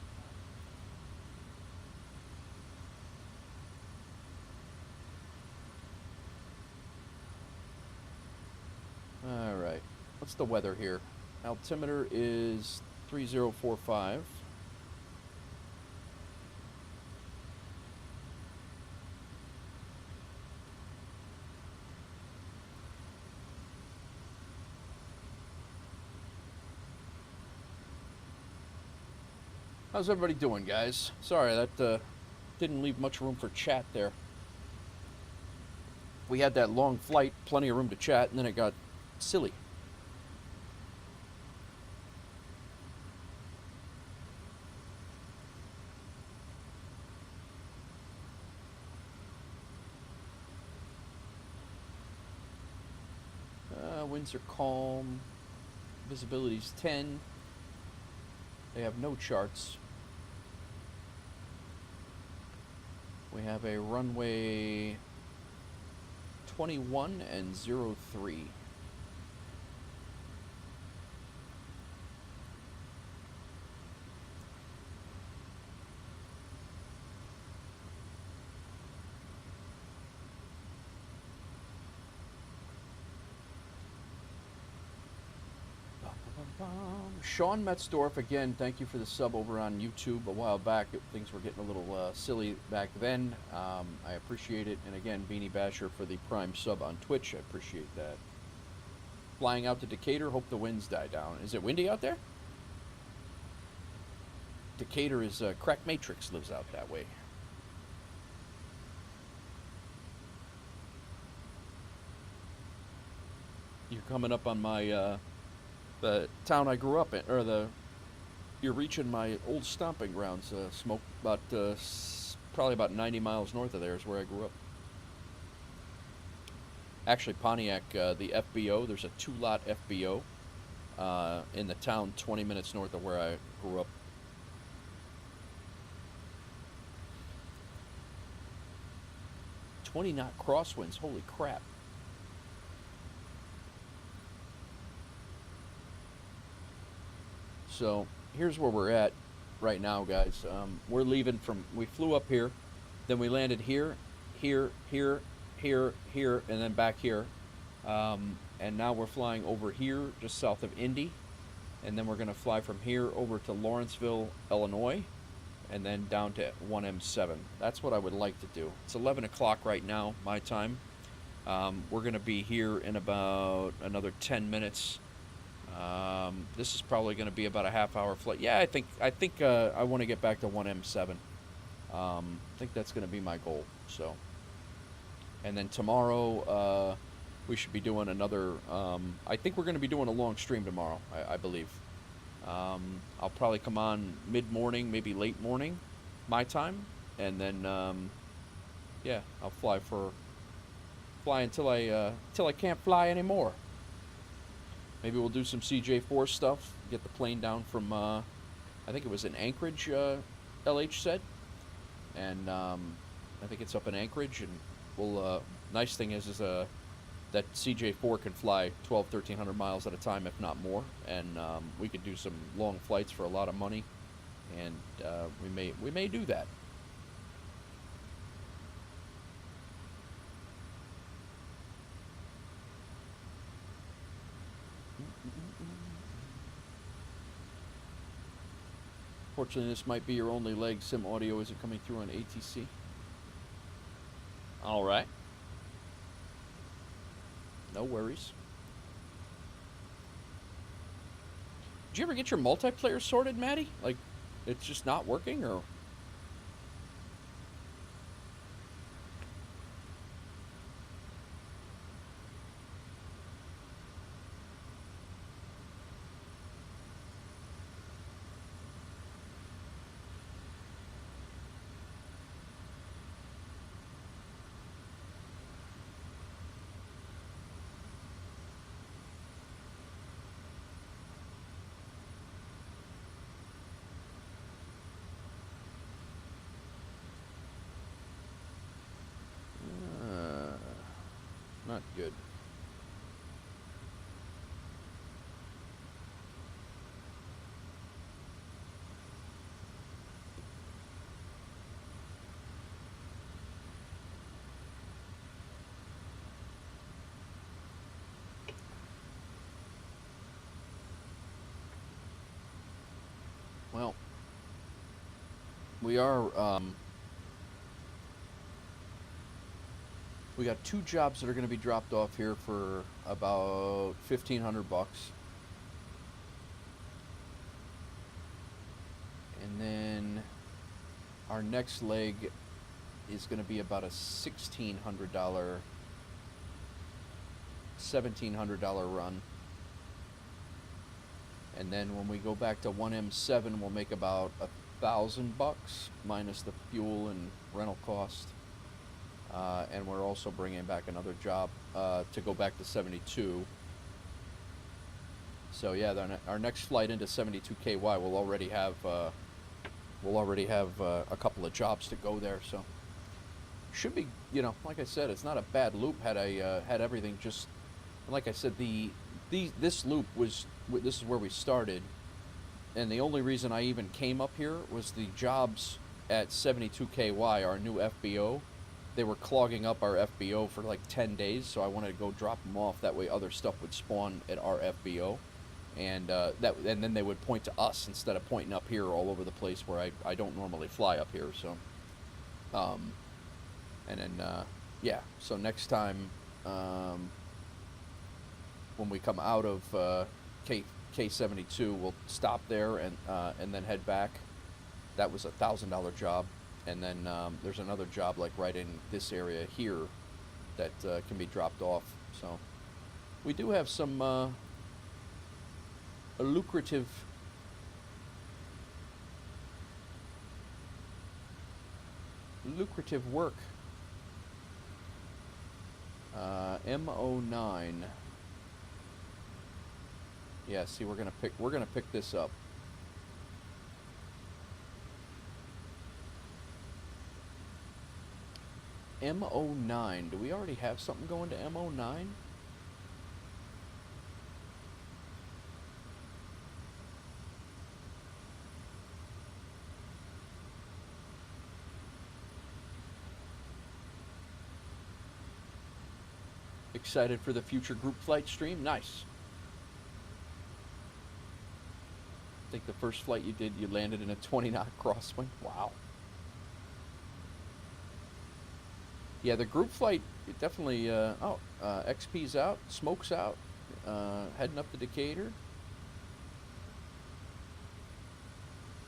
All right. What's the weather here? Altimeter is 3045. How's everybody doing, guys? Sorry, that didn't leave much room for chat there. We had that long flight, plenty of room to chat, and then it got silly. winds are calm. Visibility's 10. They have no charts. We have a runway 21 and 03. Sean Metzdorf, again, thank you for the sub over on YouTube. A while back, things were getting a little silly back then. I appreciate it. And again, Beanie Basher for the Prime sub on Twitch. I appreciate that. Flying out to Decatur, hope the winds die down. Is it windy out there? Decatur is, Crack Matrix lives out that way. You're coming up on my, the town I grew up in, or you're reaching my old stomping grounds. Smoke about, probably about 90 miles north of there is where I grew up. Actually, Pontiac, the FBO, there's a 2-lot FBO in the town 20 minutes north of where I grew up. "20-knot crosswinds, holy crap. So here's where we're at right now, guys. We're leaving we flew up here, then we landed here, here, and then back here. And now we're flying over here, just south of Indy. And then we're going to fly from here over to Lawrenceville, Illinois, and then down to 1M7. That's what I would like to do. It's 11 o'clock right now, my time. We're going to be here in about another 10 minutes. This is probably going to be about a half-hour flight. Yeah, I think I want to get back to 1M7. I think that's going to be my goal. So, and then tomorrow we should be doing another. I think we're going to be doing a long stream tomorrow. I believe. I'll probably come on mid-morning, maybe late morning, my time, and then yeah, I'll fly until I can't fly anymore. Maybe we'll do some CJ4 stuff, get the plane down from, I think it was in Anchorage, LH said. And I think it's up in Anchorage, and we'll, nice thing is that CJ4 can fly 1,300 miles at a time, if not more. And we could do some long flights for a lot of money, and we may do that. Fortunately, this might be your only leg. Sim audio isn't coming through on ATC. All right. No worries. Did you ever get your multiplayer sorted, Maddie? Like, it's just not working, or? Not good. Well, we are, we got 2 jobs that are going to be dropped off here for about $1,500. And then our next leg is going to be about a $1,700 run. And then when we go back to 1M7, we'll make about $1,000 minus the fuel and rental cost. And we're also bringing back another job to go back to 72. So yeah, our next flight into 72KY will already have a couple of jobs to go there. So should be, you know, like I said, it's not a bad loop. Had I had everything just like I said, this loop was, this is where we started, and the only reason I even came up here was the jobs at 72KY, our new FBO. They were clogging up our FBO for like 10 days, so I wanted to go drop them off. That way other stuff would spawn at our FBO. And and then they would point to us instead of pointing up here all over the place where I don't normally fly up here. So, and then, yeah, so next time, when we come out of K72, we'll stop there and then head back. That was a $1,000 job. And then there's another job like right in this area here that can be dropped off. So we do have some lucrative work. M09. Yeah, see, we're gonna pick this up. M09. Do we already have something going to M09? Excited for the future group flight stream? Nice. I think the first flight you did, you landed in a 20-knot crosswind. Wow. Yeah, the group flight, it definitely, XP's out, Smoke's out, heading up to Decatur.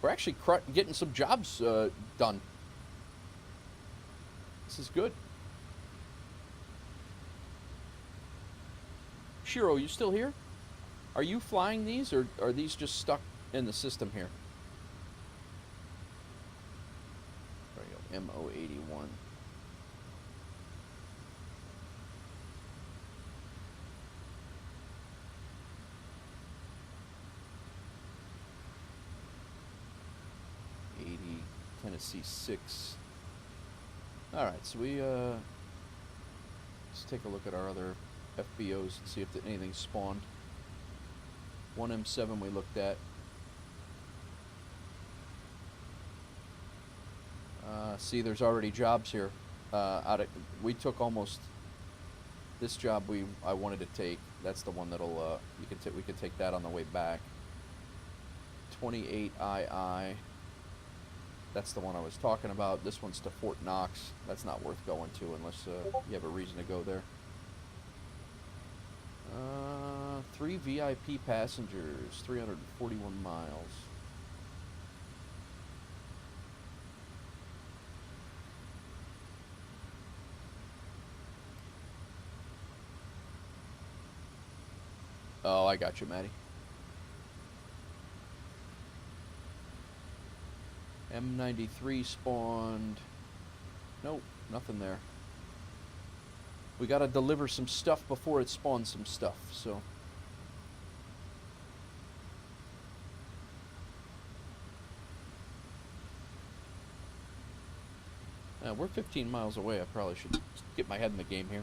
We're actually getting some jobs done. This is good. Shiro, you still here? Are you flying these, or are these just stuck in the system here? There we go, MO81. Tennessee 6. All right, so we let's take a look at our other FBOs and see if anything spawned. 1M7 we looked at. See, there's already jobs here. We took almost this job I wanted to take. That's the one that'll we can take that on the way back. 28II. That's the one I was talking about. This one's to Fort Knox. That's not worth going to unless you have a reason to go there. 3 VIP passengers, 341 miles. Oh, I got you, Maddie. M93 spawned. Nope, nothing there. We gotta deliver some stuff before it spawns some stuff, so. We're 15 miles away. I probably should get my head in the game here.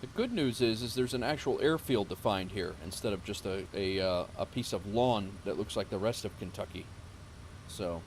The good news is there's an actual airfield to find here instead of just a piece of lawn that looks like the rest of Kentucky. So.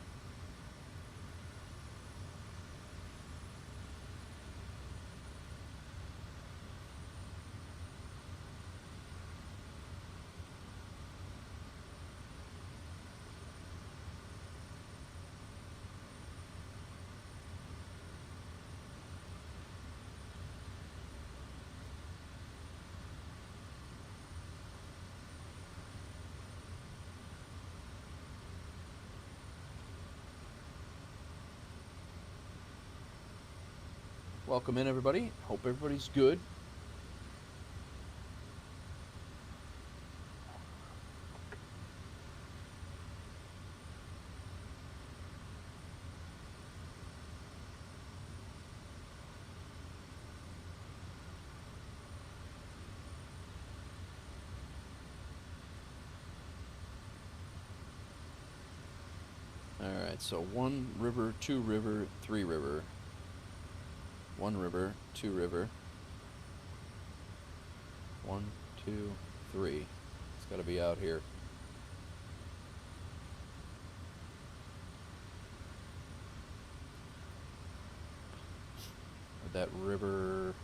Welcome in, everybody. Hope everybody's good. Alright, so 1 river, 2 river, 3 river. 1 river, 2 river. 1, 2, 3. It's got to be out here. That river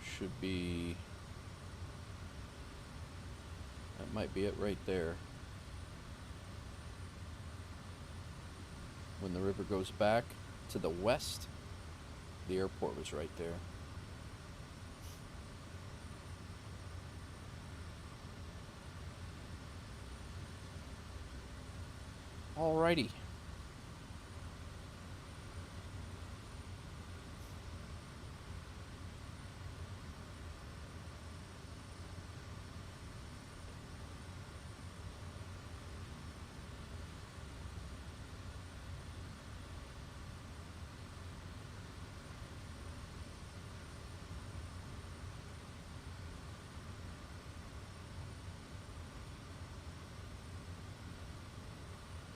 should be... That might be it right there. When the river goes back to the west, the airport was right there. Alrighty.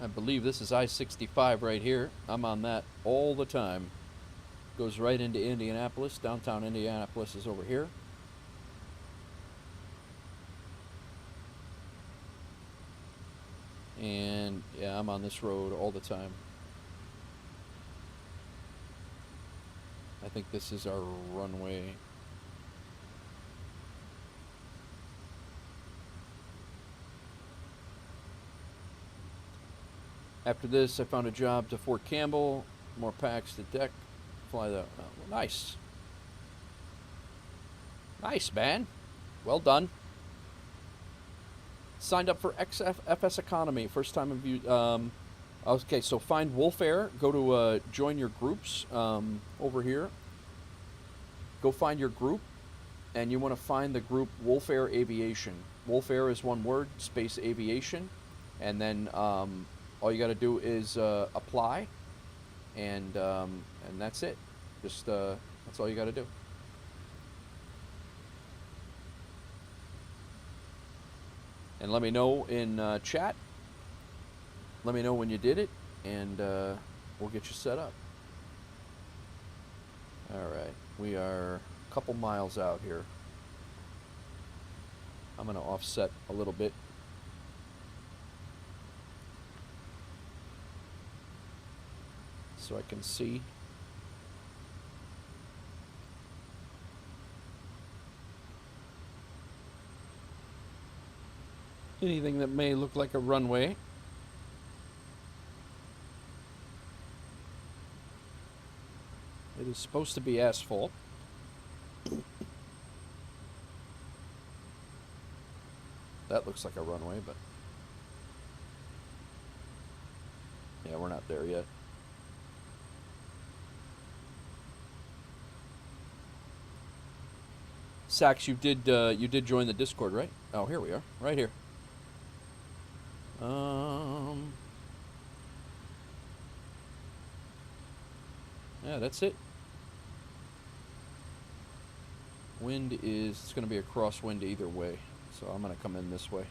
I believe this is I-65 right here. I'm on that all the time. Goes right into Indianapolis. Downtown Indianapolis is over here. And yeah, I'm on this road all the time. I think this is our runway. After this, I found a job to Fort Campbell, more packs to deck, fly the... Oh, nice. Nice, man. Well done. Signed up for FSEconomy, first time of you... okay, so find Wolf Air, go to join your groups over here. Go find your group, and you want to find the group Wolf Air Aviation. Wolf Air is one word, space aviation, and then... all you got to do is apply, and that's it. Just that's all you got to do. And let me know in chat. Let me know when you did it, and we'll get you set up. All right, we are a couple miles out here. I'm going to offset a little bit. So I can see. Anything that may look like a runway. It is supposed to be asphalt. That looks like a runway, but yeah, we're not there yet. Sax, you did join the Discord, right? Oh, here we are, right here. Yeah, that's it. Wind is, it's going to be a crosswind either way, so I'm going to come in this way.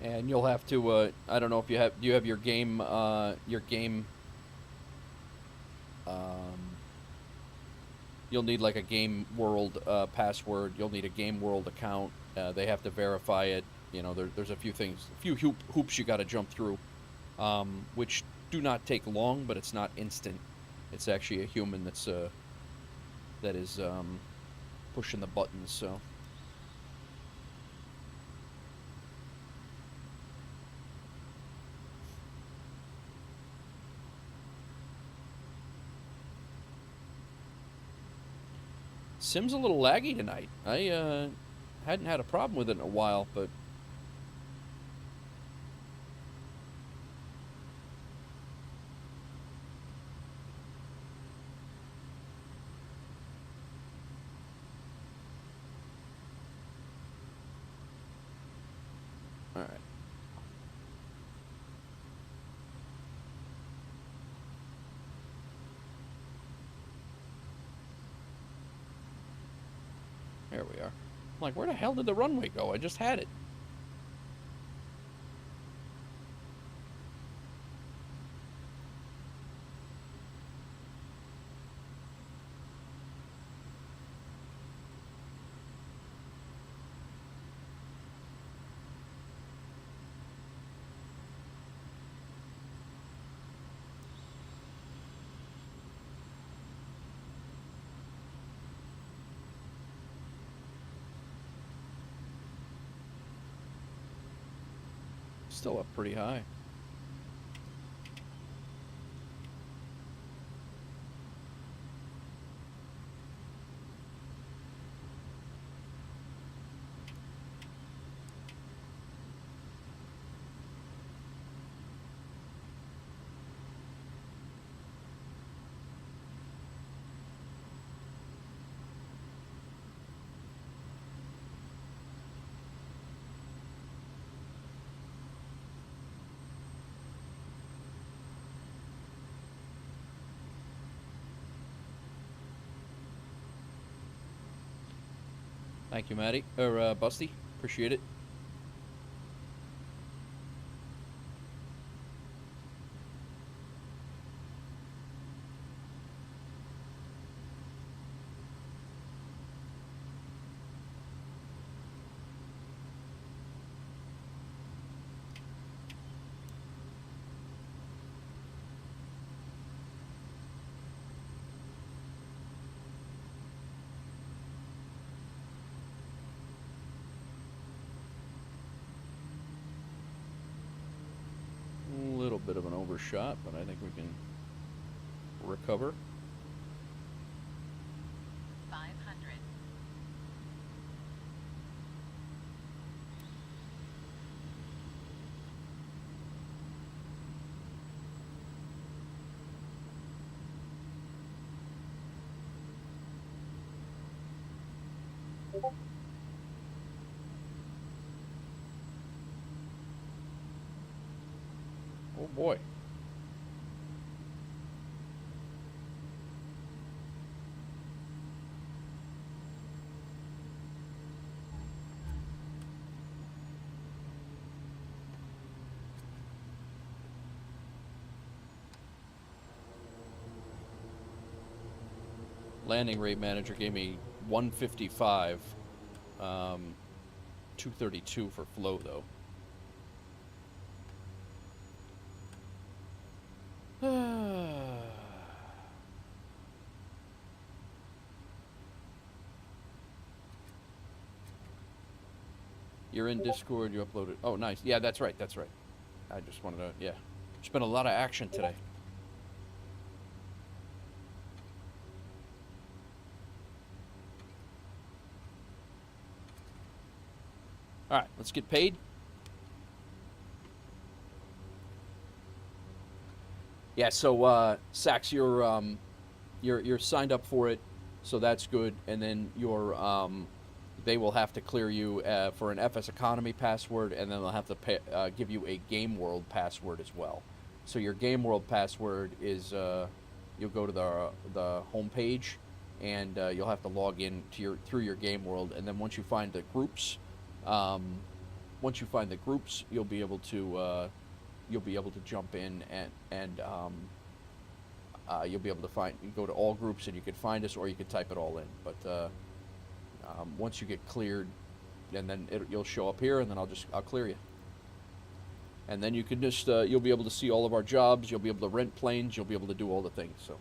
And you'll have to, I don't know if you have, do you have your game, you'll need like a Game World password. You'll need a Game World account. They have to verify it. You know, there's a few things, a few hoops you got to jump through, which do not take long, but it's not instant. It's actually a human that's, that is pushing the buttons, so. Sim's a little laggy tonight. I hadn't had a problem with it in a while, but all right. There we are. I'm like, where the hell did the runway go? I just had it. Still up pretty high. Thank you, Maddie. Or, Busty. Appreciate it. A little bit of an overshot, but I think we can recover. 500. Oh boy. Landing rate manager gave me 155, 232 for flow though. You're in Discord, you uploaded. Oh, nice. Yeah, that's right, that's right. I just wanted to, yeah. There's been a lot of action today. All right, let's get paid. Yeah, so Sax, you're signed up for it, so that's good. And then they will have to clear you for an FSEconomy password, and then they'll have to give you a Game World password as well. So your Game World password is you'll go to the home page, and you'll have to log in to through your Game World, and then once you find the groups, you'll be able to jump in and you'll be able to go to all groups and you can find us, or you can type it all in. But once you get cleared, and then you'll show up here, and then I'll clear you. And then you can just you'll be able to see all of our jobs. You'll be able to rent planes. You'll be able to do all the things. So,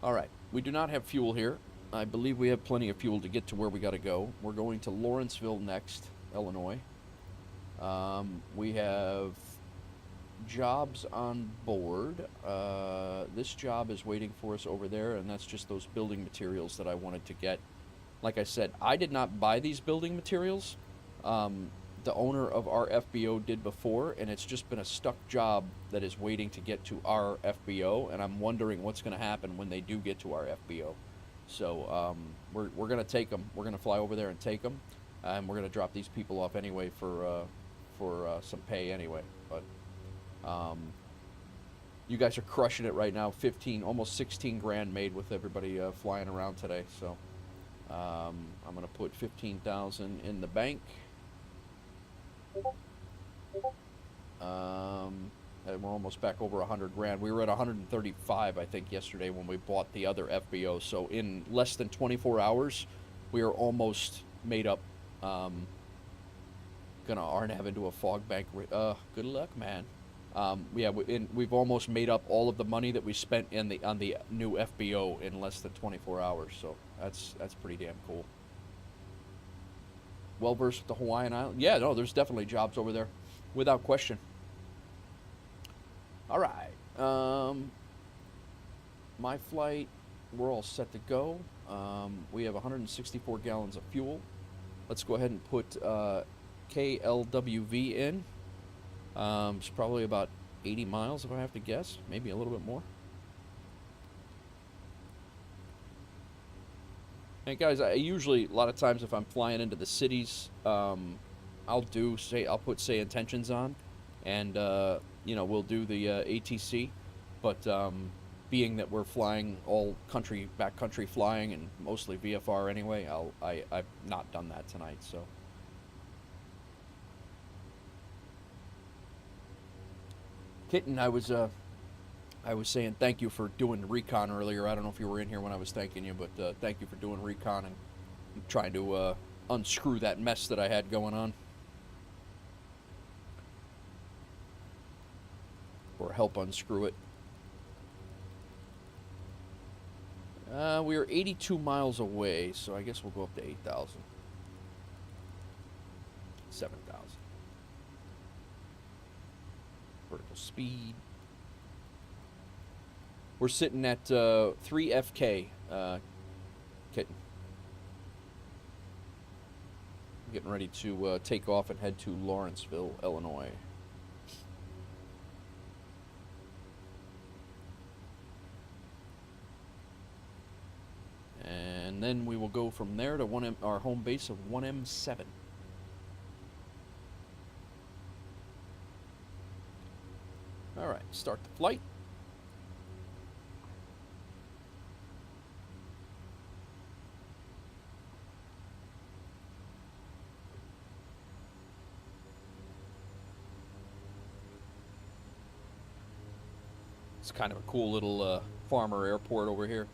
all right, we do not have fuel here. I believe we have plenty of fuel to get to where we got to go. We're going to Lawrenceville next, Illinois. We have jobs on board. This job is waiting for us over there, and that's just those building materials that I wanted to get. Like I said, I did not buy these building materials. The owner of our FBO did before, and it's just been a stuck job that is waiting to get to our FBO, and I'm wondering what's going to happen when they do get to our FBO. So we're going to take them. We're going to fly over there and take them, and we're going to drop these people off anyway for some pay anyway. But You guys are crushing it right now. 15, almost 16 grand made with everybody flying around today. So I'm gonna put 15,000 in the bank. And we're almost back over 100 grand. We were at 135, I think, yesterday when we bought the other FBO. So in less than 24 hours, we are almost made up. Gonna RNAV into a fog bank. Good luck, man. Yeah, we've almost made up all of the money that we spent on the new FBO in less than 24 hours. So that's pretty damn cool. Well versed with the Hawaiian Island. Yeah, no, there's definitely jobs over there, without question. All right. My flight, we're all set to go. We have 164 gallons of fuel. Let's go ahead and put KLWV in. It's probably about 80 miles if I have to guess, maybe a little bit more. And guys, I usually, a lot of times if I'm flying into the cities, I'll put Say Intentions on, and you know, we'll do the ATC, but being that we're flying all backcountry flying and mostly VFR anyway, I've not done that tonight, so. Kitten, I was saying thank you for doing the recon earlier. I don't know if you were in here when I was thanking you, but thank you for doing recon and trying to unscrew that mess that I had going on. Or help unscrew it. We are 82 miles away, so I guess we'll go up to 8,000. 7,000. Vertical speed. We're sitting at 3 FK, Kitten. Getting ready to take off and head to Lawrenceville, Illinois. And then we will go from there to our home base of 1M7. All right, start the flight. It's kind of a cool little farmer airport over here.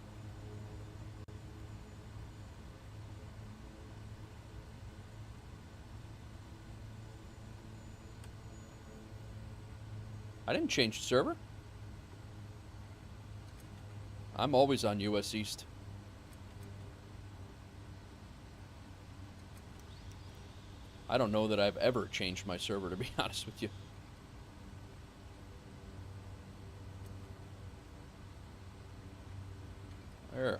I didn't change the server. I'm always on US East. I don't know that I've ever changed my server, to be honest with you. There.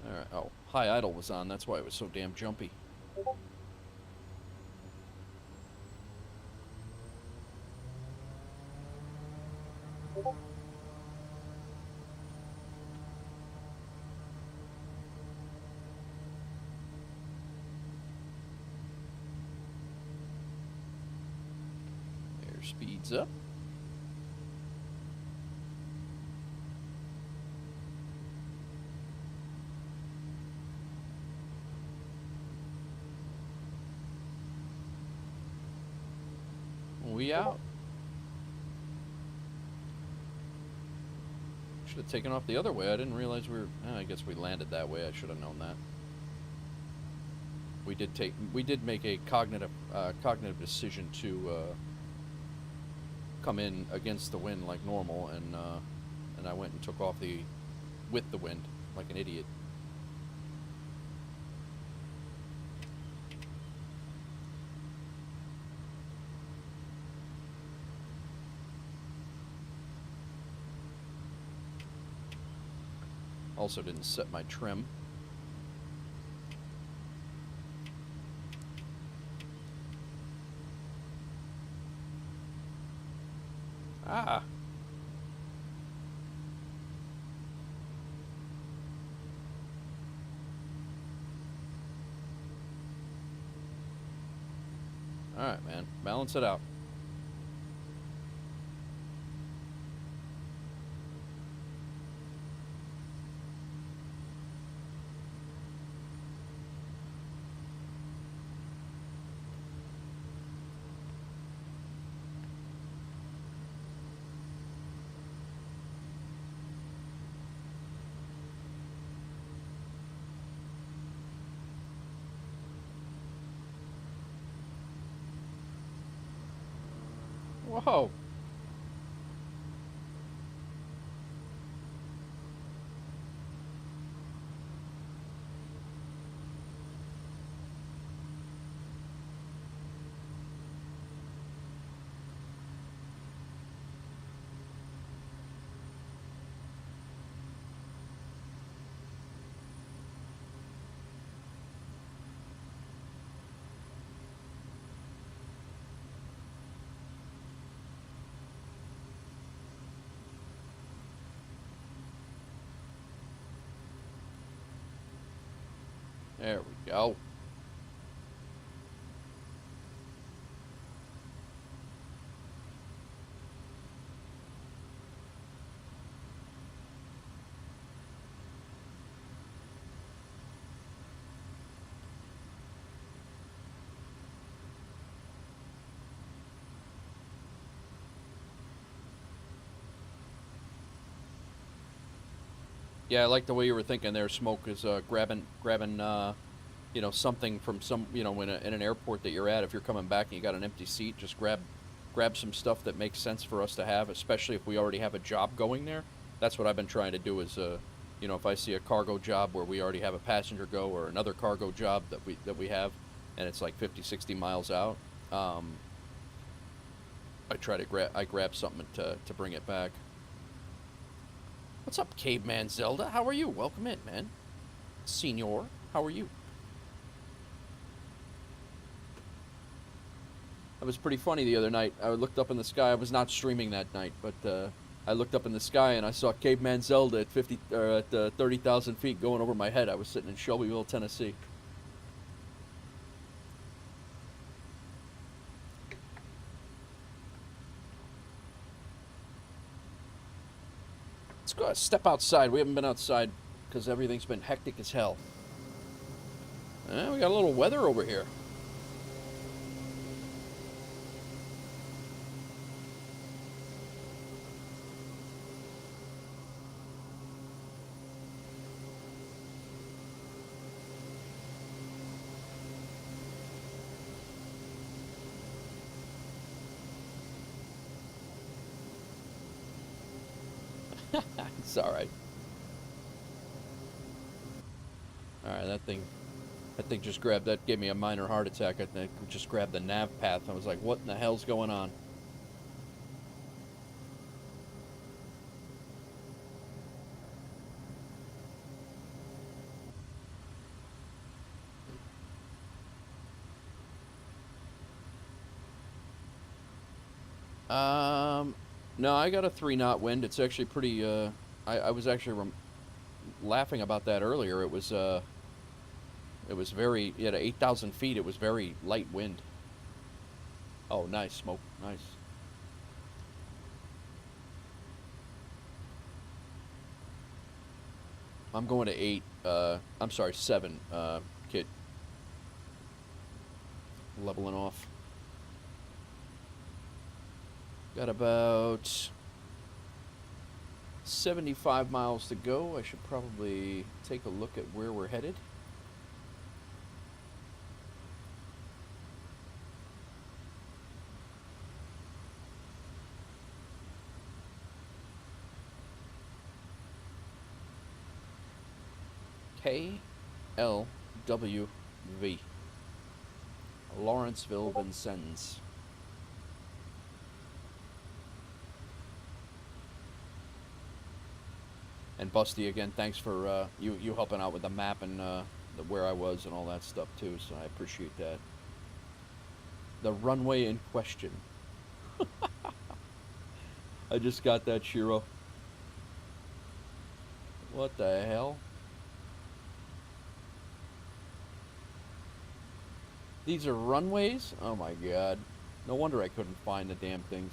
Alright, oh, high idle was on, that's why it was so damn jumpy. Air speeds up. We out. Should have taken off the other way. I didn't realize we were. I guess we landed that way. I should have known that. We did make a cognitive decision to come in against the wind like normal, and I went and took off with the wind like an idiot. Also didn't set my trim. Ah. Alright, man. Balance it out. Whoa. There we go. Yeah, I like the way you were thinking there. Smoke is grabbing, you know, something from some, you know, in an airport that you're at. If you're coming back and you got an empty seat, just grab some stuff that makes sense for us to have, especially if we already have a job going there. That's what I've been trying to do. Is you know, if I see a cargo job where we already have a passenger go, or another cargo job that we have, and it's like 50, 60 miles out, I try to grab something to bring it back. What's up, Caveman Zelda? How are you? Welcome in, man. Senor, how are you? It was pretty funny the other night. I looked up in the sky. I was not streaming that night, but I looked up in the sky and I saw Caveman Zelda at 30,000 feet going over my head. I was sitting in Shelbyville, Tennessee. Let's go step outside. We haven't been outside because everything's been hectic as hell. We got a little weather over here. It's alright. Alright, that thing just grabbed, that gave me a minor heart attack. I think it just grabbed the nav path. I was like, what in the hell's going on? No, I got a 3-knot wind. It's actually pretty, I was actually laughing about that earlier. It was very, at 8,000 feet, it was very light wind. Oh, nice, Smoke, nice. I'm going to 8, I'm sorry, 7, kid. Leveling off. Got about 75 miles to go. I should probably take a look at where we're headed. KLWV. Lawrenceville, Vincennes. And Busty, again, thanks for you helping out with the map and where I was and all that stuff too, so I appreciate that. The runway in question. I just got that, Shiro. What the hell? These are runways? Oh my god. No wonder I couldn't find the damn things.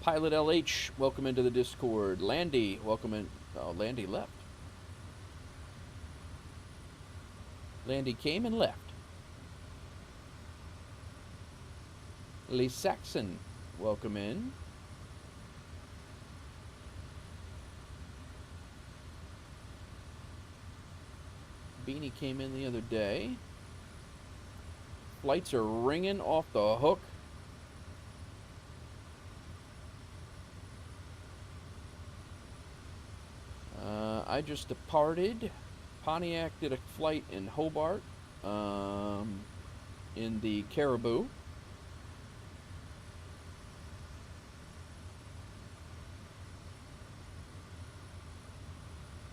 Pilot LH, welcome into the Discord. Landy, welcome in. Oh, Landy left. Landy came and left. Lee Saxon, welcome in. Beanie came in the other day. Flights are ringing off the hook. I just departed. Pontiac did a flight in Hobart, in the Caribou.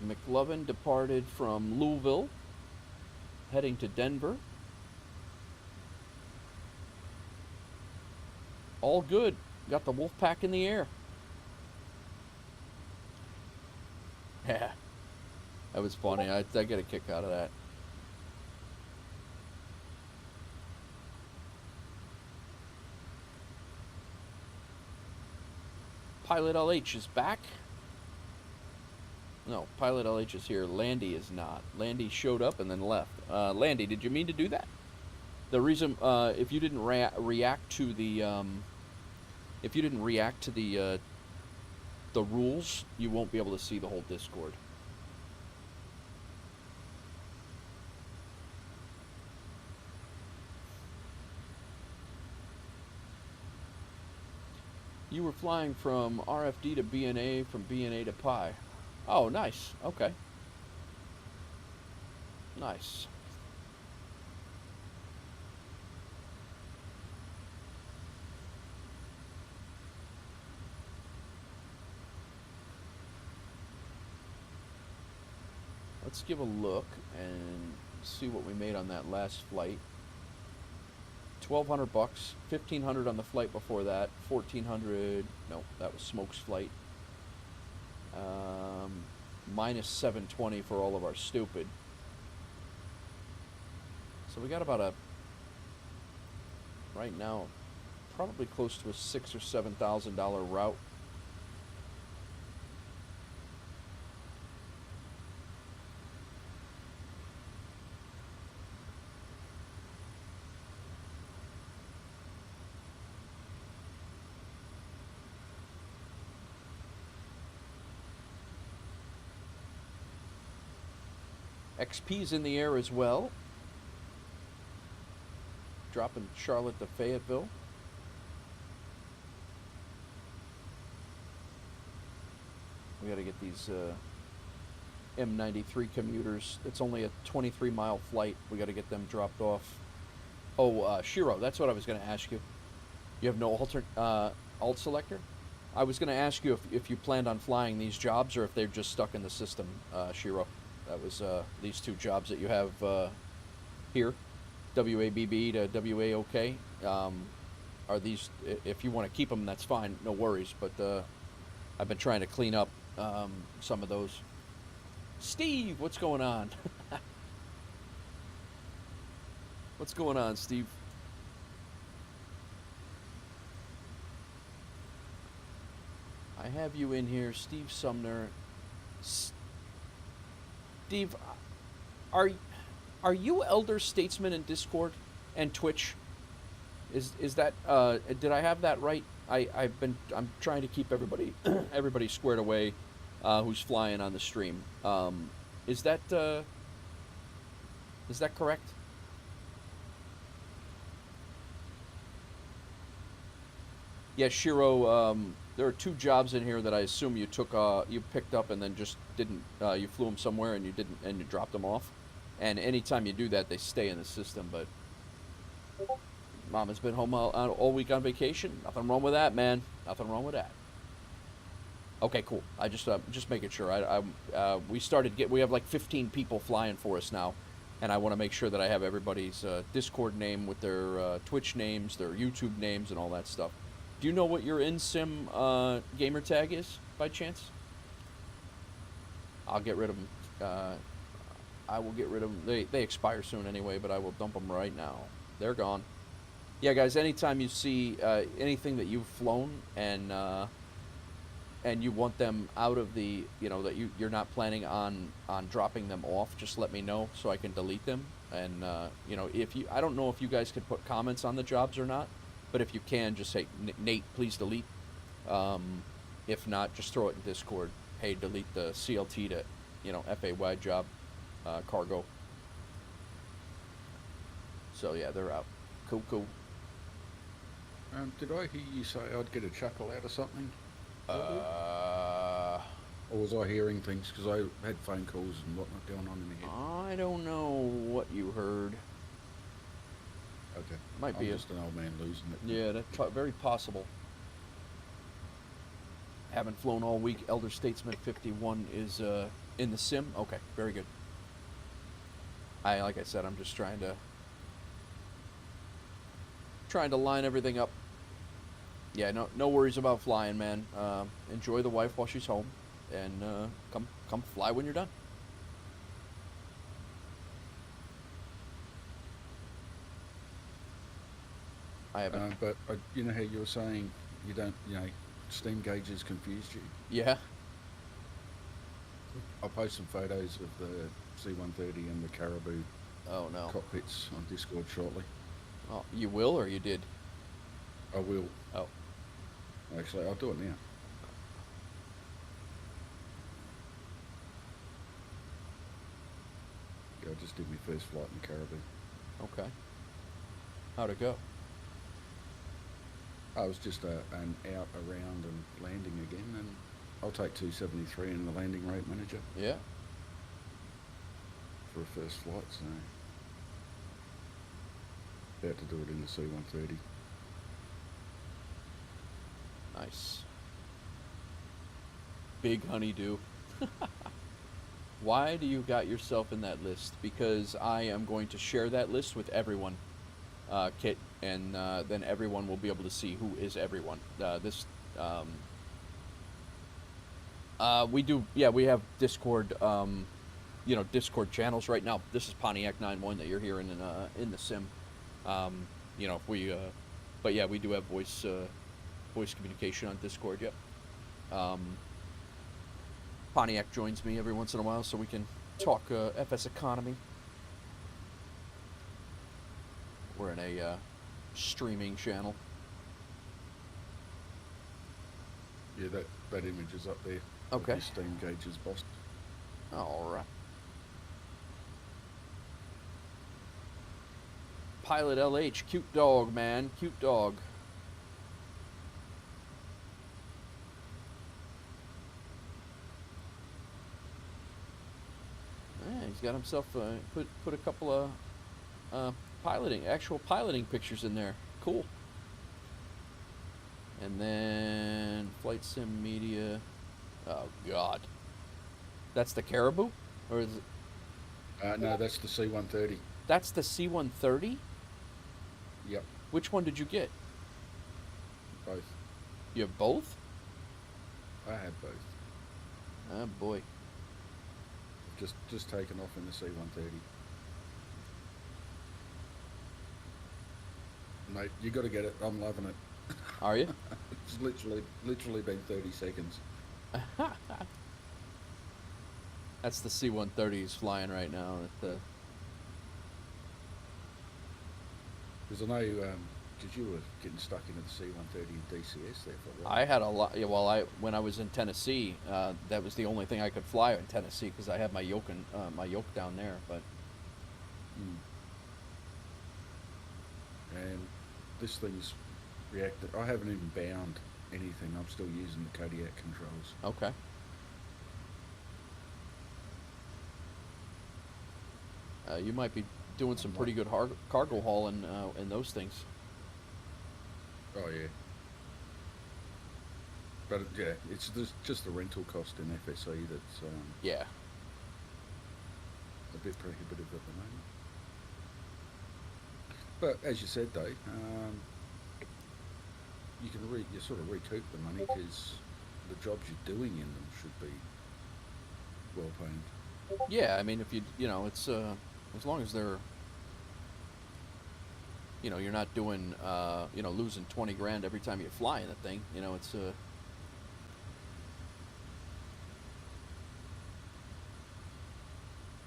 McLovin departed from Louisville, heading to Denver. All good. Got the Wolfpack in the air. Yeah. That was funny. I get a kick out of that. Pilot LH is back. No, Pilot LH is here. Landy is not. Landy showed up and then left. Landy, did you mean to do that? The reason, if you didn't react to the, the rules, you won't be able to see the whole Discord. You were flying from RFD to BNA, from BNA to Pi. Oh, nice. Okay. Nice. Let's give a look and see what we made on that last flight. $1,200 bucks, $1,500 on the flight before that, $1,400. No, that was Smoke's flight. Minus $720 for all of our stupid. So we got about right now, probably close to a $6,000 or $7,000 route. XP's in the air as well. Dropping Charlotte to Fayetteville. We got to get these M93 commuters. It's only a 23-mile flight. We got to get them dropped off. Oh, Shiro, that's what I was going to ask you. You have no alt selector? I was going to ask you if you planned on flying these jobs or if they're just stuck in the system, Shiro. That was these two jobs that you have here, WABB to WAOK. Are these, if you want to keep them, that's fine, no worries. But I've been trying to clean up some of those. Steve, what's going on? What's going on, Steve? I have you in here, Steve Sumner. Steve, are you elder statesman in Discord and Twitch? Is that did I have that right? I'm trying to keep everybody squared away who's flying on the stream. Is that correct? Yeah, Shiro, there are two jobs in here that I assume you took, you picked up and then just didn't, you flew them somewhere and you dropped them off. And anytime you do that, they stay in the system. But Mama's been home all week on vacation. Nothing wrong with that, man. Nothing wrong with that. Okay, cool. I just making sure. We have like 15 people flying for us now, and I want to make sure that I have everybody's Discord name with their Twitch names, their YouTube names, and all that stuff. Do you know what your in-sim gamer tag is, by chance? I'll get rid of them I will get rid of them. They expire soon anyway, but I will dump them right now. They're gone. Yeah, guys, anytime you see anything that you've flown and you want them out of the, that you're not planning on dropping them off, just let me know so I can delete them. And, if you, I don't know if you guys can put comments on the jobs or not, but if you can, just say, Nate, please delete. If not, just throw it in Discord. Hey, delete the CLT to, FAY job, cargo. So, yeah, they're out. Cool. Did I hear you say I'd get a chuckle out of something? Uh... Or was I hearing things? Because I had phone calls and whatnot going on in my head. I don't know what you heard. Okay. Might be I'm just an old man losing it. Yeah, that's very possible. Haven't flown all week. Elder Statesman 51 is in the sim. Okay, very good. Like I said, I'm just trying to line everything up. Yeah, no worries about flying, man. Enjoy the wife while she's home, and come fly when you're done. I haven't. But you know how you were saying you don't, steam gauges confused you? Yeah. I'll post some photos of the C-130 and the Caribou Oh no. cockpits on Discord shortly. Oh, you will or you did? I will. Oh. Actually, I'll do it now. Yeah, I just did my first flight in the Caribou. Okay. How'd it go? I was just an out, around and landing again, and I'll take 273 in the landing rate manager Yeah. for a first flight, so about to do it in the C-130. Nice. Big honeydew. Why do you got yourself in that list? Because I am going to share that list with everyone, Kit, and then everyone will be able to see who is everyone. We have Discord, Discord channels right now. This is Pontiac 9-1 that you're hearing in the sim. But yeah, we do have voice communication on Discord. Yep. Pontiac joins me every once in a while so we can talk FSEconomy. We're in a streaming channel. Yeah, that image is up there. Okay. The steam gauge is bossed. All right. Pilot LH, cute dog, man, cute dog. Yeah, he's got himself put a couple of actual piloting pictures in there. Cool. And then Flight Sim Media. Oh God, that's the Caribou, or is it? No, that's the C-130. That's the C-130. Yep, Which one did you get? both. You have both? I have both. Oh boy. Just taken off in the C-130. Mate, you got to get it. I'm loving it. Are you? It's literally been 30 seconds. That's the C-130 he's flying right now. Because I know, because you were getting stuck into the C-130 and DCS there for a while. I had a lot. Yeah, well, when I was in Tennessee, that was the only thing I could fly in Tennessee because I had my yoke down there. But and this thing's reacted. I haven't even bound anything. I'm still using the kodiak controls. okay. You might be doing some pretty good cargo hauling in those things. Oh yeah. But yeah, it's just the rental cost in FSE that's Yeah. a bit prohibitive at the moment. But as you said though, you sort of recoup the money because the jobs you're doing in them should be well paid. Yeah, I mean, if you know, it's as long as they're, you know, you're not doing, you know, losing 20 grand every time you fly in the thing. You know, it's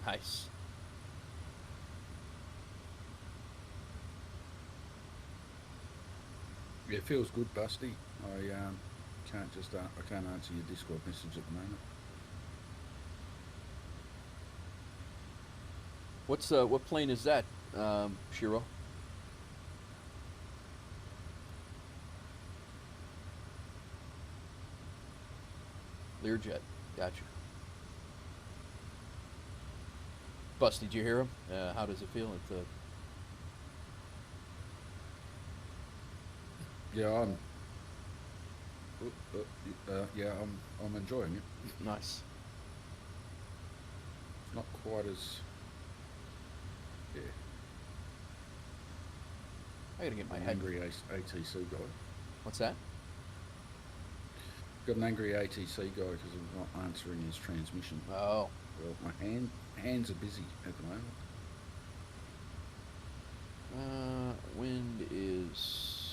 nice. Yeah, it feels good, Busty. I I can't answer your Discord message at the moment. What plane is that, Shiro? Learjet. Gotcha. Bus, did you hear him? How does it feel? Yeah, yeah, I'm enjoying it. Nice. Not quite as, yeah. I gotta get my An head. angry ATC guy. What's that? Got an angry ATC guy because I'm not answering his transmission. Oh. Well, my hands are busy at the moment. Wind is.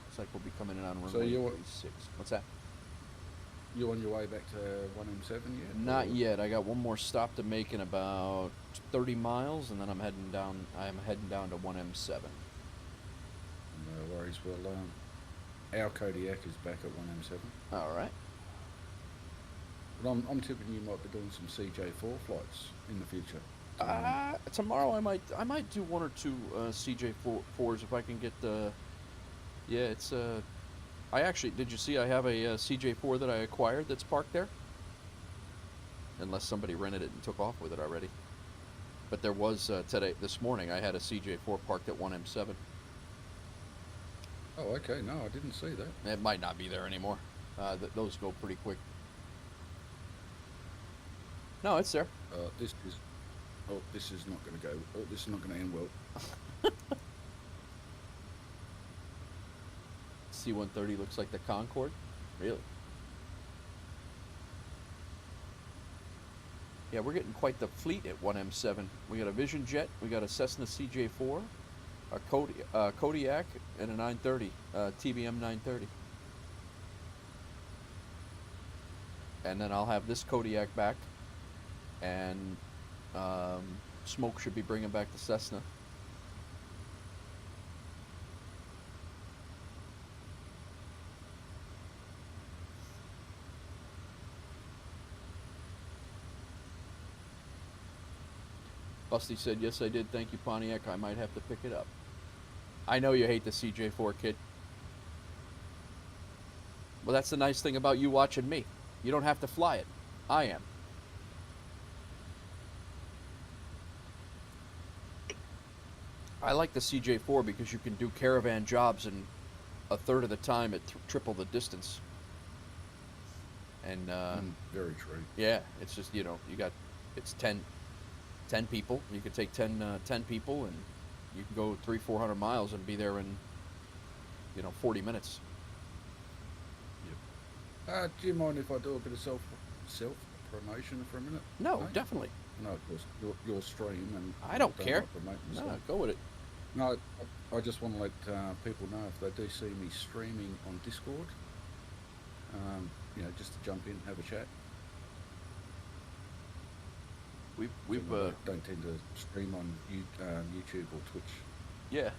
Looks like we'll be coming in on runway So 36. What's that? You on your way back to 1M7 yet? Not yet. I got one more stop to make in about 30 miles, and then I'm heading down. I'm heading down to 1M7. No worries. Well, our Kodiak is back at 1M7. All right. But I'm tipping you might be doing some CJ4 flights in the future. Tomorrow I might do one or two CJ4s if I can get the. Yeah, it's I actually, did you see I have a CJ4 that I acquired that's parked there? Unless somebody rented it and took off with it already. But there was this morning I had a CJ4 parked at 1M7. Oh, okay. No, I didn't see that. It might not be there anymore. Those go pretty quick. No, it's there. This is. Oh, this is not going to go. Oh, this is not going to end well. C-130 looks like the Concorde. Really? Yeah, we're getting quite the fleet at 1M7. We got a Vision Jet, we got a Cessna CJ4, a Kodiak, and a 930, TBM 930. And then I'll have this Kodiak back, and Smoke should be bringing back the Cessna. Busty said, yes, I did. Thank you, Pontiac. I might have to pick it up. I know you hate the CJ4, kid. Well, that's the nice thing about you watching me. You don't have to fly it. I am. I like the CJ4 because you can do caravan jobs in a third of the time at triple the distance. And, very true. yeah, it's just, you know, it's 10 people. You could take 10 people and you can go 300-400 miles and be there in, 40 minutes. Yep. Do you mind if I do a bit of self promotion for a minute? No, mate? Definitely. No, of course, your stream and I don't care. like promoting No, stuff. go with it. No, I just want to let people know if they do see me streaming on Discord, just to jump in, have a chat. We've I don't tend to stream on YouTube or Twitch. yeah.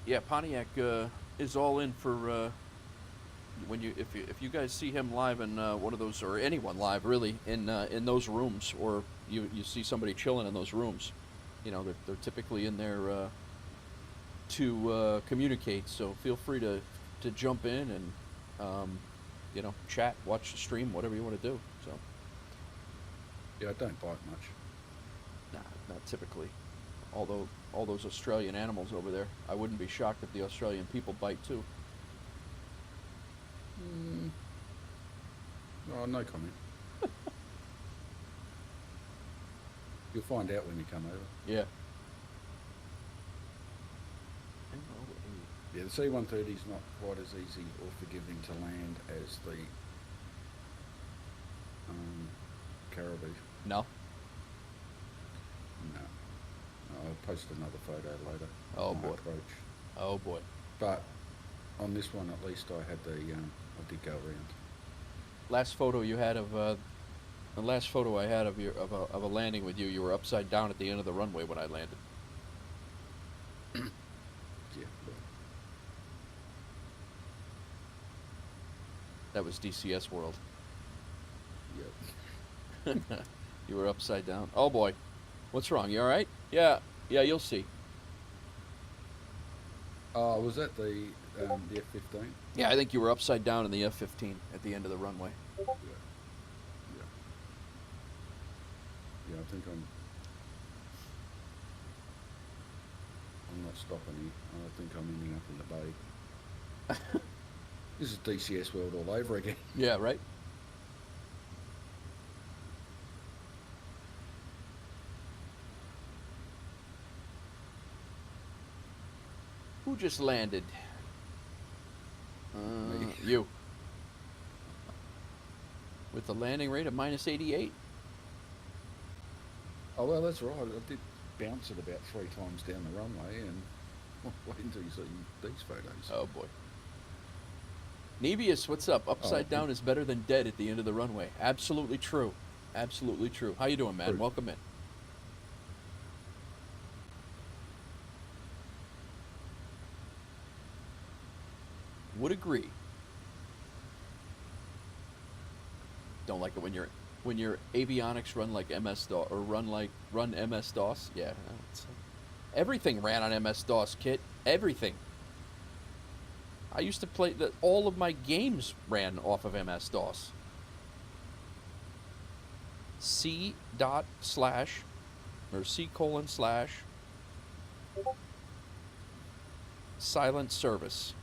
Yeah, Pontiac is all in for if you guys see him live in one of those, or anyone live really in those rooms, or you see somebody chilling in those rooms, they're typically in there to communicate. So feel free to jump in and chat, watch the stream, whatever you want to do. So. Yeah, I don't bite much. Nah, not typically. Although all those Australian animals over there, I wouldn't be shocked if the Australian people bite too. Oh, no comment. You'll find out when you come over. Yeah. Yeah, the C-130 is not quite as easy or forgiving to land as the Caravan. No? No. I'll post another photo later. Oh, of my boy. approach. Oh boy. But on this one, at least, I had the I did go around. Last photo you had of the last photo I had of a landing with you, you were upside down at the end of the runway when I landed. Yeah. That was DCS World. Yep. You were upside down. Oh boy. What's wrong? You all right? Yeah. Yeah, you'll see. Oh, was that the F-15? Yeah, I think you were upside down in the F-15 at the end of the runway. Yeah. Yeah. Yeah, I think I'm not stopping here. I think I'm ending up in the bay. This is DCS World all over again. Yeah, right? Who just landed? Me. You. With the landing rate of minus 88? Oh, well, that's right. I did bounce it about 3 times down the runway, and wait until you see these photos. Oh boy. Nebius, what's up? Upside down is better than dead at the end of the runway. Absolutely true. Absolutely true. How you doing, man? True. Welcome in. Would agree. Don't like it when your avionics run like MS-DOS or run MS-DOS. Yeah, everything ran on MS-DOS, Kit. Everything. I used to play all of my games ran off of MS-DOS. C// or C:// silent service.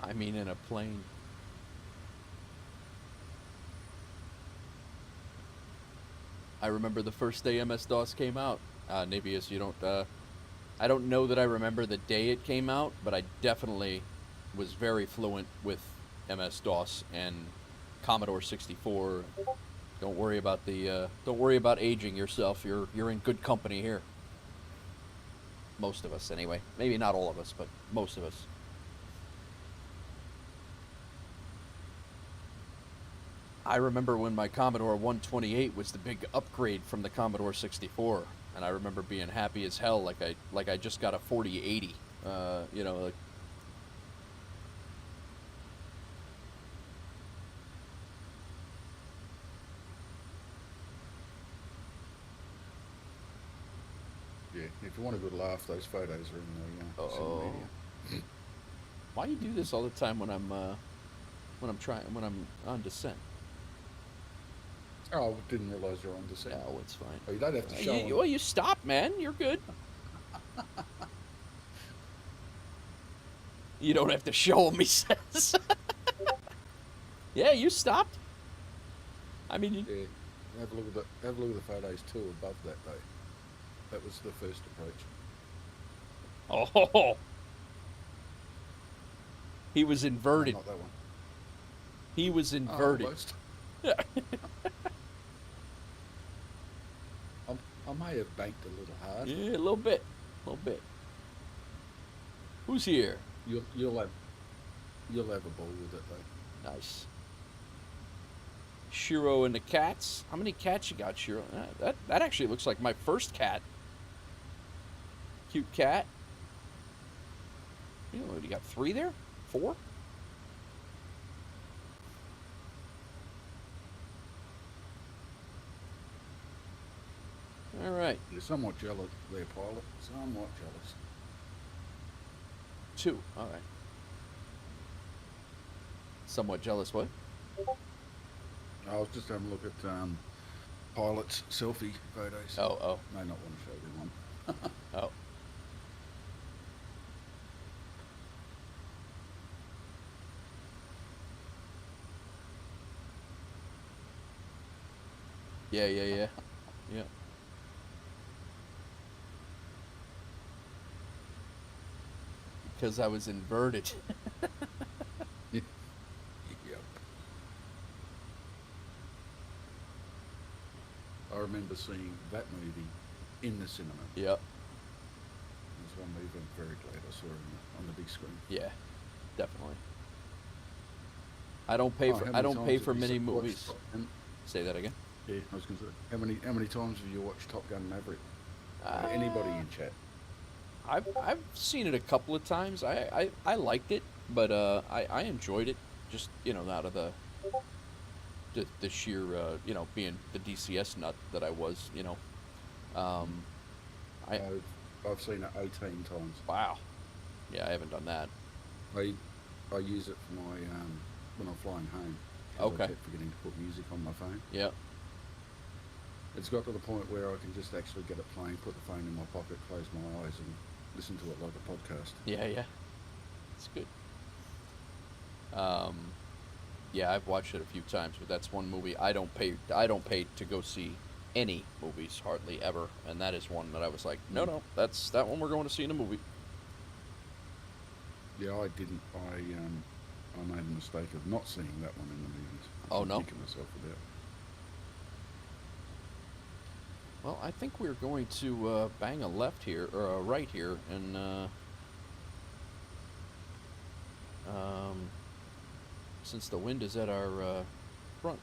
I mean, in a plane. I remember the first day MS-DOS came out. Nabius, you don't. I don't know that I remember the day it came out, but I definitely was very fluent with MS-DOS and Commodore 64. Don't worry about aging yourself. You're in good company here. Most of us, anyway. Maybe not all of us, but most of us. I remember when my Commodore 128 was the big upgrade from the Commodore 64, and I remember being happy as hell, like I just got a 4080. You know, like. Yeah, if you want a good laugh, those photos are in the social media. Why you do this all the time when I'm on descent? Oh, I didn't realise you're on descent. No, it's fine. Oh, you don't have to show them. Well, you stop, man. You're good. You don't have to show him, he says. Yeah, you stopped. I mean, Yeah, have a look at the photos too above that though. That was the first approach. Oh, he was inverted. No, not that one. He was inverted. Almost. I may have banked a little hard. Yeah, a little bit. Who's here? You'll have a ball with it though. Nice. Shiro and the cats. How many cats you got, Shiro? That actually looks like my first cat. Cute cat. You know, you got 3 there? 4? All right. You're somewhat jealous there, pilot. Somewhat jealous. 2. All right. Somewhat jealous. What? I was just having a look at pilot's selfie photos. Oh. May not want to show them one. Oh. Yeah, yeah, yeah. Yeah. Because I was inverted. Yep. I remember seeing that movie in the cinema. Yep. It was one movie I'm very glad I saw on the big screen. Yeah, definitely. I don't pay for many movies. Say that again. Yeah, I was going to say. How many times have you watched Top Gun Maverick? Uh, Anybody in chat? I've seen it a couple of times. I liked it, but I enjoyed it. Just out of the sheer being the DCS nut that I was. I've seen it 18 times. Wow. Yeah, I haven't done that. I use it for my when I'm flying home. 'Cause Okay. I kept forgetting to put music on my phone. Yeah. It's got to the point where I can just actually get it playing, put the phone in my pocket, close my eyes, and listen to it like a podcast. Yeah, yeah. It's good. Yeah, I've watched it a few times, but that's one movie I don't pay to go see any movies hardly ever, and that is one that I was like, no, that's that one we're going to see in a movie. Yeah, I didn't. I made a mistake of not seeing that one in the movies. Oh, no? Kicking myself about. Well, I think we're going to bang a left here or a right here, and since the wind is at our front,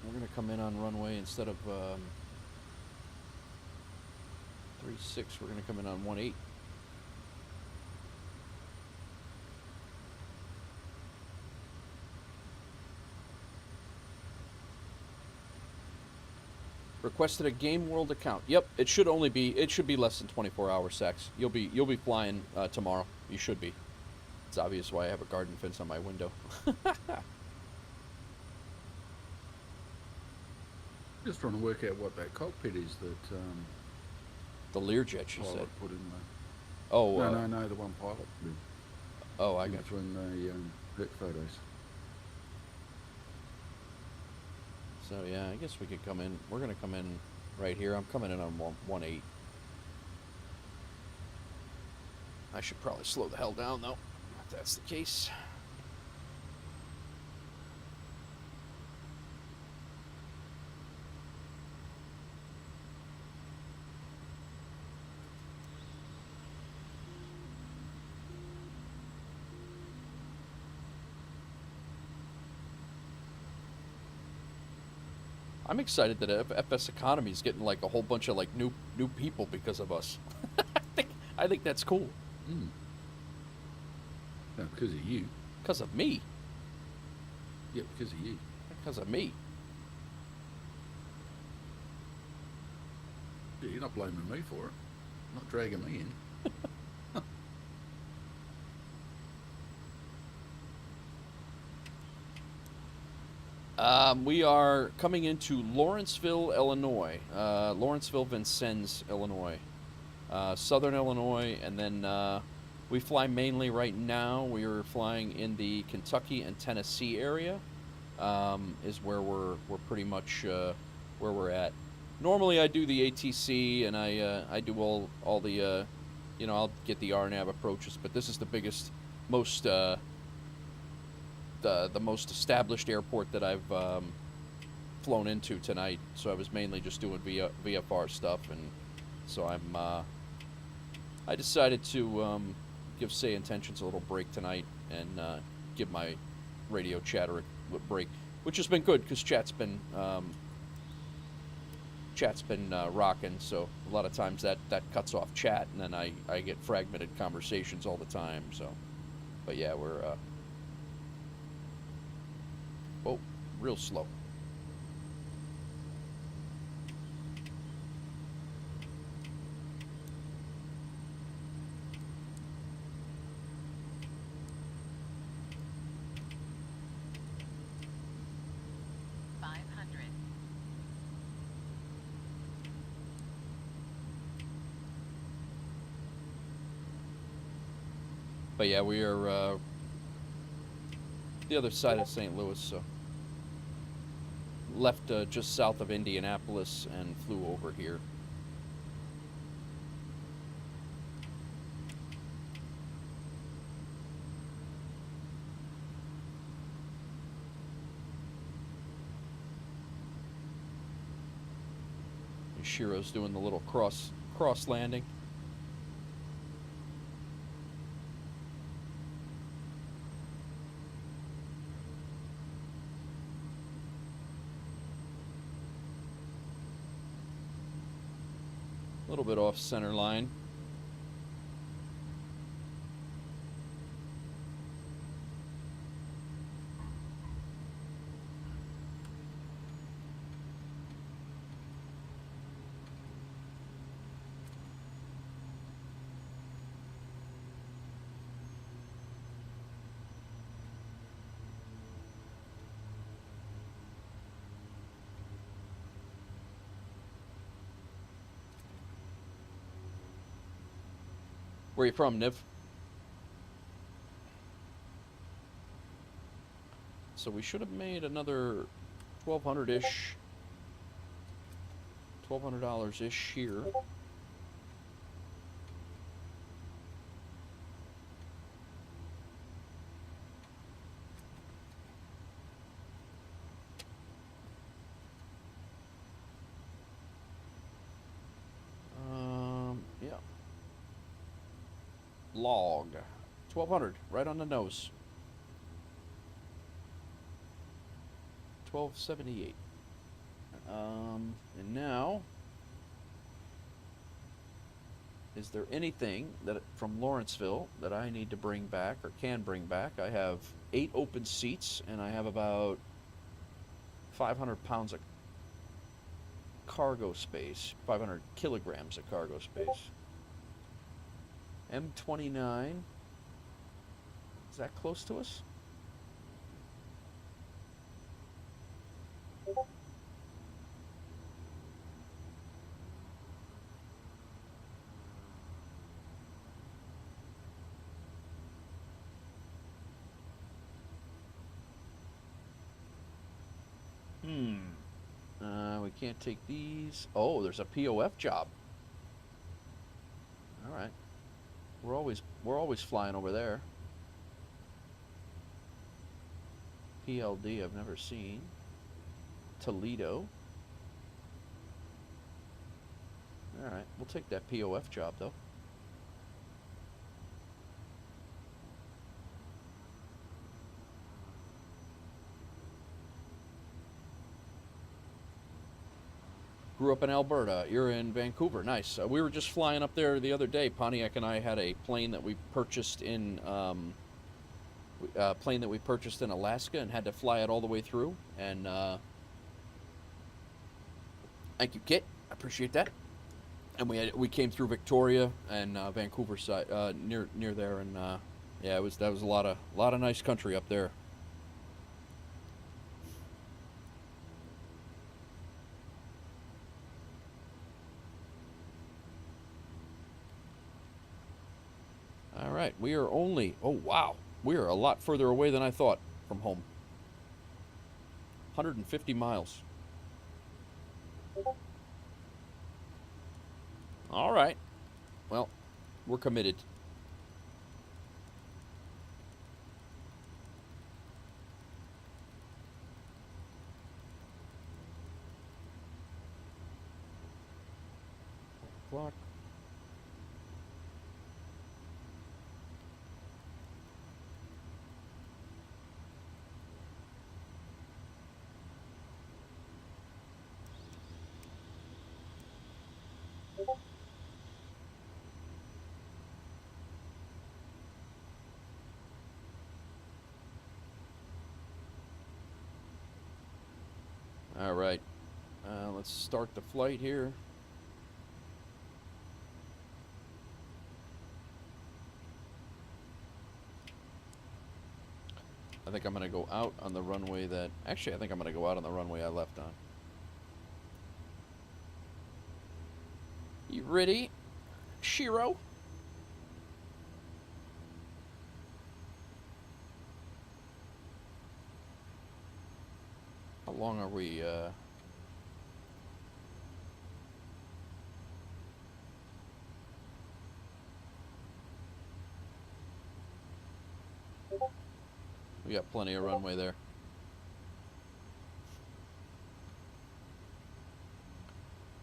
we're going to come in on runway instead of 36. We're going to come in on 18. Requested a Game World account. Yep, it should be less than 24 hours, Sex. You'll be flying tomorrow. You should be. It's obvious why I have a garden fence on my window. Just trying to work out what that cockpit is that The Learjet, she pilot said. put in there. Oh, No, the one pilot did. Oh, I got you. Between the Herc photos. So yeah, I guess we could come in. We're gonna come in right here. I'm coming in on 18. I should probably slow the hell down though, if that's the case. I'm excited that FSEconomy is getting like a whole bunch of like new people because of us. I think that's cool. Mm. No, because of you. Because of me. Yeah, because of you. Because of me. Yeah, you're not blaming me for it. Not dragging me in. We are coming into Lawrenceville, Illinois. Lawrenceville, Vincennes, Illinois. Southern Illinois, and then we fly mainly right now. We are flying in the Kentucky and Tennessee area. Is where we're pretty much where we're at. Normally, I do the ATC and I do all the I'll get the RNAV approaches, but this is the biggest, most the most established airport that I've flown into tonight. So I was mainly just doing VFR stuff, and so I decided to give Say Intentions a little break tonight and give my radio chatter a break, which has been good because chat's been rocking. So a lot of times that cuts off chat, and then I get fragmented conversations all the time. So, but yeah, we're oh, real slow. But yeah, we are the other side of St. Louis, so left just south of Indianapolis and flew over here. Shiro's doing the little cross landing. A little bit off center line. Where are you from, Niv? So we should have made another $1,200-ish, $1,200-ish here. Yeah. Log. 1,200, right on the nose. 1278. And now, is there anything that from Lawrenceville that I need to bring back or can bring back? I have 8 open seats and I have about 500 pounds of cargo space, 500 kilograms of cargo space. M29. Is that close to us? We can't take these. Oh, there's a POF job. All right. We're always flying over there. PLD I've never seen. Toledo. All right, we'll take that POF job though. Grew up in Alberta. You're in Vancouver. Nice. We were just flying up there the other day. Pontiac and I had a plane that we purchased in Alaska and had to fly it all the way through. And thank you, Kit. I appreciate that. And we came through Victoria and Vancouver side near there, and yeah, that was a lot of nice country up there. All right, we are only, oh wow, we are a lot further away than I thought from home. 150 miles. All right. Well, we're committed. Clock. All right, let's start the flight here. I think I'm going to go out on the runway that... Actually, I think I'm going to go out on the runway I left on. You ready, Shiro? How long are we, we got plenty of runway there.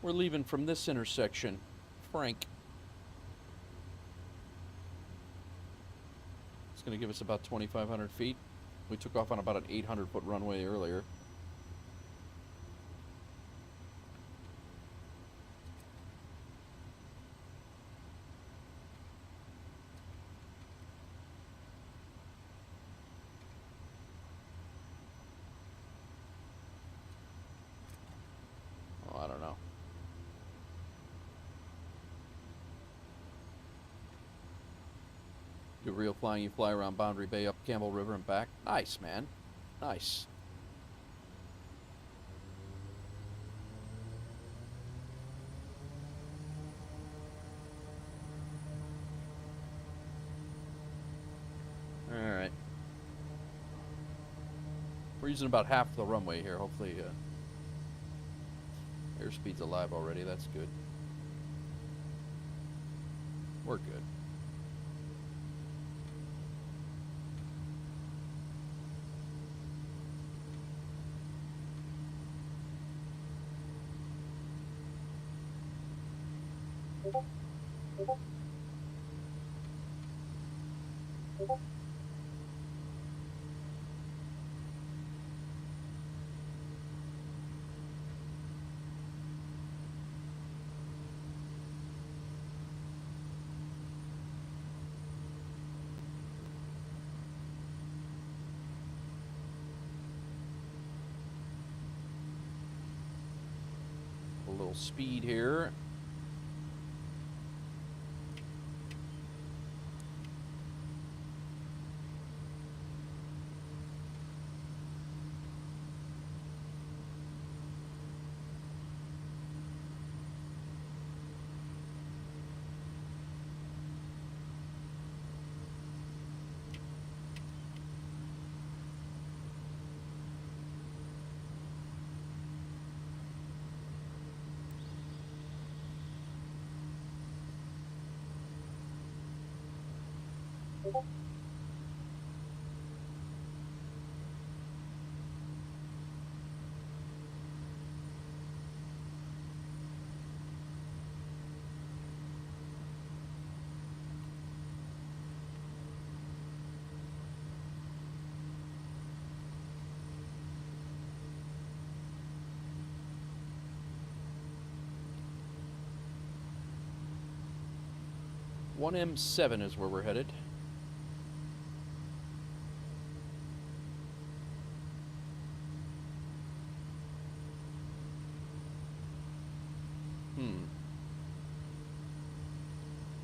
We're leaving from this intersection, Frank. It's going to give us about 2,500 feet. We took off on about an 800-foot runway earlier. Oh, I don't know. Do real flying, you fly around Boundary Bay, up Campbell River and back. Nice, man. Nice. Alright. We're using about half the runway here. Hopefully, airspeed's alive already. That's good. We're good. A little speed here. One M7 is where we're headed.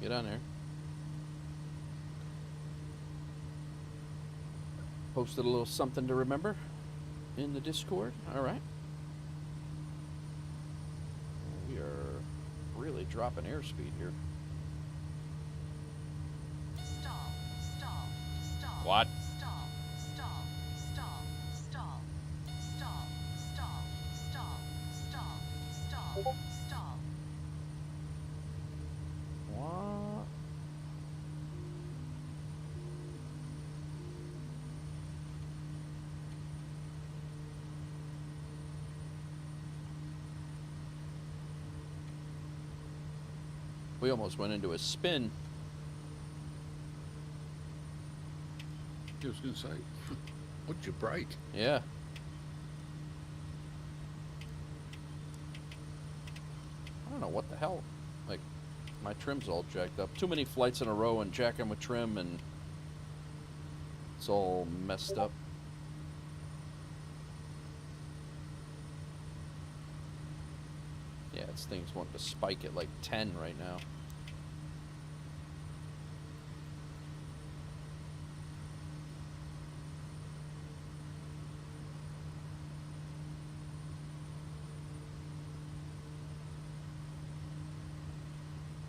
Get on there. Posted a little something to remember in the Discord. All right. We are really dropping airspeed here. Stall, stall, stall. What? Stall, stall, stall, stall, stall, stall, stall, stall, stall, stall. What? We almost went into a spin. I was going to say, what'd you break? Yeah. I don't know what the hell. Like, my trim's all jacked up. Too many flights in a row and jacking with trim, and it's all messed up. Yeah, this thing's wanting to spike at like 10 right now.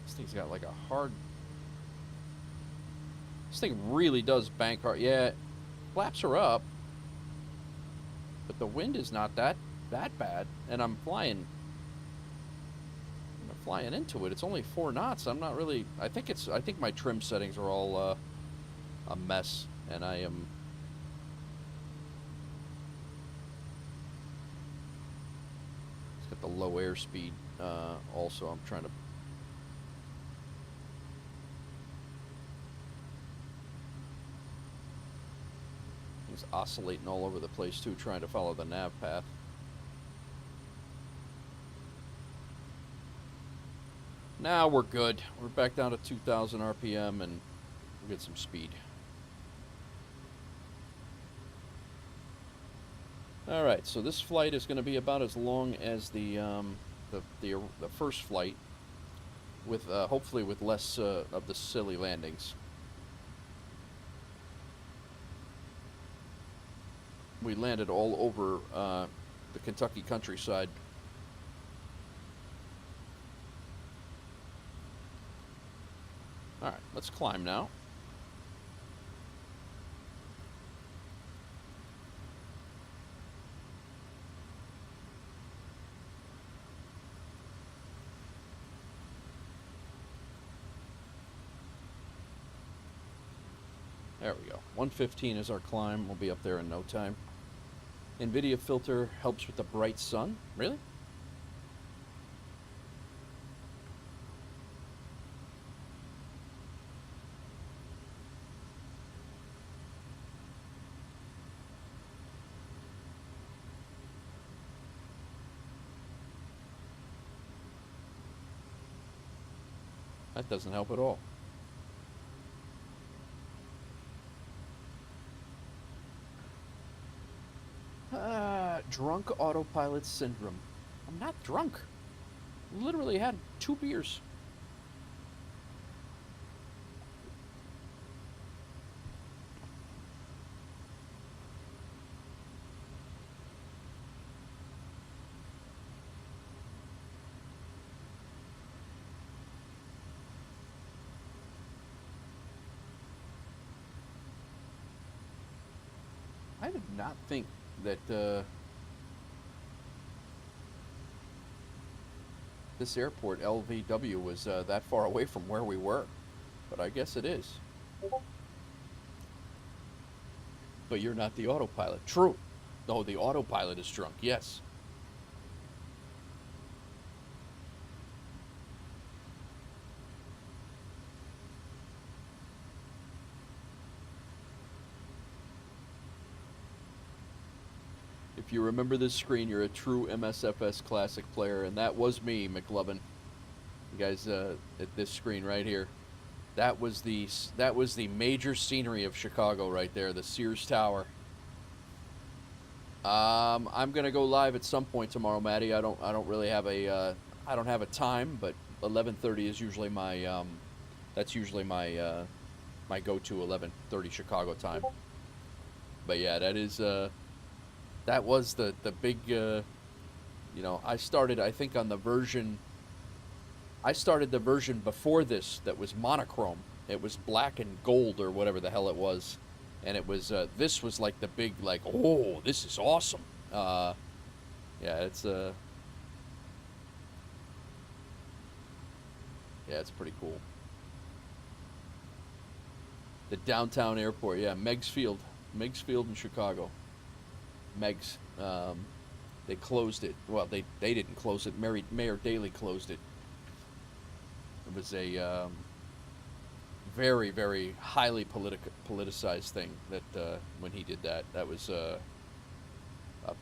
This thing's got like a hard... This thing really does bank hard. Yeah, flaps are up. but the wind is not that bad, and I'm flying into it. It's only 4 knots. I'm not really. I think my trim settings are all a mess, and I am. It's got the low airspeed. Also, I'm trying to. It's oscillating all over the place too, trying to follow the nav path. Now we're good. We're back down to 2,000 RPM and we'll get some speed. All right, so this flight is going to be about as long as the first flight, with hopefully with less of the silly landings. We landed all over the Kentucky countryside. All right, let's climb now. There we go. 115 is our climb. We'll be up there in no time. NVIDIA filter helps with the bright sun. Really? That doesn't help at all. Drunk autopilot syndrome. I'm not drunk. Literally had 2 beers. I did not think that this airport, LVW, was that far away from where we were, but I guess it is. But you're not the autopilot. True. No, the autopilot is drunk, yes. If you remember this screen, you're a true MSFS Classic player, and that was me, McLovin. You guys, at this screen right here, that was the major scenery of Chicago right there, the Sears Tower. I'm gonna go live at some point tomorrow, Maddie. I don't really have a I don't have a time, but 11:30 is usually my that's usually my my go-to 11:30 Chicago time. But yeah, that is that was the big, you know, I started, I think, on the version, I started the version before this that was monochrome. It was black and gold or whatever the hell it was. And it was, this was like the big, like, oh, this is awesome. Yeah, it's, yeah, it's pretty cool. The downtown airport, yeah, Meigs Field in Chicago. Meigs, they closed it. Well, they didn't close it. Mayor Daley closed it. It was a very, very highly politicized thing that when he did that. That was a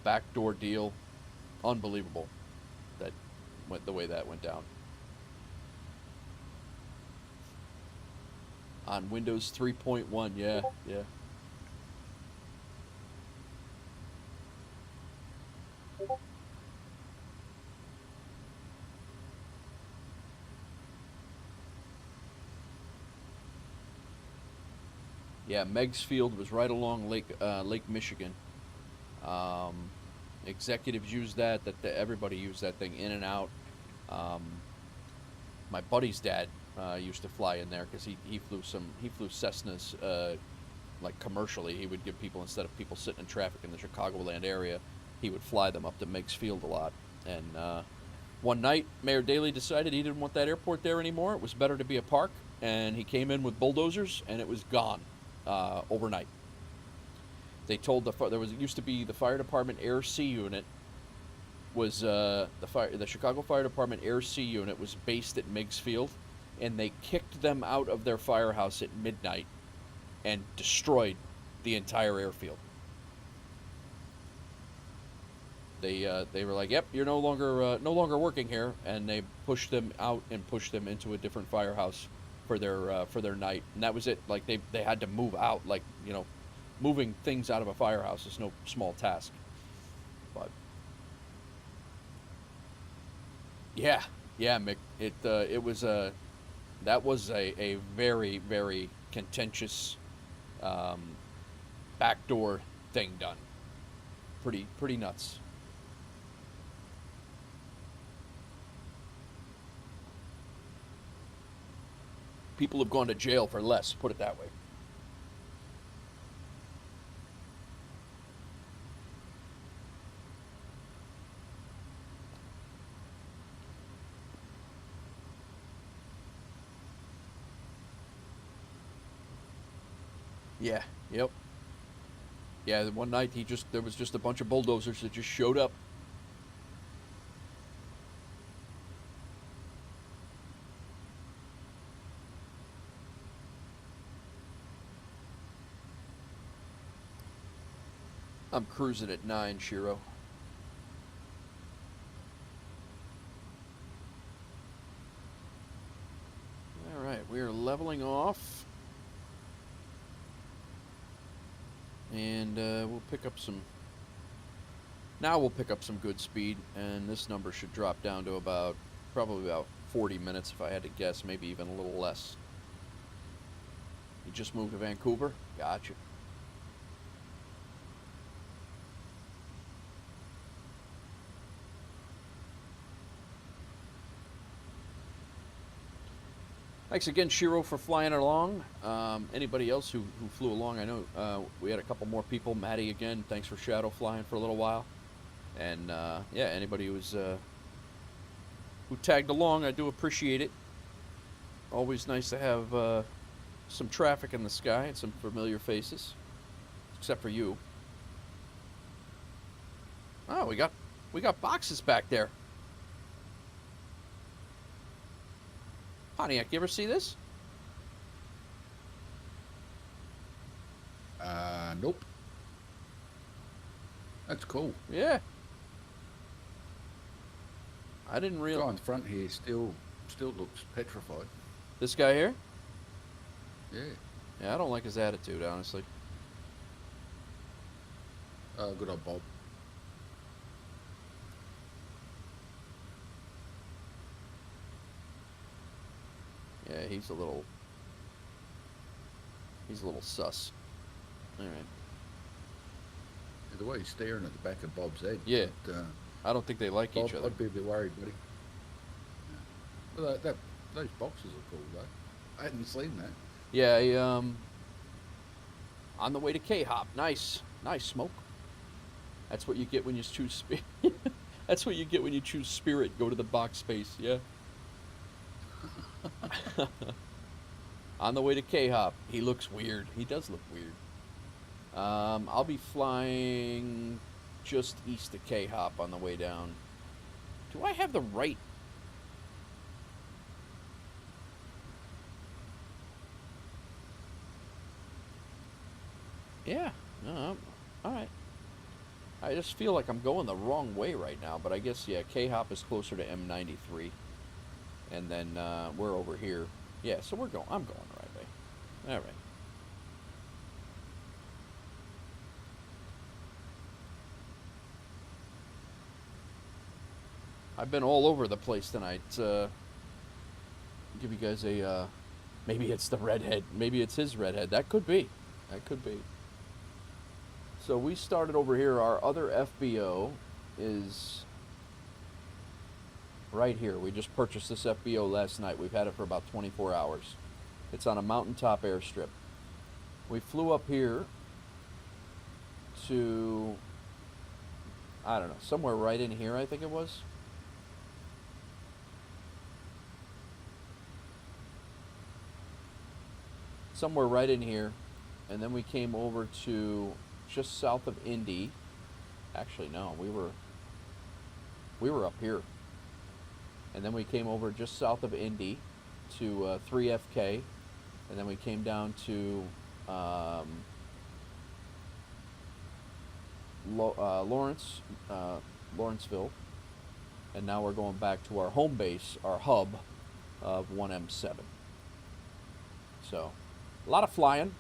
backdoor deal. Unbelievable that went the way that went down. On Windows 3.1, yeah. Yeah, Meigs Field was right along Lake Michigan. Executives used that. Everybody used that thing in and out. My buddy's dad used to fly in there because he flew Cessnas like commercially. He would give people, instead of people sitting in traffic in the Chicagoland area, he would fly them up to Meigs Field a lot. And one night, Mayor Daley decided he didn't want that airport there anymore. It was better to be a park, and he came in with bulldozers, and it was gone overnight. They told there used to be the fire department Air C unit was the Chicago Fire Department Air C unit was based at Meigs Field, and they kicked them out of their firehouse at midnight and destroyed the entire airfield. They were like, "Yep, you're no longer working here," and they pushed them out and pushed them into a different firehouse for their night, and that was it. Like they had to move out. Like, you know, moving things out of a firehouse is no small task. But yeah, Mick, that was a very, very contentious backdoor thing done. Pretty nuts. People have gone to jail for less, put it that way. Yeah, yep. Yeah, one night there was just a bunch of bulldozers that just showed up. I'm cruising at 9, Shiro. All right, we are leveling off. And we'll pick up some good speed, and this number should drop down to probably about 40 minutes if I had to guess, maybe even a little less. You just moved to Vancouver? Gotcha. Thanks again, Shiro, for flying along. Anybody else who flew along, I know we had a couple more people. Maddie, again, thanks for shadow flying for a little while. And yeah, anybody who tagged along, I do appreciate it. Always nice to have some traffic in the sky and some familiar faces, except for you. Oh, we got boxes back there. Pontiac, you ever see this? Nope. That's cool. Yeah. I didn't The realize. guy in front here still looks petrified. This guy here? Yeah. Yeah, I don't like his attitude, honestly. Good old Bob. Yeah, he's a little sus. All right. The way he's staring at the back of Bob's head. Yeah. But, I don't think they like Bob, each other. I'd be a bit worried, buddy. Yeah. Well, those boxes are cool, though. I hadn't seen that. Yeah, on the way to K-Hop. Nice smoke. That's what you get when you choose Spirit. That's what you get when you choose Spirit. Go to the box space. Yeah. On the way to K-Hop. He looks weird. He does look weird. I'll be flying just east of K-Hop on the way down. Do I have the right? Yeah. No, all right. I just feel like I'm going the wrong way right now, but I guess, yeah, K-Hop is closer to M93. And then we're over here. Yeah, so I'm going the right way. All right. I've been all over the place tonight. Give you guys a, maybe it's the redhead. Maybe it's his redhead. That could be. So we started over here. Our other FBO is right here. We just purchased this FBO last night. We've had it for about 24 hours. It's on a mountaintop airstrip. We flew up here to, I don't know, somewhere right in here, I think it was. Somewhere right in here. And then we came over to just south of Indy. Actually, no, we were up here. And then we came over just south of Indy to 3FK. And then we came down to Lawrenceville. And now we're going back to our home base, our hub of 1M7. So, a lot of flying,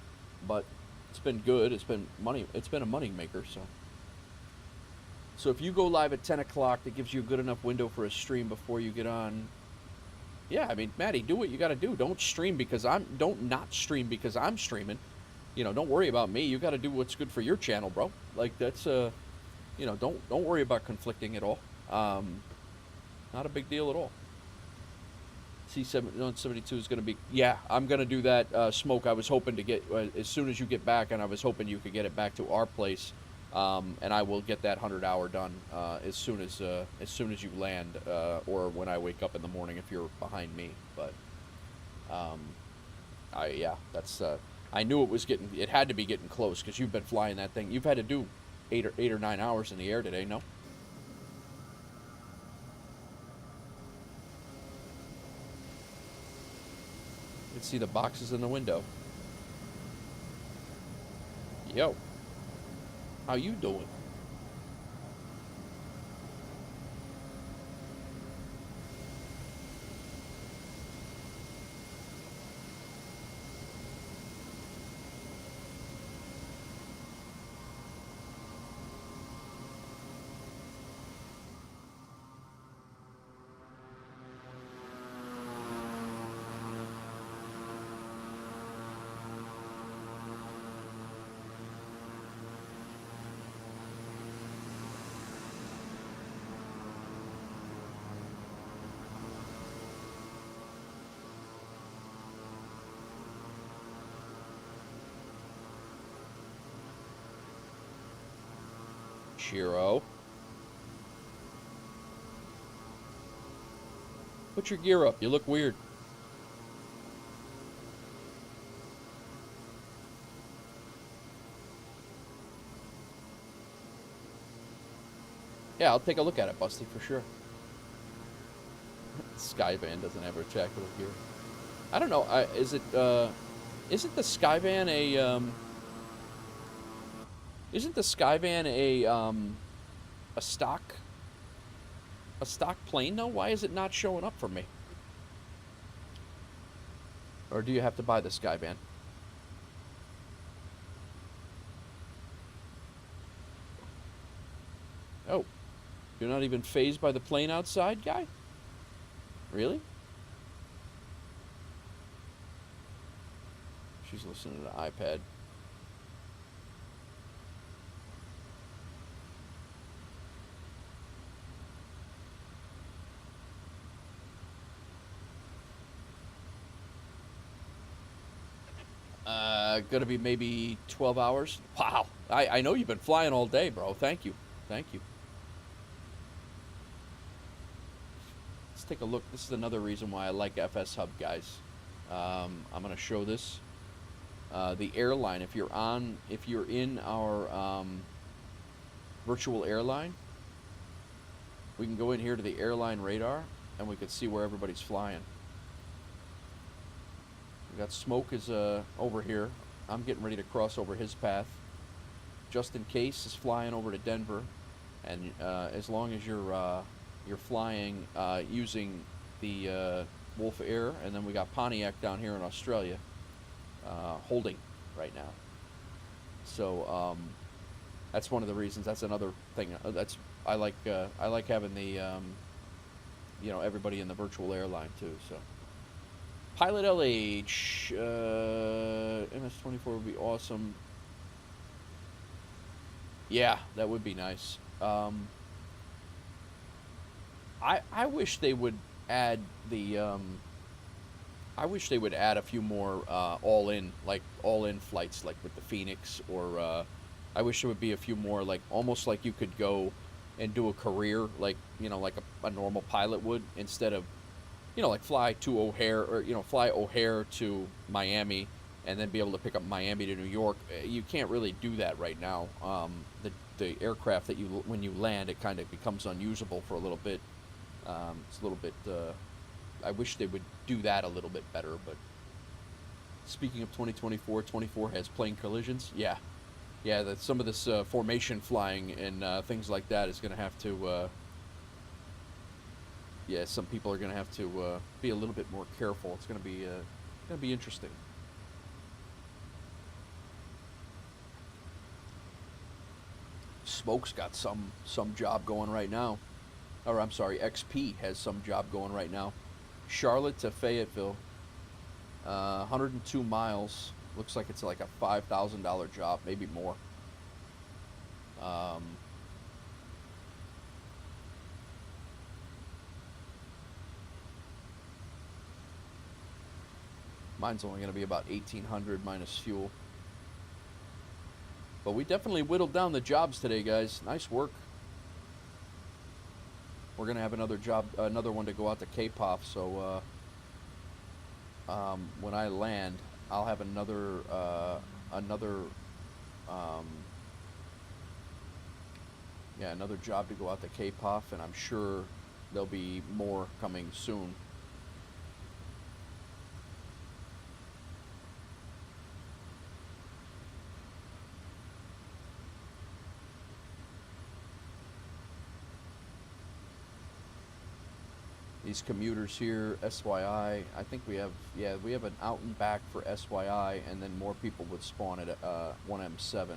but it's been good. It's been money. It's been a money maker. So if you go live at 10 o'clock, that gives you a good enough window for a stream before you get on. Yeah, I mean, Maddie, do what you got to do. Don't not stream because I'm streaming. You know, don't worry about me. You got to do what's good for your channel, bro. Like that's you know, don't worry about conflicting at all. Not a big deal at all. C772 is going to be, yeah, I'm going to do that, Smoke. I was hoping to get, as soon as you get back, and I was hoping you could get it back to our place, and I will get that 100-hour done as soon as you land, or when I wake up in the morning if you're behind me. But, I knew it had to be getting close, because you've been flying that thing. You've had to do 8 or 9 hours in the air today, no? You can see the boxes in the window. Yo, how you doing? Shiro. Put your gear up. You look weird. Yeah, I'll take a look at it, Busty, for sure. Skyvan doesn't have retractable gear. I don't know. Isn't the Skyvan a Isn't the Skyvan a stock plane though? Why is it not showing up for me? Or do you have to buy the Skyvan? Oh, you're not even fazed by the plane outside, guy? Really? She's listening to the iPad. Gonna be maybe 12 hours. Wow. I know you've been flying all day, bro. Thank you. Thank you. Let's take a look. This is another reason why I like FS Hub, guys. I'm gonna show this. The airline, if you're in our virtual airline, we can go in here to the airline radar and we can see where everybody's flying. We got Smoke is over here. I'm getting ready to cross over his path. Just in case is flying over to Denver, and as long as you're flying using the Wolf Air, and then we got Pontiac down here in Australia, holding right now. So that's one of the reasons. That's another thing. I like having the everybody in the virtual airline too. So. Pilot LH, MS-24 would be awesome. Yeah, that would be nice. I wish they would add the I wish they would add a few more all-in flights, like with the Phoenix, or I wish there would be a few more, like almost like you could go and do a career, like like a normal pilot would, instead of like fly to O'Hare, or fly O'Hare to Miami, and then be able to pick up Miami to New York. You can't really do that right now. The aircraft that when you land, it kind of becomes unusable for a little bit. It's a little bit. I wish they would do that a little bit better. But speaking of 2024, 24 has plane collisions. Yeah, that some of this formation flying and things like that is going to have to. Some people are going to have to be a little bit more careful. It's going to be interesting. Smoke's got some job going right now. Or I'm sorry, XP has some job going right now. Charlotte to Fayetteville, 102 miles. Looks like it's like a $5,000 job, maybe more. Mine's only going to be about 1,800 minus fuel. But we definitely whittled down the jobs today, guys. Nice work. We're going to have another one to go out to K-Pop, so when I land, I'll have another job to go out to K-Pop, and I'm sure there'll be more coming soon. These commuters here, SYI, I think we have an out and back for SYI, and then more people would spawn at 1M7.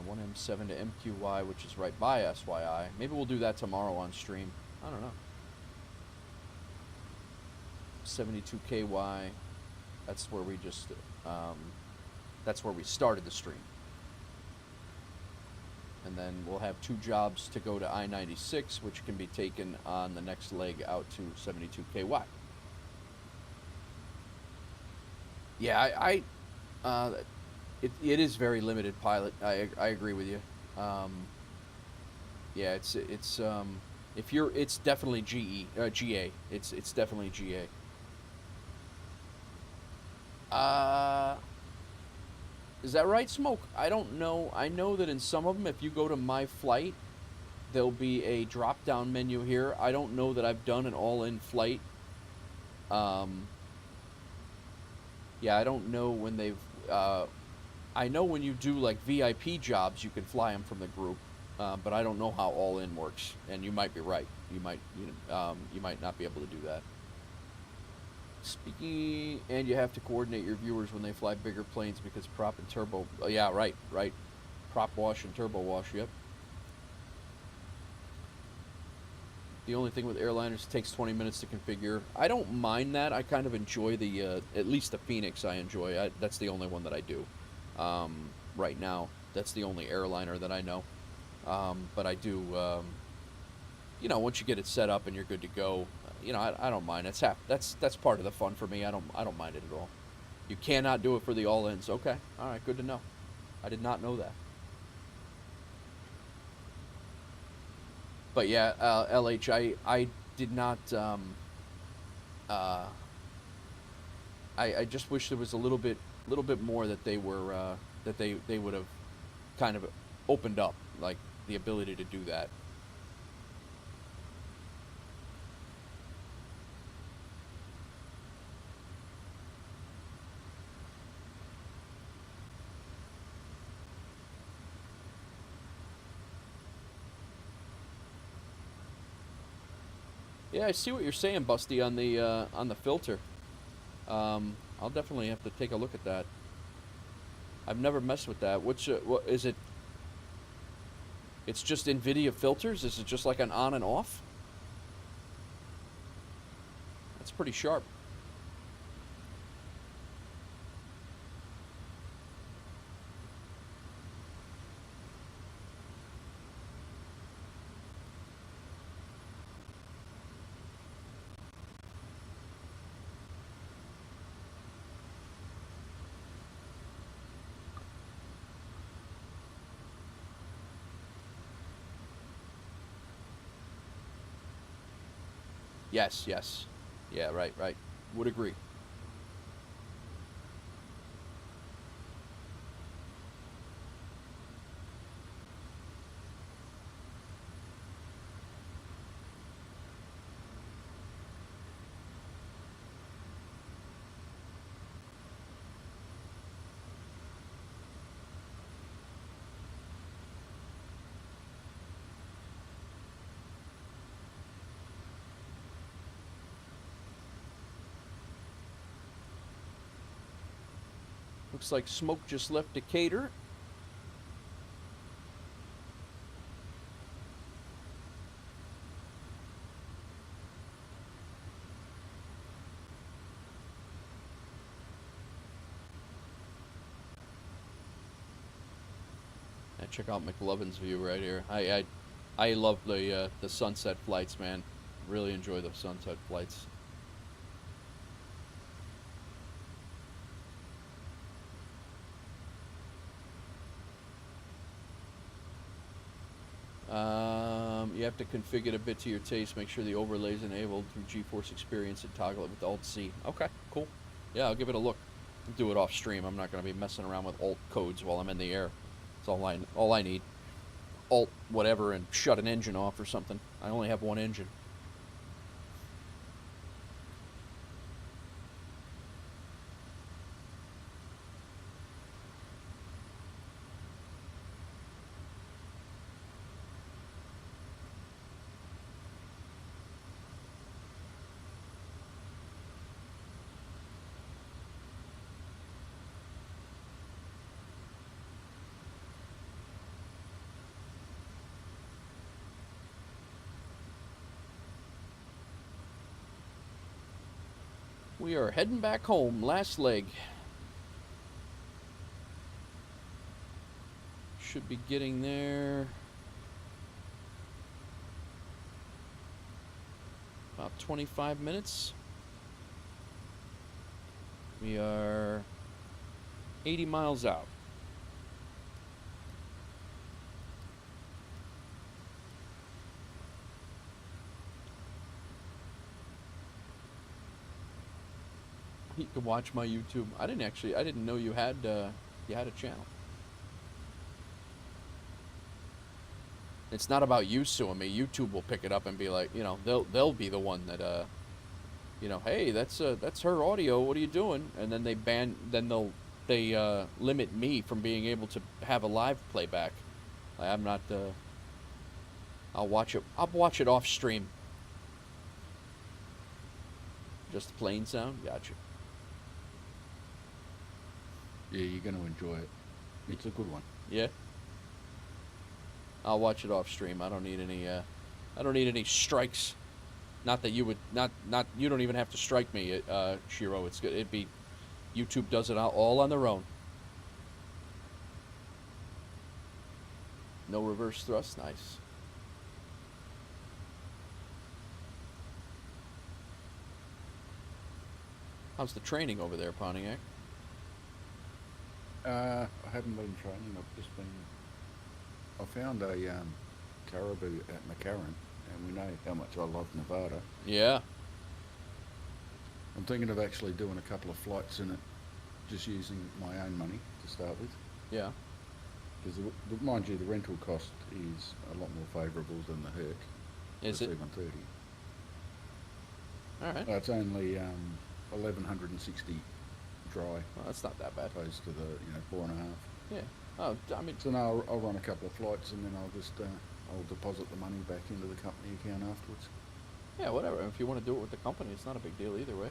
1M7 to MQY, which is right by SYI. Maybe we'll do that tomorrow on stream. I don't know. 72KY, that's where we just, that's where we started the stream. And then we'll have 2 jobs to go to I-96, which can be taken on the next leg out to 72KY. Yeah, it is very limited pilot. I agree with you. Yeah, it's it's definitely GA. It's definitely GA. Is that right, Smoke? I don't know. I know that in some of them, if you go to My Flight, there'll be a drop-down menu here. I don't know that I've done an all-in flight. Yeah, I don't know when they've... I know when you do, like, VIP jobs, you can fly them from the group. But I don't know how all-in works. And you might be right. You might not be able to do that. Speaking, and you have to coordinate your viewers when they fly bigger planes because prop and turbo. Oh, yeah, right. Prop wash and turbo wash. Yep. The only thing with airliners, it takes 20 minutes to configure. I don't mind that. I kind of enjoy the at least the Phoenix. I enjoy. That's the only one that I do right now. That's the only airliner that I know. But I do. Once you get it set up and you're good to go. I don't mind. That's part of the fun for me. I don't mind it at all. You cannot do it for the all-ins. Okay. All right. Good to know. I did not know that. But yeah, LH, I did not. I just wish there was a little bit more that they were that they would have kind of opened up, like the ability to do that. Yeah, I see what you're saying, Busty, on the filter. I'll definitely have to take a look at that. I've never messed with that. What is it? It's just NVIDIA filters? Is it just like an on and off? That's pretty sharp. Yes, yes. Yeah, right, right. Would agree. Looks like smoke just left Decatur. And check out McLovin's view right here. I love the sunset flights, man. Really enjoy the sunset flights. You have to configure it a bit to your taste. Make sure the overlay is enabled through GeForce Experience and toggle it with Alt-C. Okay, cool. Yeah, I'll give it a look. Do it off stream. I'm not going to be messing around with Alt codes while I'm in the air. That's all I need. Alt whatever and shut an engine off or something. I only have one engine. We are heading back home. Last leg. Should be getting there about 25 minutes. We are 80 miles out. You can watch my YouTube. I didn't know you had a channel. It's not about you suing me. YouTube will pick it up and be like, you know, they'll be the one that you know, hey, that's her audio. What are you doing? And then they limit me from being able to have a live playback. I'm not. I'll watch it. I'll watch it off stream. Just plain sound. Gotcha. Yeah, you're going to enjoy it. It's a good one. Yeah. I'll watch it off stream. I don't need any strikes. Not that you would not you don't even have to strike me, Shiro. It's good. It'd be YouTube does it all on their own. No reverse thrust. Nice. How's the training over there, Pontiac? I haven't been training. I've just been. I found a caribou at McCarran, and we know how much I love Nevada. Yeah. I'm thinking of actually doing a couple of flights in it, just using my own money to start with. Yeah. Because, mind you, the rental cost is a lot more favourable than the Herc. Is it? 730. All right. It's only 1,160 dry. Well, that's not that bad. Opposed to the 4.5. Yeah. Oh, I mean. So now I'll run a couple of flights and then I'll just I'll deposit the money back into the company account afterwards. Yeah, whatever. If you want to do it with the company, it's not a big deal either way.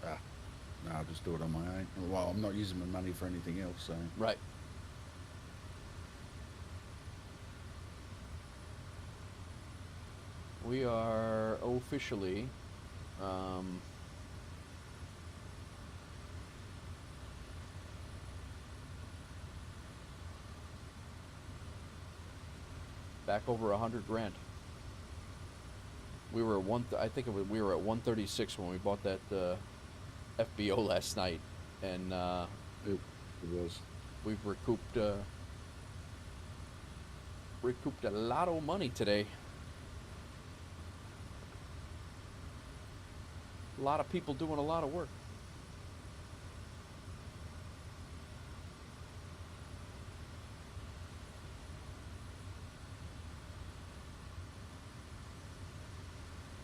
No, I'll just do it on my own. Well, I'm not using my money for anything else, so. Right. We are officially back over 100 grand. We were at I think we were at 136 when we bought that FBO last night, and It was. we've recouped a lot of money today. A lot of people doing a lot of work.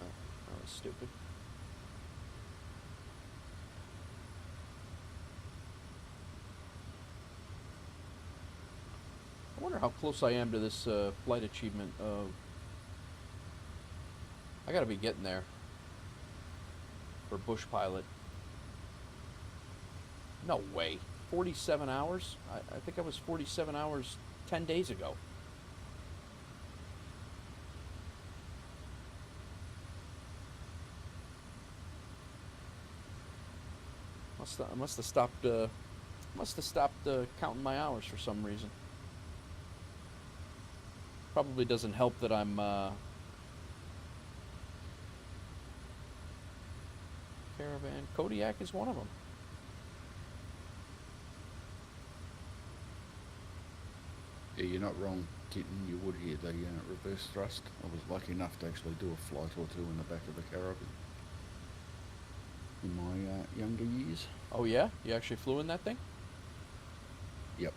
Oh, that was stupid. I wonder how close I am to this flight achievement of... I gotta be getting there for bush pilot. No way. 47 hours? I think I was 47 hours 10 days ago. I must have stopped counting my hours for some reason. Probably doesn't help that I'm Caravan. Kodiak is one of them. Yeah, you're not wrong, Kitten. You would hear the reverse thrust. I was lucky enough to actually do a flight or two in the back of the Caravan in my younger years. Oh yeah? You actually flew in that thing? Yep.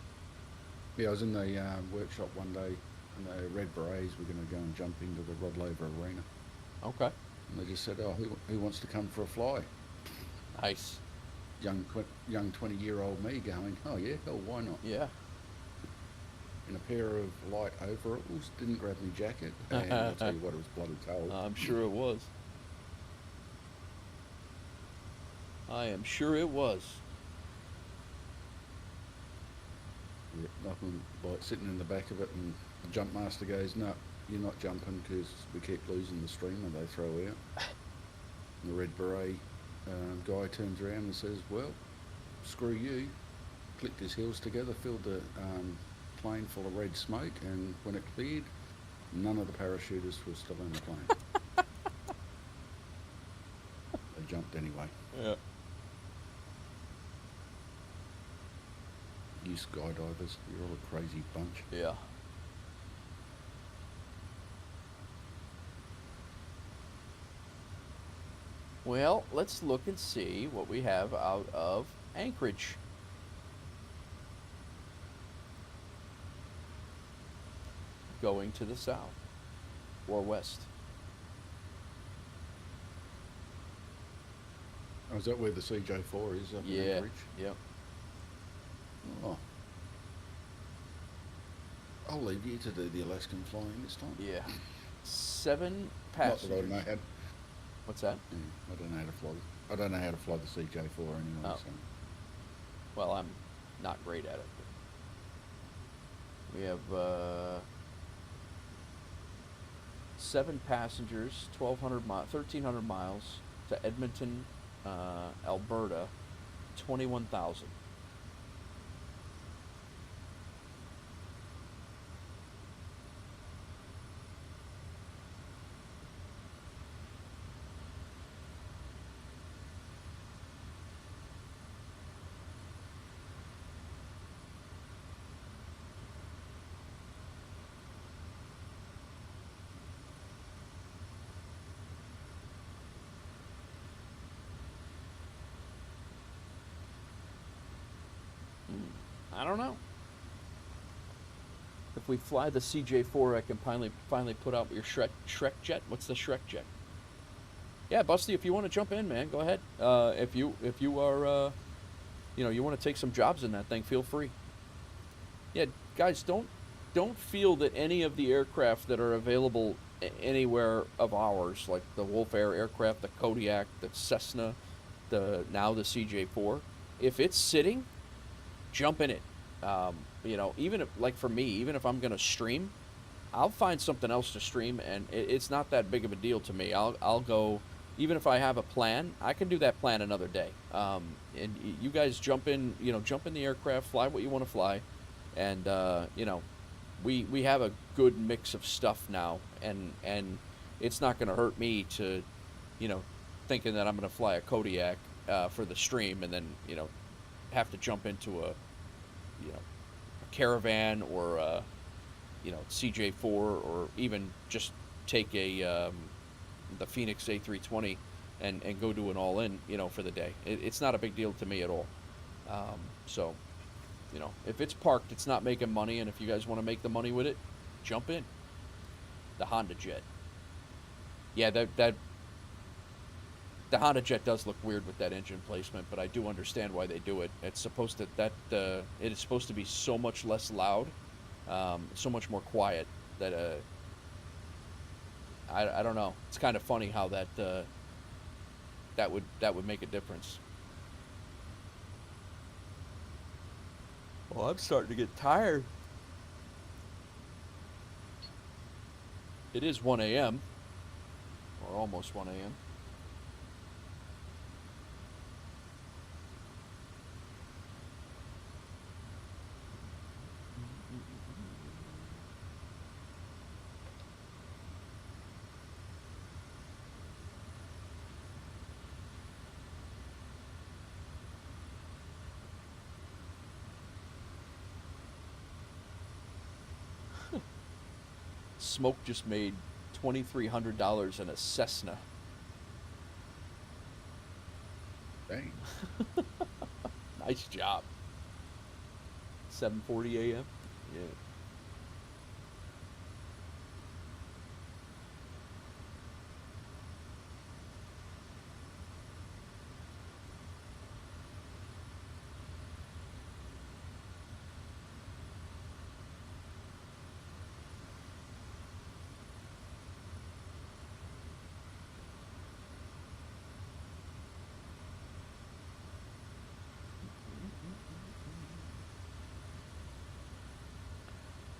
Yeah, I was in the workshop one day, and the Red Berets were going to go and jump into the Rod Laver Arena. Okay. And they just said, oh, who wants to come for a fly? Nice. Young 20-year-old me going, oh yeah, hell, why not? Yeah. In a pair of light overalls, didn't grab my jacket, and I'll tell you what, it was bloody cold. I'm sure it was. I am sure it was. Yeah, nothing like sitting in the back of it, and the jump master goes, no, you're not jumping because we keep losing the stream, and they throw out. And the Red Beret guy turns around and says, well, screw you. Clicked his heels together, filled the plane full of red smoke, and when it cleared, none of the parachutists were still in the plane. They jumped anyway. Yeah. You skydivers, you're all a crazy bunch. Yeah. Well, let's look and see what we have out of Anchorage. Going to the south or west. Oh, is that where the CJ4 is up in Yeah. Anchorage? Yep. Oh. I'll leave you to do the Alaskan flying this time. Yeah. 7 Not that passengers. I don't know how. What's that? I don't know how to fly. I don't know how to fly the CJ4 anyway. Oh. So. Well, I'm not great at it. We have 7 passengers, 1,300 miles to Edmonton, Alberta, 21,000. I don't know. If we fly the CJ4, I can finally put out your Shrek jet. What's the Shrek jet? Yeah, Busty, if you want to jump in, man, go ahead. If you are, you want to take some jobs in that thing, feel free. Yeah, guys, don't feel that any of the aircraft that are available anywhere of ours, like the Wolf Air aircraft, the Kodiak, the Cessna, now the CJ4, if it's sitting, jump in it. Even if, like for me, even if I'm going to stream, I'll find something else to stream, and it's not that big of a deal to me. I'll go, even if I have a plan, I can do that plan another day. And you guys jump in the aircraft, fly what you want to fly, and we have a good mix of stuff now, and it's not going to hurt me to, thinking that I'm going to fly a Kodiak for the stream, and then have to jump into a Caravan or CJ4, or even just take the Fenix A-320 and go do an all-in, you know, for the day. It's not a big deal to me at all. So, you know, if it's parked, it's not making money, and if you guys want to make the money with it, jump in. The Honda Jet. Yeah, the Honda Jet does look weird with that engine placement, but I do understand why they do it. It's supposed to it is supposed to be so much less loud, so much more quiet that I don't know. It's kind of funny how that would make a difference. Well, I'm starting to get tired. It is 1 a.m. or almost 1 a.m. Smoke just made $2,300 in a Cessna. Dang. Nice job. 7:40 a.m. Yeah.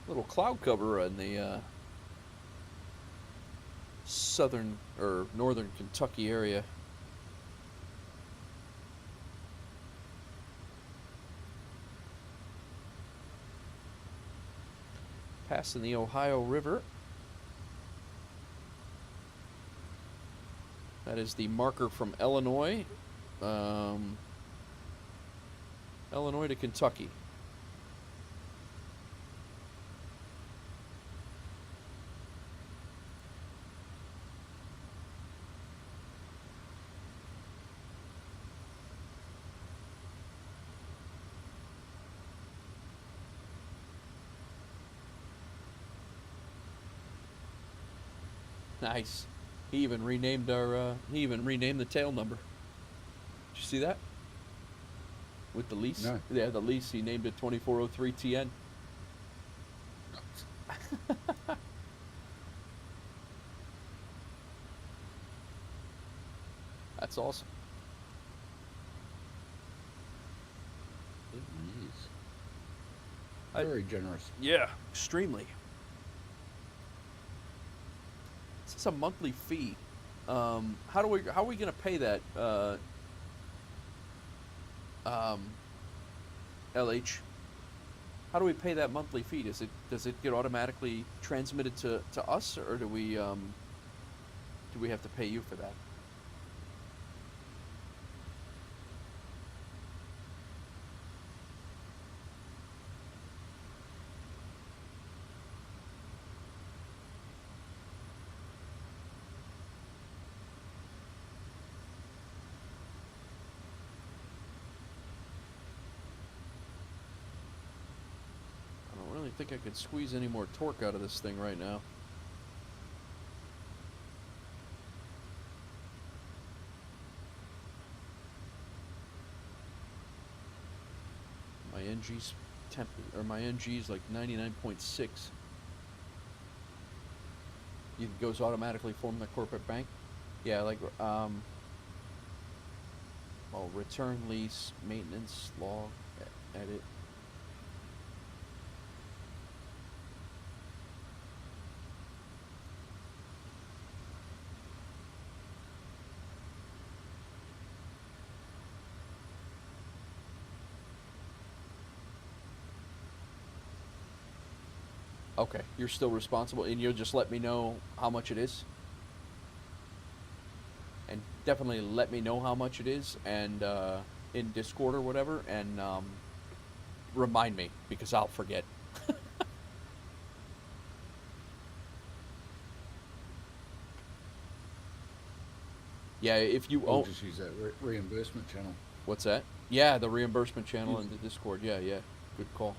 Little cloud cover in the southern or northern Kentucky area. Passing the Ohio River. That is the marker from Illinois. Illinois to Kentucky. Nice. He even renamed the tail number. Did you see that? With the lease? No. Yeah, the lease. He named it 2403TN. That's awesome. It is. Very generous. Yeah, extremely. It's a monthly fee. How are we going to pay that? LH. How do we pay that monthly fee? Does it get automatically transmitted to us, or do we have to pay you for that? I think I could squeeze any more torque out of this thing right now. My NG's my NG's like 99.6. It goes automatically from the corporate bank. Yeah, like well, return lease, maintenance, log, edit. Okay, you're still responsible, and you'll just let me know how much it is? And definitely let me know how much it is, and in Discord or whatever, and remind me, because I'll forget. Yeah, if you We'll own... just use that reimbursement channel. What's that? Yeah, the reimbursement channel Yes. in the Discord. Yeah, yeah. Good call.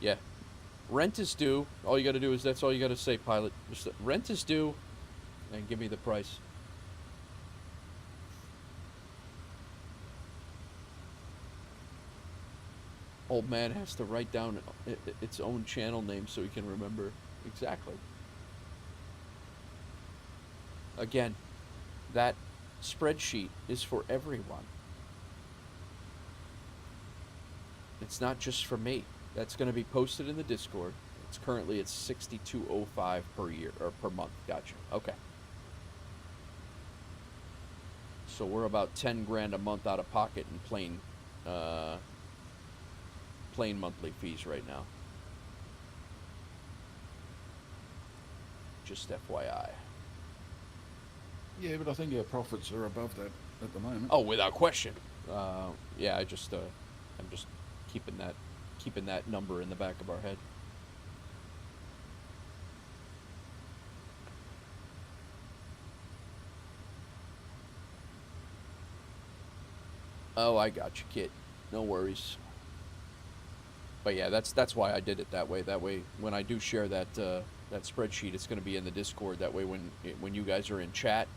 Yeah. Rent is due. All you got to do is, that's all you got to say, pilot. Just rent is due, and give me the price. Old man has to write down its own channel name so he can remember. Exactly. Again, that spreadsheet is for everyone. It's not just for me. That's going to be posted in the Discord. It's currently at $62.05 per year or per month. Gotcha. Okay. So we're about 10 grand a month out of pocket in plain monthly fees right now. Just FYI. Yeah, but I think our profits are above that at the moment. Oh, without question. Yeah, I'm just keeping that number in the back of our head. Oh, I got you, kid. No worries. But yeah, that's why I did it that way. That way, when I do share that spreadsheet, it's going to be in the Discord. That way, when you guys are in chat,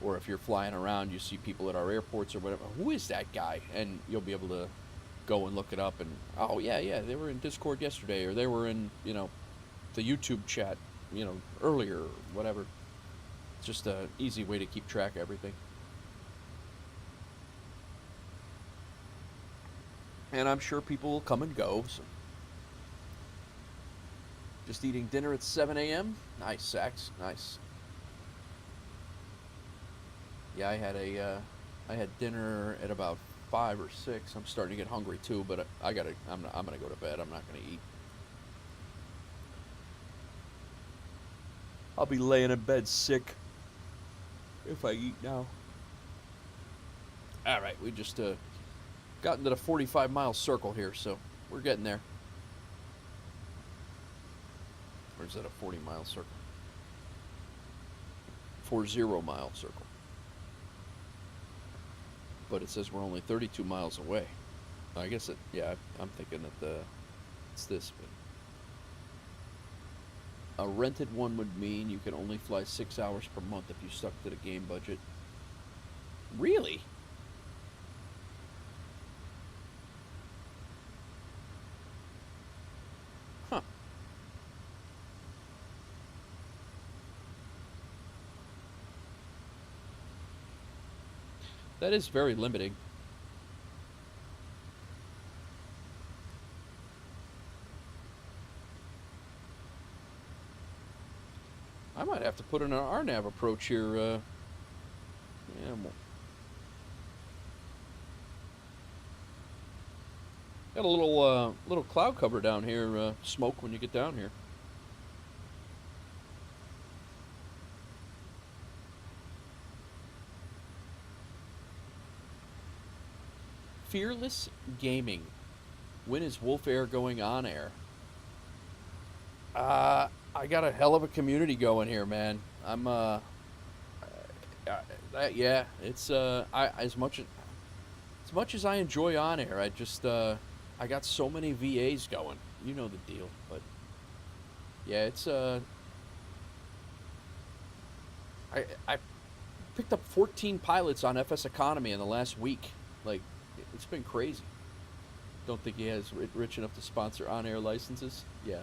or if you're flying around, you see people at our airports or whatever. Who is that guy? And you'll be able to go and look it up. And oh yeah, they were in Discord yesterday, or they were in the YouTube chat earlier, or whatever. It's just an easy way to keep track of everything. And I'm sure people will come and go. So. Just eating dinner at 7 a.m. Nice, Sax. Nice. Yeah, I had dinner at about 5 or 6. I'm starting to get hungry too, but I'm gonna go to bed. I'm not gonna eat. I'll be laying in bed sick if I eat now. All right, we just got into the 45-mile circle here, so we're getting there. Or is that a 40-mile circle? 40-mile circle. But it says we're only 32 miles away. I guess I'm thinking that it's this. But a rented one would mean you can only fly 6 hours per month if you stuck to the game budget. Really? Huh. That is very limiting. I might have to put in an RNAV approach here. Yeah, got a little cloud cover down here. Smoke when you get down here. Fearless Gaming. When is Wolf Air going on air? I got a hell of a community going here, man. I'm yeah, it's as much as I enjoy on air, I got so many VAs going. You know the deal, but yeah, it's I picked up 14 pilots on FSEconomy in the last week. Like, it's been crazy. Don't think he has rich enough to sponsor on-air licenses? Yeah.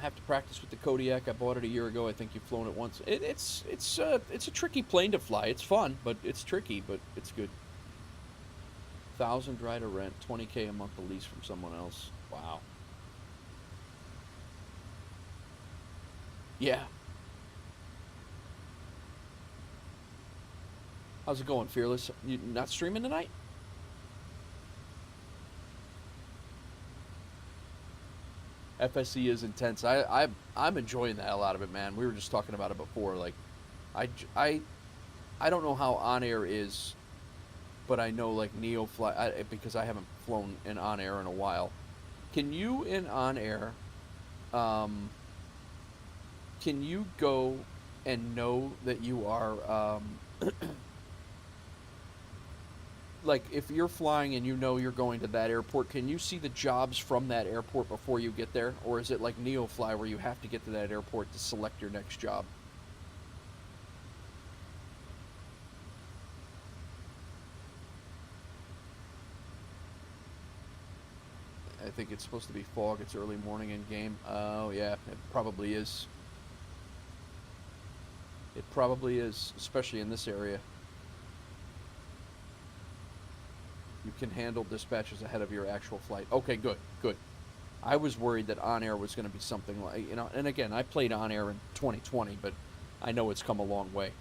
Have to practice with the Kodiak. I bought it a year ago. I think you've flown it once. It's a tricky plane to fly. It's fun, but it's tricky, but it's good. 1,000 dry to rent, 20K a month to lease from someone else. Wow. Yeah. How's it going, Fearless? You not streaming tonight? FSE is intense. I'm enjoying the hell out of it, man. We were just talking about it before. Like, I don't know how on air is, but I know like Neo fly because I haven't flown in on air in a while. Can you in on air can you go and know that you are, like, if you're flying and you know you're going to that airport, can you see the jobs from that airport before you get there? Or is it like NeoFly where you have to get to that airport to select your next job? I think it's supposed to be fog. It's early morning in game. Oh, yeah, it probably is. It probably is, especially in this area. You can handle dispatches ahead of your actual flight. Okay, good, good. I was worried that on-air was going to be something like, you know, and again, I played on-air in 2020, but I know it's come a long way.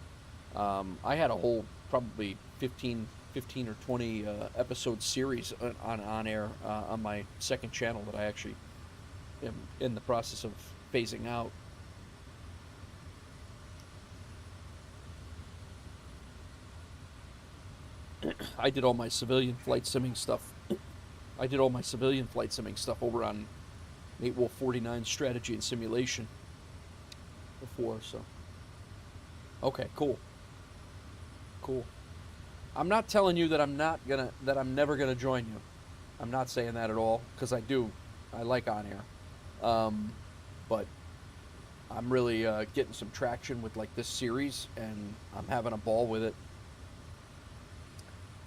I had a whole probably 15 or 20 episode series on air on my second channel that I actually am in the process of phasing out. I did all my civilian flight simming stuff. I did all my civilian flight simming stuff over on 8 Wolf 49 Strategy and Simulation before, so. Okay, cool. Cool. I'm not telling you that I'm never gonna join you. I'm not saying that at all, because I do. I like on air. But I'm really getting some traction with like this series, and I'm having a ball with it.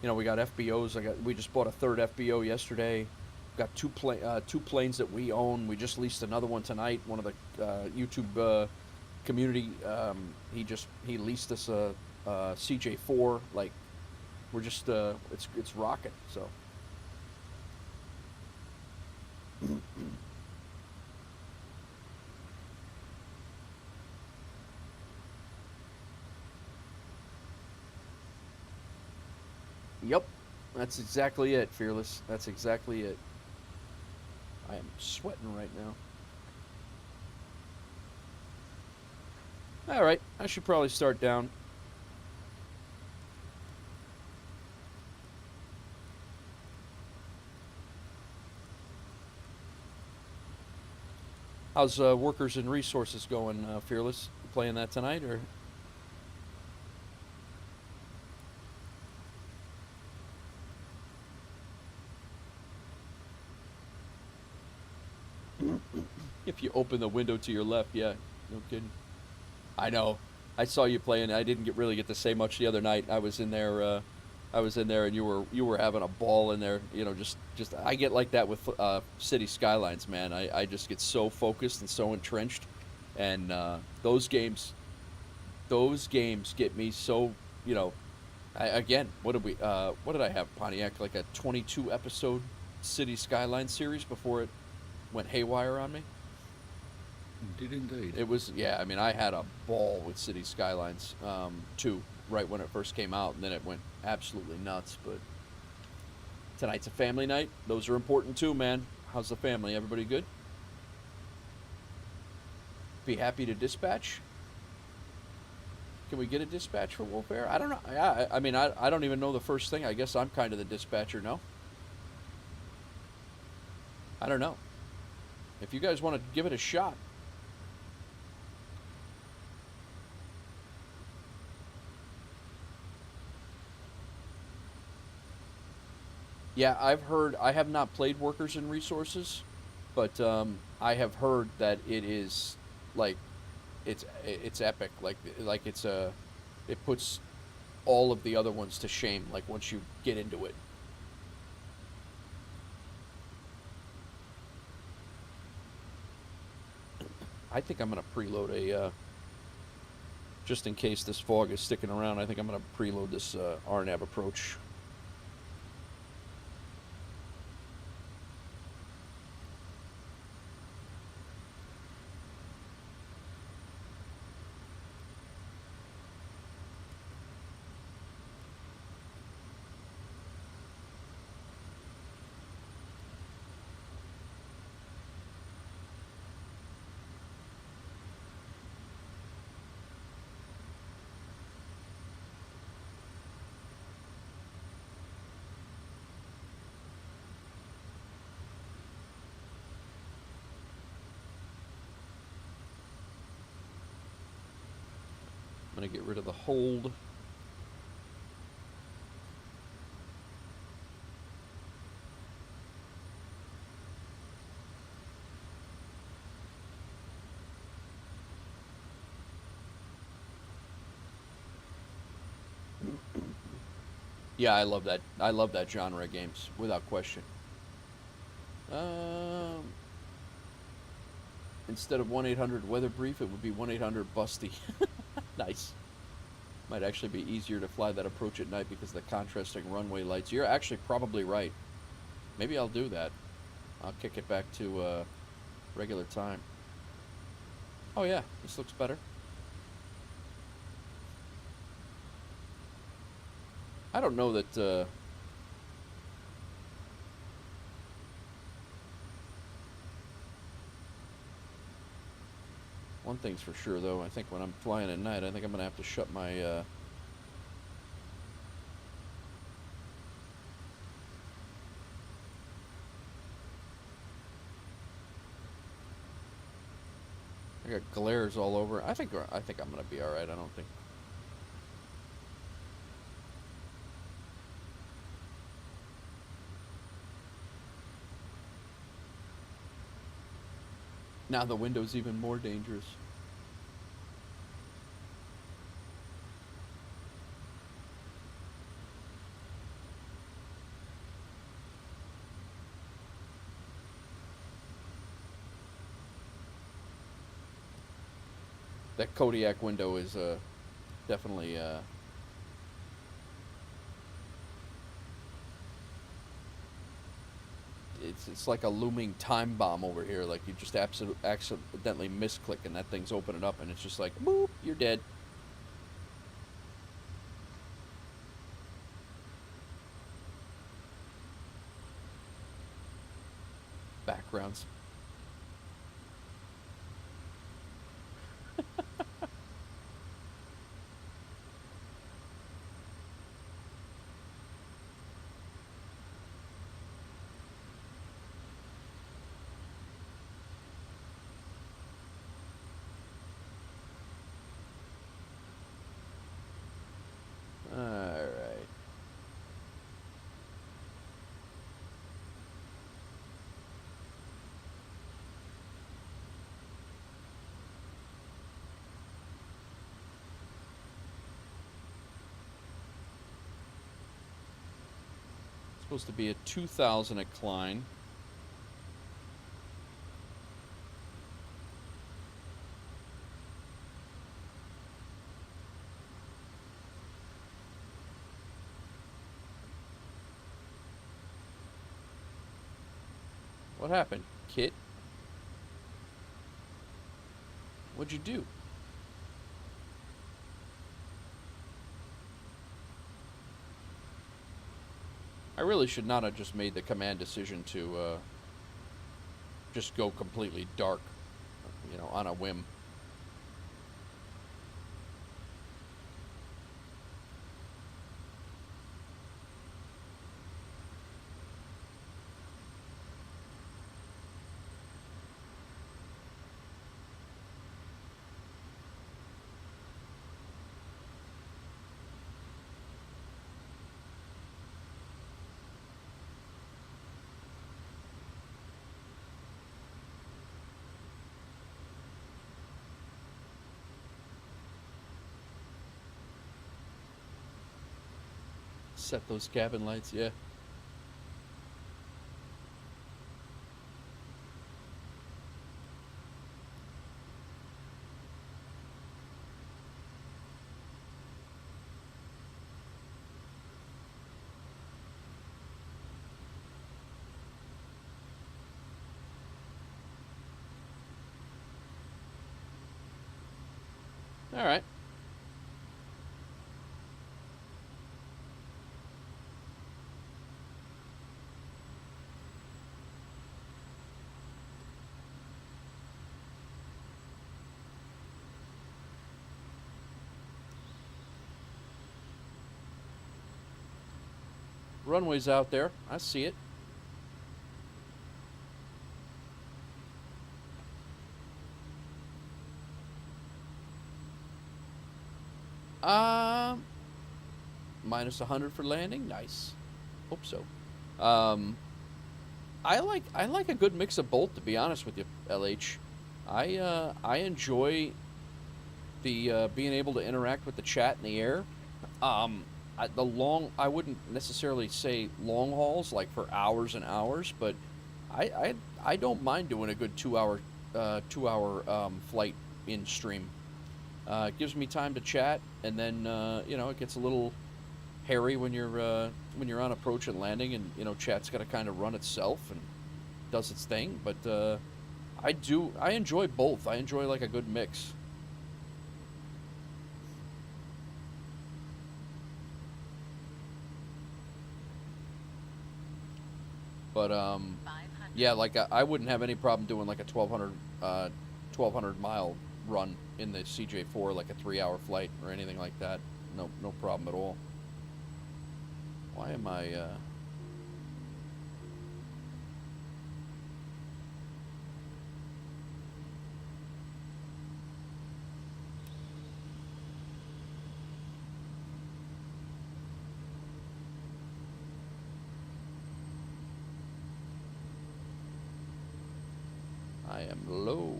You know, we got FBOs. We just bought a third FBO yesterday. Got two planes that we own. We just leased another one tonight. One of the YouTube community, he leased us a CJ4. Like, we're just it's rocking. So. Yep, that's exactly it, Fearless. That's exactly it. I am sweating right now. All right, I should probably start down. How's Workers and Resources going, Fearless? You playing that tonight, or? If you open the window to your left, yeah, no kidding. I know. I saw you playing. I didn't really get to say much the other night. I was in there, and you were having a ball in there. You know, just I get like that with City Skylines, man. I just get so focused and so entrenched, and those games get me so, you know. Again, what did I have, Pontiac? Like a 22 episode City Skylines series before it went haywire on me. Did indeed. It was, yeah, I mean, I had a ball with City Skylines 2 right when it first came out, and then it went absolutely nuts. But tonight's a family night. Those are important too, man. How's the family? Everybody good? Be happy to dispatch? Can we get a dispatch for Wolf Air? I don't know. Yeah, I mean, I don't even know the first thing. I guess I'm kind of the dispatcher, no? I don't know. If you guys want to give it a shot. Yeah, I've heard. I have not played Workers and Resources, but I have heard that it is like it's epic. Like it puts all of the other ones to shame. Like once you get into it. I think I'm gonna preload a just in case this fog is sticking around. I think I'm gonna preload this RNAV approach. going to get rid of the hold. Yeah, I love that. I love that genre of games, without question. Instead of 1-800-weather brief, it would be 1-800-busty. Nice. Might actually be easier to fly that approach at night because of the contrasting runway lights. You're actually probably right. Maybe I'll do that. I'll kick it back to regular time. Oh yeah, this looks better. I don't know that... One thing's for sure, though. I think when I'm flying at night, I think I'm going to have to shut my... I got glares all over. I think I'm going to be all right. I don't think... Now the window's even more dangerous. That Kodiak window is definitely it's like a looming time bomb over here. Like you just accidentally misclick and that thing's opening up and it's just like, boop, you're dead. Backgrounds. Alright. Supposed to be a 2,000 incline. What happened, Kit? What'd you do? I really should not have just made the command decision to just go completely dark, you know, on a whim. Set those cabin lights, yeah. All right. Runway's out there. I see it. minus 100 for landing. Nice. Hope so. I like a good mix of both, to be honest with you, LH. I enjoy the being able to interact with the chat in the air. I wouldn't necessarily say long hauls, like for hours and hours, but I don't mind doing a good 2 hour flight in stream. It gives me time to chat, and then it gets a little hairy when you're on approach and landing, and chat's got to kind of run itself and does its thing. But I enjoy both. I enjoy like a good mix. But yeah, like I wouldn't have any problem doing like a 1200 mile run in the CJ4, like a 3-hour flight or anything like that. No problem at all. Why am I I am low.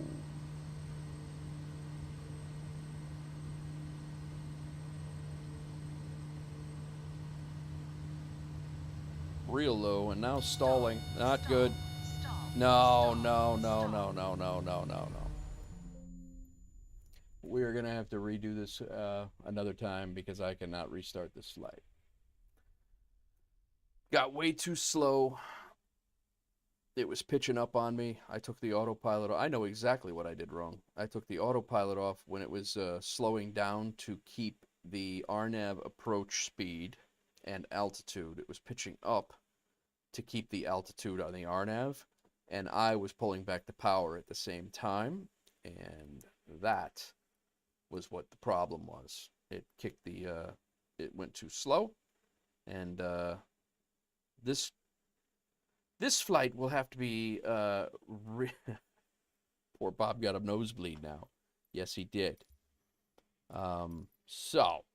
Real low, and now stalling. Not good. No. We're going to have to redo this another time because I cannot restart this flight. Got way too slow. It was pitching up on me. I took the autopilot off. I know exactly what I did wrong. I took the autopilot off when it was slowing down to keep the RNAV approach speed and altitude. It was pitching up to keep the altitude on the RNAV, and I was pulling back the power at the same time, and that was what the problem was. It kicked the it went too slow, and this flight will have to be poor Bob got a nosebleed now. Yes, he did. So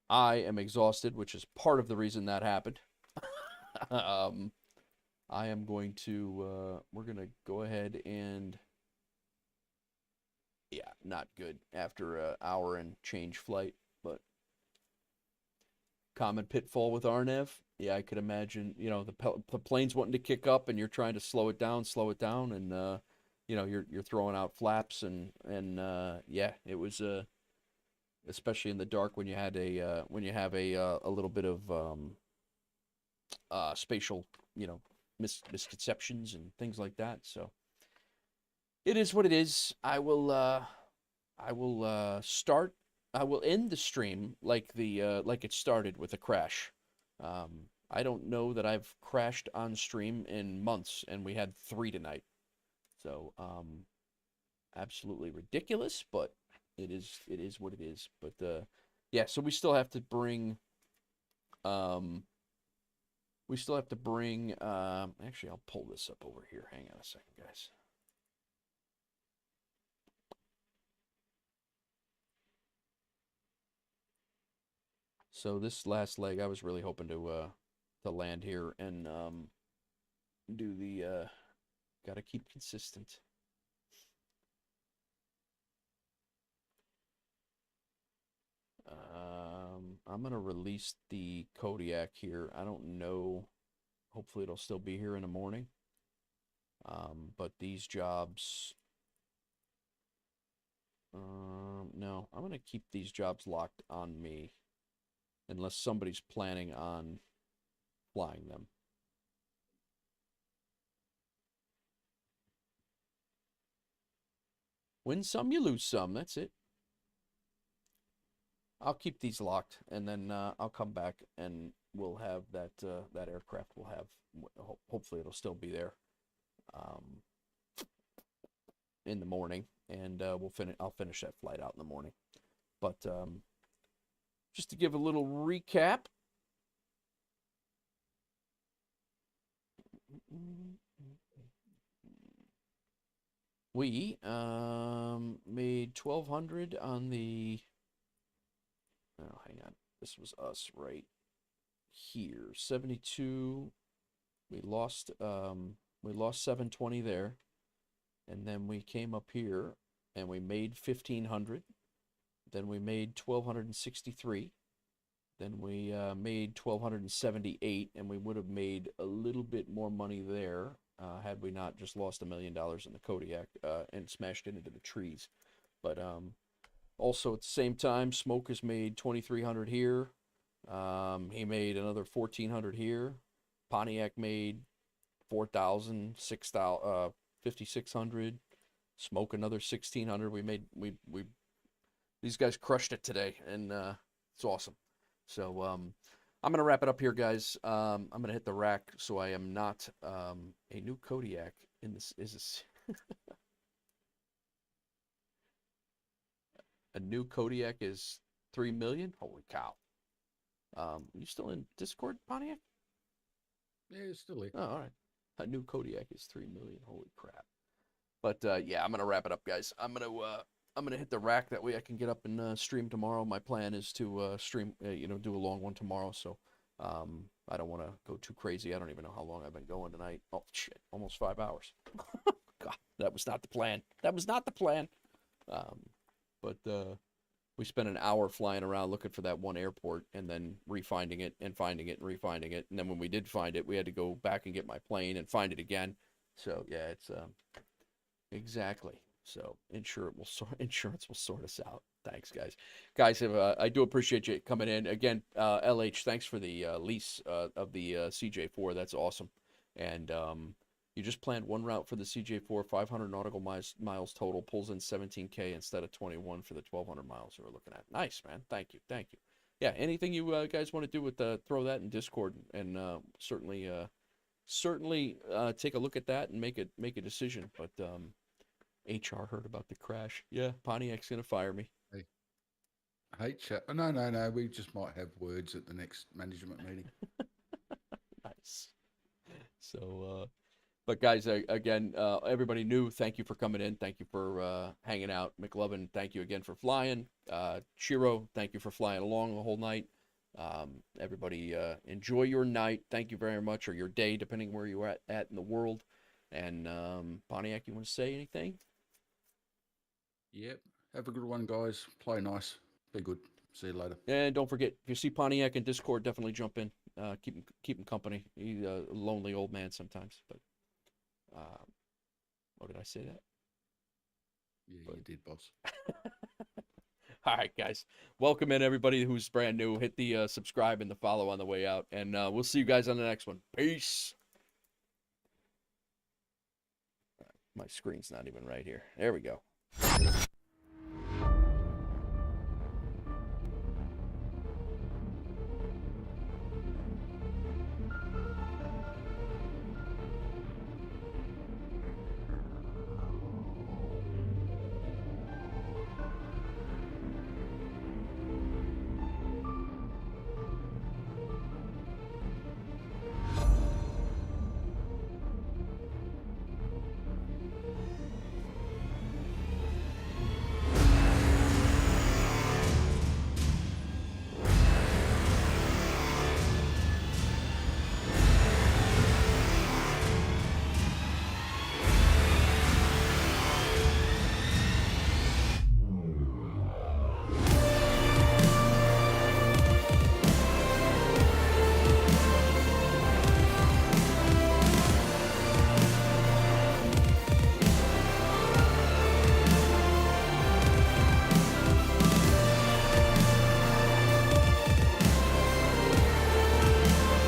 I am exhausted, which is part of the reason that happened. I am going to we're gonna go ahead and yeah, not good after an hour and change flight, but common pitfall with RNAV. Yeah, I could imagine, the plane's wanting to kick up and you're trying to slow it down, and you're throwing out flaps and yeah, it was especially in the dark when you had when you have a little bit of spatial, misconceptions and things like that. So it is what it is. I will end the stream like it started, with a crash. I don't know that I've crashed on stream in months, and we had 3 tonight. So absolutely ridiculous, but it is what it is. But yeah, so we still have to bring actually, I'll pull this up over here. Hang on a second, guys. So this last leg, I was really hoping to land here and do the gotta keep consistent. I'm gonna release the Kodiak here. I don't know. Hopefully it'll still be here in the morning. But these jobs, no, I'm gonna keep these jobs locked on me, unless somebody's planning on flying them. Win some, you lose some. That's it. I'll keep these locked, and then I'll come back and we'll have that aircraft. We'll have, hopefully it'll still be there in the morning, and I'll finish that flight out in the morning. But just to give a little recap. We made 1,200 on the. Oh, hang on. This was us right here. 72. We lost 720 there. And then we came up here and we made 1,500. Then we made 1,263. Then we made 1,278, and we would have made a little bit more money there had we not just lost $1 million in the Kodiak and smashed it into the trees. But also at the same time, Smoke has made 2,300 here. He made another 1,400 here. Pontiac made 4,000, 6,000, 5,600. Smoke another 1,600. We these guys crushed it today, and it's awesome. So I'm gonna wrap it up here, guys. I'm gonna hit the rack, so I am not a new Kodiak in this. Is this a new Kodiak is 3 million? Holy cow! You still in Discord, Pontiac? Yeah, it's still here. Oh, all right. A new Kodiak is 3 million. Holy crap! But yeah, I'm gonna wrap it up, guys. I'm gonna hit the rack, that way I can get up and stream tomorrow. My plan is to stream, do a long one tomorrow. So I don't want to go too crazy. I don't even know how long I've been going tonight. Oh shit, almost 5 hours. God, that was not the plan. That was not the plan. But we spent an hour flying around looking for that one airport, and then refinding it and finding it and refinding it. And then when we did find it, we had to go back and get my plane and find it again. So yeah, it's exactly. So insurance will sort us out. Thanks, guys. Guys, I do appreciate you coming in again. LH, thanks for the lease of the CJ4. That's awesome. And you just planned one route for the CJ4, 500 nautical miles total, pulls in 17K instead of 21 for the 1,200 miles we're looking at. Nice, man. Thank you. Yeah, anything you guys want to do with throw that in Discord, and certainly take a look at that and make a decision. But HR heard about the crash. Yeah, Pontiac's gonna fire me. Hey, chat. Oh, no. We just might have words at the next management meeting. Nice. So, but guys, again, everybody new, thank you for coming in. Thank you for hanging out. McLovin, thank you again for flying. Shiro, thank you for flying along the whole night. Everybody, enjoy your night. Thank you very much, or your day, depending where you're at in the world. And Pontiac, you want to say anything? Yep. Have a good one, guys. Play nice. Be good. See you later. And don't forget, if you see Pontiac in Discord, definitely jump in. Keep him company. He's a lonely old man sometimes. But oh, did I say that? Yeah, you did, boss. All right, guys. Welcome in everybody who's brand new. Hit the subscribe and the follow on the way out. And we'll see you guys on the next one. Peace. My screen's not even right here. There we go.